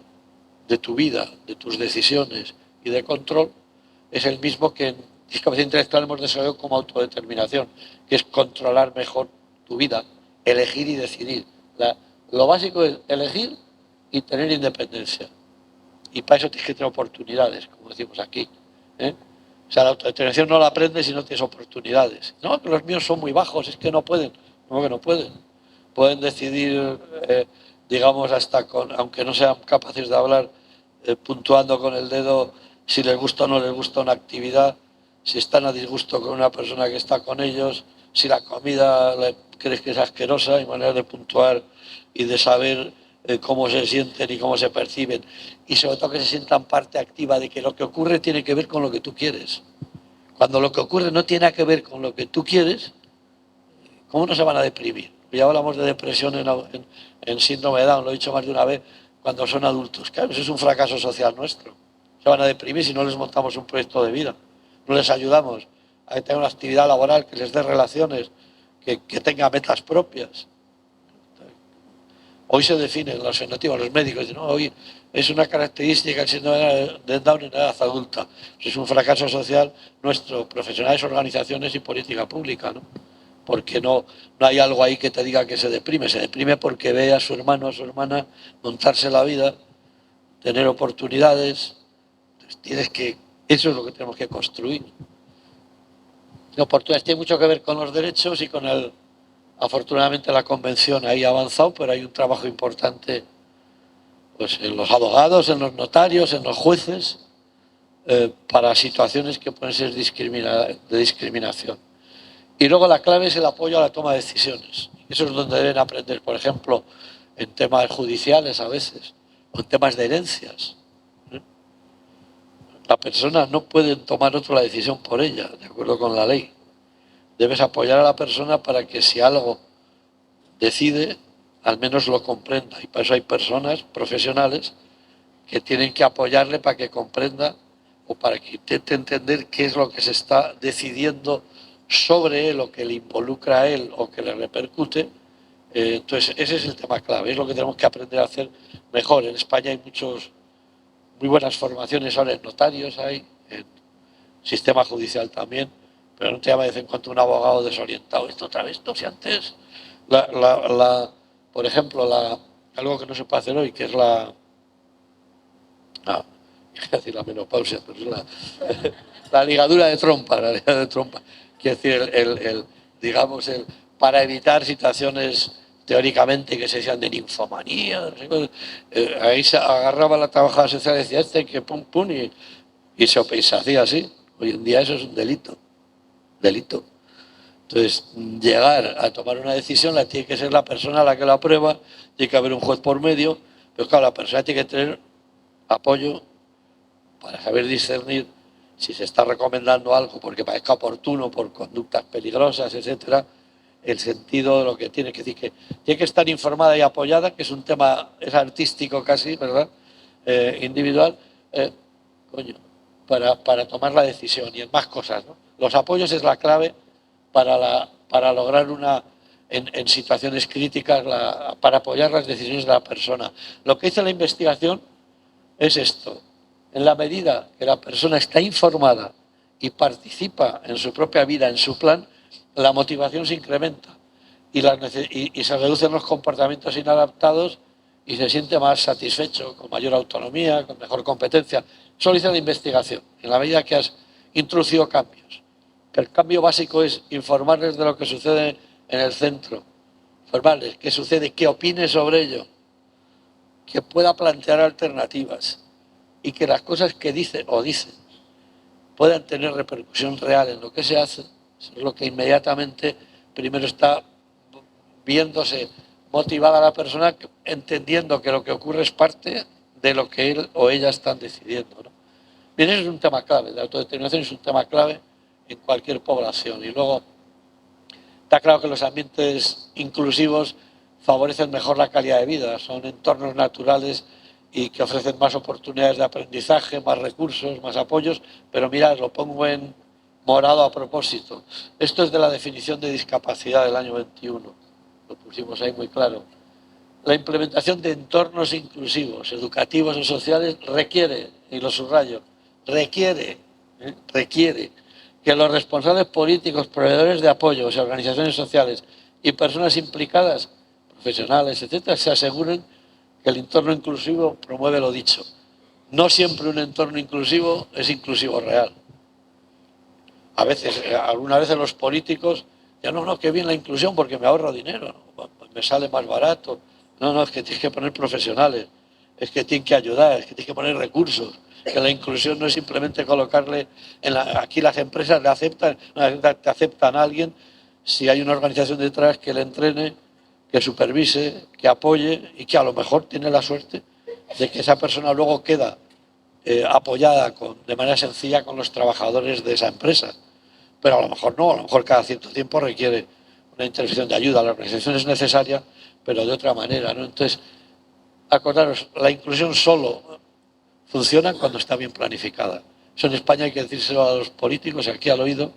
de tu vida, de tus decisiones y de control, es el mismo que en discapacidad intelectual hemos desarrollado como autodeterminación, que es controlar mejor tu vida, elegir y decidir. Lo básico es elegir y tener independencia. Y para eso tienes que tener oportunidades, como decimos aquí. O sea, la autodeterminación no la aprendes si no tienes oportunidades. No, que los míos son muy bajos, es que no pueden. No, que no pueden. Pueden decidir, digamos, hasta aunque no sean capaces de hablar, puntuando con el dedo si les gusta o no les gusta una actividad, si están a disgusto con una persona que está con ellos, si la comida crees que es asquerosa, hay maneras de puntuar y de saber cómo se sienten y cómo se perciben, y sobre todo que se sientan parte activa de que lo que ocurre tiene que ver con lo que tú quieres. Cuando lo que ocurre no tiene que ver con lo que tú quieres, ¿cómo no se van a deprimir? Ya hablamos de depresión en síndrome de Down, lo he dicho más de una vez, cuando son adultos. Claro, eso es un fracaso social nuestro. Se van a deprimir si no les montamos un proyecto de vida, no les ayudamos a que tengan una actividad laboral, que les dé relaciones, que tenga metas propias. Hoy se definen los fenotipos, los médicos dicen, no, hoy es una característica el síndrome de Down en edad adulta. Es un fracaso social nuestro, profesionales, organizaciones y política pública, ¿no? Porque no hay algo ahí que te diga que se deprime porque ve a su hermano o a su hermana montarse la vida, tener oportunidades. Entonces eso es lo que tenemos que construir. La oportunidad tiene mucho que ver con los derechos y con afortunadamente la convención ahí ha avanzado, pero hay un trabajo importante pues en los abogados, en los notarios, en los jueces, para situaciones que pueden ser de discriminación. Y luego la clave es el apoyo a la toma de decisiones. Eso es donde deben aprender, por ejemplo, en temas judiciales a veces, o en temas de herencias. La persona no puede tomar otra la decisión por ella, de acuerdo con la ley. Debes apoyar a la persona para que si algo decide, al menos lo comprenda. Y para eso hay personas profesionales que tienen que apoyarle para que comprenda o para que intente entender qué es lo que se está decidiendo sobre él o que le involucra a él o que le repercute. Entonces, ese es el tema clave, es lo que tenemos que aprender a hacer mejor. En España hay muy buenas formaciones ahora en notarios, hay en sistema judicial también, pero no te llama de vez en cuando un abogado desorientado. Esto otra vez, no, si antes, por ejemplo, algo que no se puede hacer hoy, que es iba a decir la menopausia, pero es la ligadura de trompa, Quiero decir, digamos, para evitar situaciones teóricamente que se decían de ninfomanía, ahí se agarraba la trabajadora social y decía, que pum, pum, y se hacía así. Hoy en día eso es un delito. Entonces, llegar a tomar una decisión la tiene que ser la persona a la que la aprueba, tiene que haber un juez por medio, pero claro, la persona tiene que tener apoyo para saber discernir si se está recomendando algo porque parezca oportuno, por conductas peligrosas, etcétera, el sentido de lo que tiene que decir, que tiene que estar informada y apoyada, que es un tema, es artístico casi, ¿verdad? Individual, para tomar la decisión y en más cosas, ¿no? Los apoyos es la clave para lograr en situaciones críticas, para apoyar las decisiones de la persona. Lo que dice la investigación es esto: en la medida que la persona está informada y participa en su propia vida, en su plan, la motivación se incrementa y se reducen los comportamientos inadaptados y se siente más satisfecho, con mayor autonomía, con mejor competencia. Eso lo dice la investigación, en la medida que has introducido cambios. Que el cambio básico es informarles de lo que sucede en el centro, informarles qué sucede, qué opine sobre ello, que pueda plantear alternativas y que las cosas que dice o dicen puedan tener repercusión real en lo que se hace. Eso es lo que inmediatamente primero está viéndose motivada la persona, entendiendo que lo que ocurre es parte de lo que él o ella están decidiendo, ¿no? Bien, ese es un tema clave, la autodeterminación es un tema clave en cualquier población. Y luego está claro que los ambientes inclusivos favorecen mejor la calidad de vida, son entornos naturales y que ofrecen más oportunidades de aprendizaje, más recursos, más apoyos, pero mirad, lo pongo en morado a propósito. Esto es de la definición de discapacidad del año 21, lo pusimos ahí muy claro. La implementación de entornos inclusivos, educativos y sociales requiere, y lo subrayo, requiere que los responsables políticos, proveedores de apoyo, organizaciones sociales y personas implicadas, profesionales, etcétera, se aseguren que el entorno inclusivo promueve lo dicho. No siempre un entorno inclusivo es inclusivo real. A veces, algunas veces los políticos ya no, qué bien la inclusión porque me ahorro dinero, ¿no? Me sale más barato. No, es que tienes que poner profesionales, es que tienen que ayudar, es que tienes que poner recursos, que la inclusión no es simplemente colocarle, aquí las empresas te aceptan a alguien si hay una organización detrás que le entrene, que supervise, que apoye y que a lo mejor tiene la suerte de que esa persona luego queda apoyada de manera sencilla con los trabajadores de esa empresa. Pero a lo mejor no, a lo mejor cada cierto tiempo requiere una intervención de ayuda. La organización es necesaria, pero de otra manera, ¿no? Entonces, acordaros, la inclusión solo funciona cuando está bien planificada. Eso en España hay que decírselo a los políticos, aquí al oído,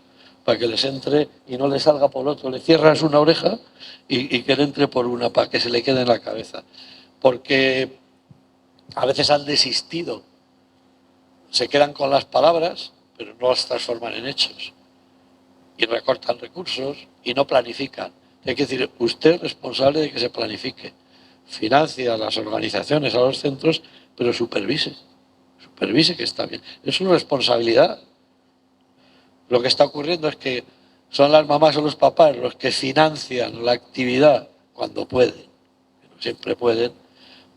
para que les entre y no les salga por otro. Le cierras una oreja y que le entre por una, para que se le quede en la cabeza. Porque a veces han desistido, se quedan con las palabras, pero no las transforman en hechos. Y recortan recursos y no planifican. Hay que decir, usted es responsable de que se planifique. Financia a las organizaciones, a los centros, pero supervise que está bien. Es una responsabilidad. Lo que está ocurriendo es que son las mamás o los papás los que financian la actividad cuando pueden, que no siempre pueden,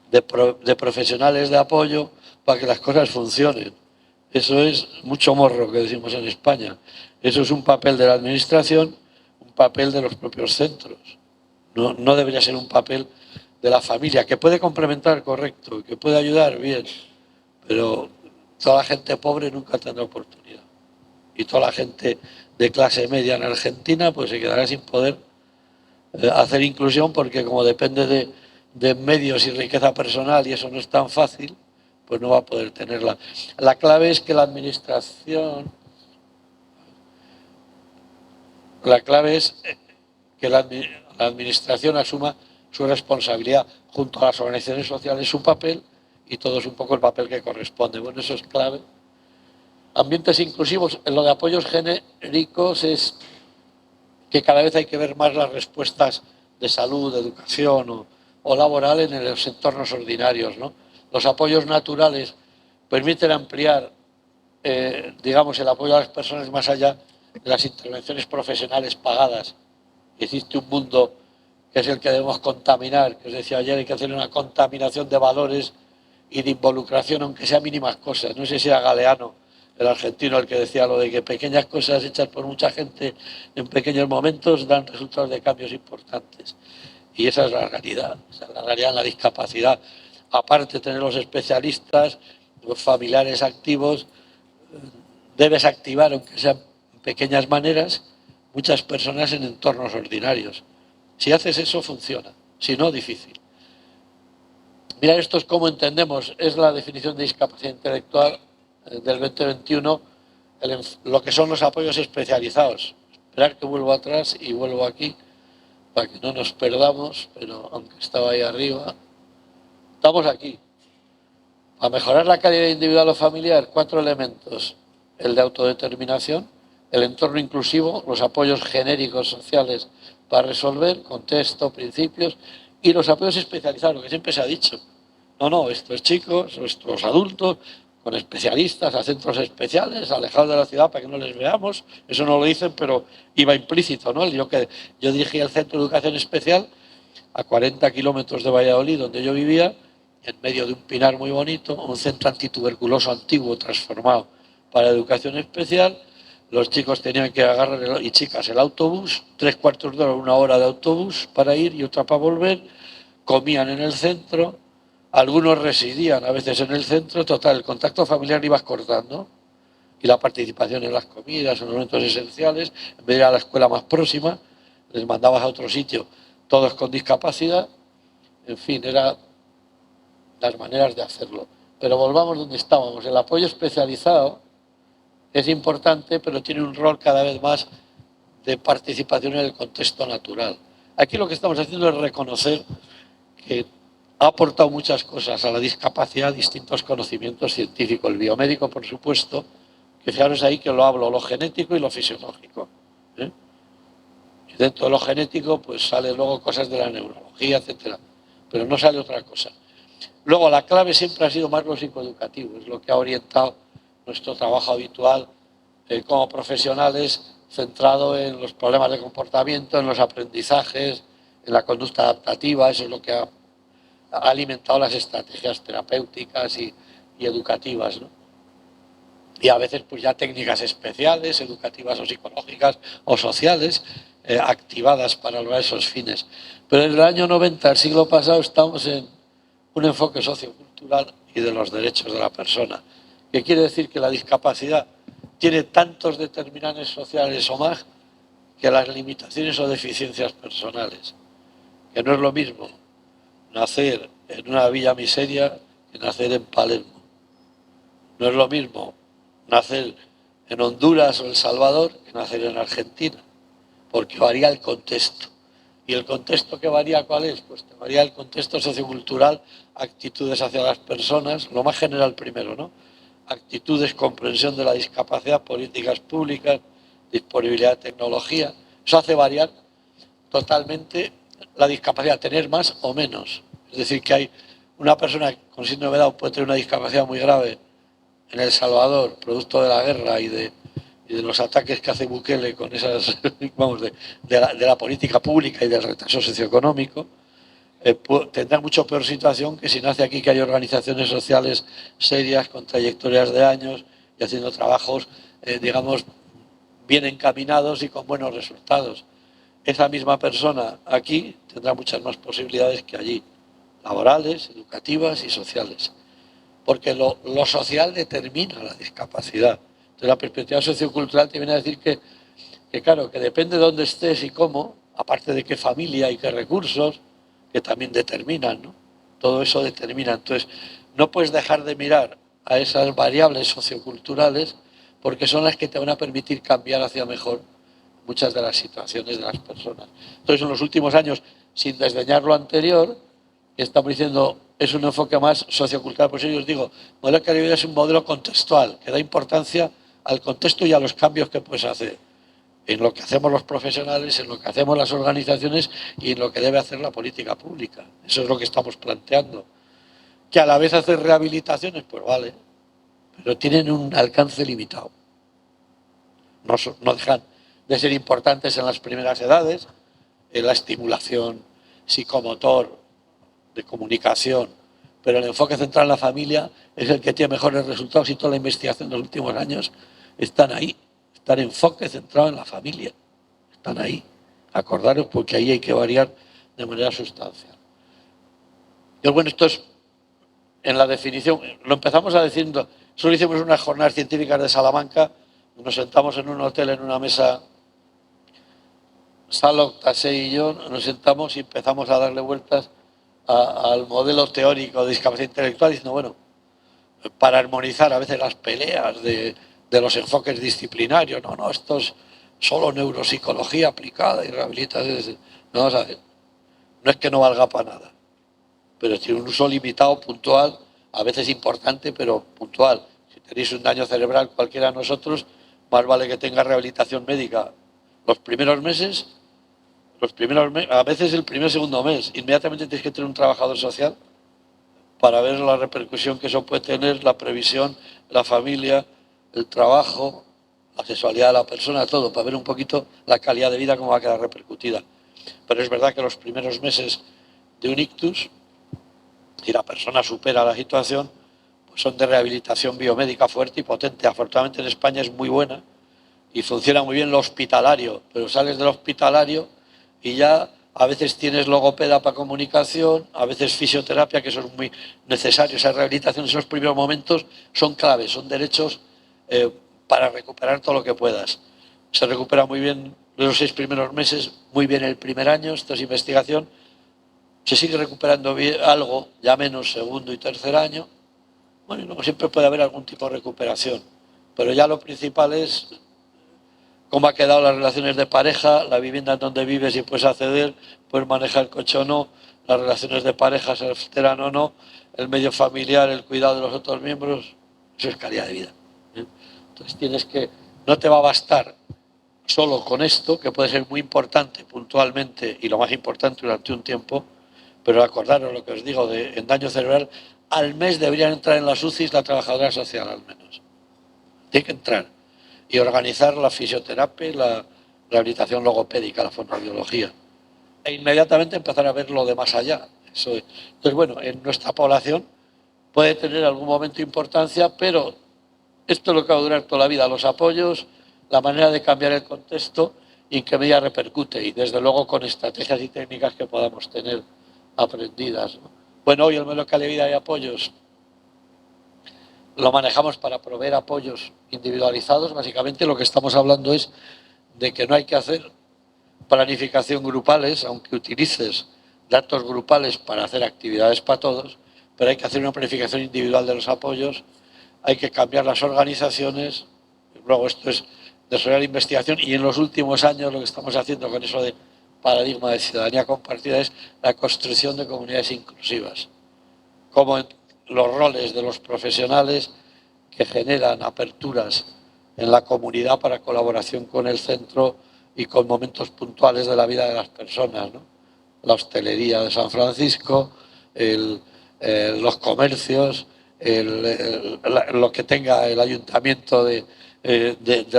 de profesionales de apoyo para que las cosas funcionen. Eso es mucho morro, que decimos en España. Eso es un papel de la administración, un papel de los propios centros. No debería ser un papel de la familia, que puede complementar, correcto, que puede ayudar, bien, pero toda la gente pobre nunca tendrá oportunidad. Y toda la gente de clase media en Argentina pues se quedará sin poder hacer inclusión, porque como depende de medios y riqueza personal y eso no es tan fácil, pues no va a poder tenerla. La clave es que la administración, la clave es que la administración asuma su responsabilidad junto a las organizaciones sociales, su papel, y todo es un poco el papel que corresponde. Bueno, eso es clave. Ambientes inclusivos, en lo de apoyos genéricos es que cada vez hay que ver más las respuestas de salud, de educación o laboral en los entornos ordinarios, ¿no? Los apoyos naturales permiten ampliar, digamos, el apoyo a las personas más allá de las intervenciones profesionales pagadas. Existe un mundo que es el que debemos contaminar, que os decía ayer, hay que hacer una contaminación de valores y de involucración, aunque sea mínimas cosas. No sé si era Galeano, el argentino, el que decía lo de que pequeñas cosas hechas por mucha gente en pequeños momentos dan resultados de cambios importantes. Y esa es la realidad, esa es la realidad en la discapacidad. Aparte de tener los especialistas, los familiares activos, debes activar, aunque sean en pequeñas maneras, muchas personas en entornos ordinarios. Si haces eso, funciona. Si no, difícil. Mira, esto es como entendemos, es la definición de discapacidad intelectual del 2021, lo que son los apoyos especializados. Esperar que vuelvo atrás y vuelvo aquí para que no nos perdamos, pero aunque estaba ahí arriba, estamos aquí. Para mejorar la calidad individual o familiar, 4 elementos: el de autodeterminación, el entorno inclusivo, los apoyos genéricos sociales para resolver, contexto, principios, y los apoyos especializados, lo que siempre se ha dicho. No, estos chicos, estos adultos, con especialistas, a centros especiales, alejados de la ciudad para que no les veamos. Eso no lo dicen, pero iba implícito, ¿no? Yo dirigía el centro de educación especial a 40 kilómetros de Valladolid, donde yo vivía, en medio de un pinar muy bonito, un centro antituberculoso antiguo transformado para educación especial. Los chicos tenían que agarrar, y chicas, el autobús, 3/4 de hora, 1 hora de autobús para ir y otra para volver. Comían en el centro, algunos residían a veces en el centro. Total, el contacto familiar ibas cortando y la participación en las comidas, en los momentos esenciales, en vez de ir a la escuela más próxima, les mandabas a otro sitio, todos con discapacidad. En fin, eran las maneras de hacerlo. Pero volvamos donde estábamos. El apoyo especializado es importante, pero tiene un rol cada vez más de participación en el contexto natural. Aquí lo que estamos haciendo es reconocer que ha aportado muchas cosas a la discapacidad, distintos conocimientos científicos. El biomédico, por supuesto, que fijaros ahí que lo hablo, lo genético y lo fisiológico. Y dentro de lo genético, pues salen luego cosas de la neurología, etcétera. Pero no sale otra cosa. Luego, la clave siempre ha sido más lo psicoeducativo, es lo que ha orientado nuestro trabajo habitual como profesionales, centrado en los problemas de comportamiento, en los aprendizajes, en la conducta adaptativa. Eso es lo que ha alimentado las estrategias terapéuticas y educativas, ¿no? Y a veces pues ya técnicas especiales, educativas o psicológicas o sociales, activadas para lograr esos fines. Pero en el año 90 del siglo pasado estamos en un enfoque sociocultural y de los derechos de la persona, que quiere decir que la discapacidad tiene tantos determinantes sociales o más que las limitaciones o deficiencias personales, que no es lo mismo nacer en una villa miseria que nacer en Palermo. No es lo mismo nacer en Honduras o El Salvador que nacer en Argentina, porque varía el contexto. ¿Y el contexto que varía cuál es? Pues te varía el contexto sociocultural, actitudes hacia las personas, lo más general primero, ¿no? Actitudes, comprensión de la discapacidad, políticas públicas, disponibilidad de tecnología. Eso hace variar totalmente la discapacidad, tener más o menos. Es decir, que hay una persona con síndrome de Down puede tener una discapacidad muy grave en El Salvador, producto de la guerra y de los ataques que hace Bukele con esas, vamos, de la política pública y del retraso socioeconómico, tendrá mucho peor situación que si nace aquí, que hay organizaciones sociales serias con trayectorias de años y haciendo trabajos, digamos, bien encaminados y con buenos resultados. Esa misma persona aquí tendrá muchas más posibilidades que allí, laborales, educativas y sociales, porque lo social determina la discapacidad. Entonces, la perspectiva sociocultural te viene a decir que claro, que depende de dónde estés y cómo, aparte de qué familia y qué recursos, que también determinan, ¿no? Todo eso determina. Entonces, no puedes dejar de mirar a esas variables socioculturales porque son las que te van a permitir cambiar hacia mejor muchas de las situaciones de las personas. Entonces, en los últimos años, sin desdeñar lo anterior, estamos diciendo, es un enfoque más sociocultural. Por eso yo os digo, modelo de calidad de vida es un modelo contextual, que da importancia al contexto y a los cambios que puedes hacer en lo que hacemos los profesionales, en lo que hacemos las organizaciones y en lo que debe hacer la política pública. Eso es lo que estamos planteando. Que a la vez hacer rehabilitaciones, pues vale, pero tienen un alcance limitado. No dejan de ser importantes en las primeras edades, en la estimulación psicomotor, de comunicación, pero el enfoque central en la familia es el que tiene mejores resultados y toda la investigación de los últimos años están ahí. Está el enfoque centrado en la familia. Están ahí. Acordaros porque ahí hay que variar de manera sustancial. Y bueno, esto es en la definición. Lo empezamos a decir, solo hicimos unas jornadas científicas de Salamanca, nos sentamos en un hotel, en una mesa, Salok, Tasei y yo, nos sentamos y empezamos a darle vueltas al modelo teórico de discapacidad intelectual, diciendo, bueno, para armonizar a veces las peleas de los enfoques disciplinarios, no, esto es solo neuropsicología aplicada y rehabilitación. No, vamos a ver, no es que no valga para nada, pero tiene un uso limitado, puntual, a veces importante, pero puntual. Si tenéis un daño cerebral cualquiera de nosotros, más vale que tenga rehabilitación médica los primeros meses, a veces el primer o segundo mes. Inmediatamente tienes que tener un trabajador social para ver la repercusión que eso puede tener, la previsión, la familia, el trabajo, la sexualidad de la persona, todo, para ver un poquito la calidad de vida, cómo va a quedar repercutida. Pero es verdad que los primeros meses de un ictus, si la persona supera la situación, pues son de rehabilitación biomédica fuerte y potente. Afortunadamente en España es muy buena y funciona muy bien lo hospitalario, pero sales del hospitalario y ya a veces tienes logopeda para comunicación, a veces fisioterapia, que eso es muy necesario. Esa rehabilitación en esos primeros momentos son claves, son derechos para recuperar todo lo que puedas. Se recupera muy bien los 6 primeros meses, muy bien el primer año, esto es investigación. Se sigue recuperando bien, algo, ya menos segundo y tercer año. Bueno, y luego siempre puede haber algún tipo de recuperación, pero ya lo principal es cómo ha quedado las relaciones de pareja, la vivienda en donde vives y puedes acceder, puedes manejar el coche o no, las relaciones de pareja se alteran o no, el medio familiar, el cuidado de los otros miembros, eso es calidad de vida. Entonces tienes que, no te va a bastar solo con esto, que puede ser muy importante puntualmente y lo más importante durante un tiempo, pero acordaros lo que os digo, en daño cerebral, al mes deberían entrar en las UCIs la trabajadora social al menos. Tiene que entrar. Y organizar la fisioterapia y la rehabilitación logopédica, la fonoaudiología. E inmediatamente empezar a ver lo de más allá. Entonces, bueno, en nuestra población puede tener algún momento importancia, pero esto es lo que va a durar toda la vida, los apoyos, la manera de cambiar el contexto y en qué medida repercute, y desde luego con estrategias y técnicas que podamos tener aprendidas, ¿no? Bueno, hoy el modelo de calidad de vida y apoyos lo manejamos para proveer apoyos individualizados. Básicamente lo que estamos hablando es de que no hay que hacer planificación grupales, aunque utilices datos grupales para hacer actividades para todos, pero hay que hacer una planificación individual de los apoyos, hay que cambiar las organizaciones. Luego esto es desarrollar investigación y en los últimos años lo que estamos haciendo con eso de paradigma de ciudadanía compartida es la construcción de comunidades inclusivas. Como los roles de los profesionales que generan aperturas en la comunidad para colaboración con el centro y con momentos puntuales de la vida de las personas, ¿no? La hostelería de San Francisco, los comercios, lo que tenga el ayuntamiento de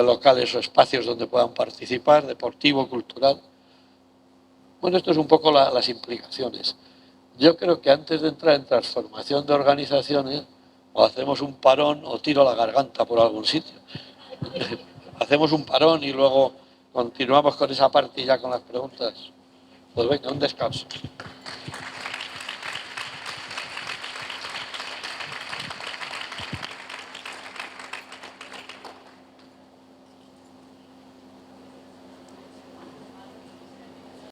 locales o espacios donde puedan participar, deportivo, cultural. Bueno, esto es un poco las implicaciones. Yo creo que antes de entrar en transformación de organizaciones, O hacemos un parón o tiro la garganta por algún sitio. Hacemos un parón y luego continuamos con esa parte y ya con las preguntas. Pues venga, un descanso.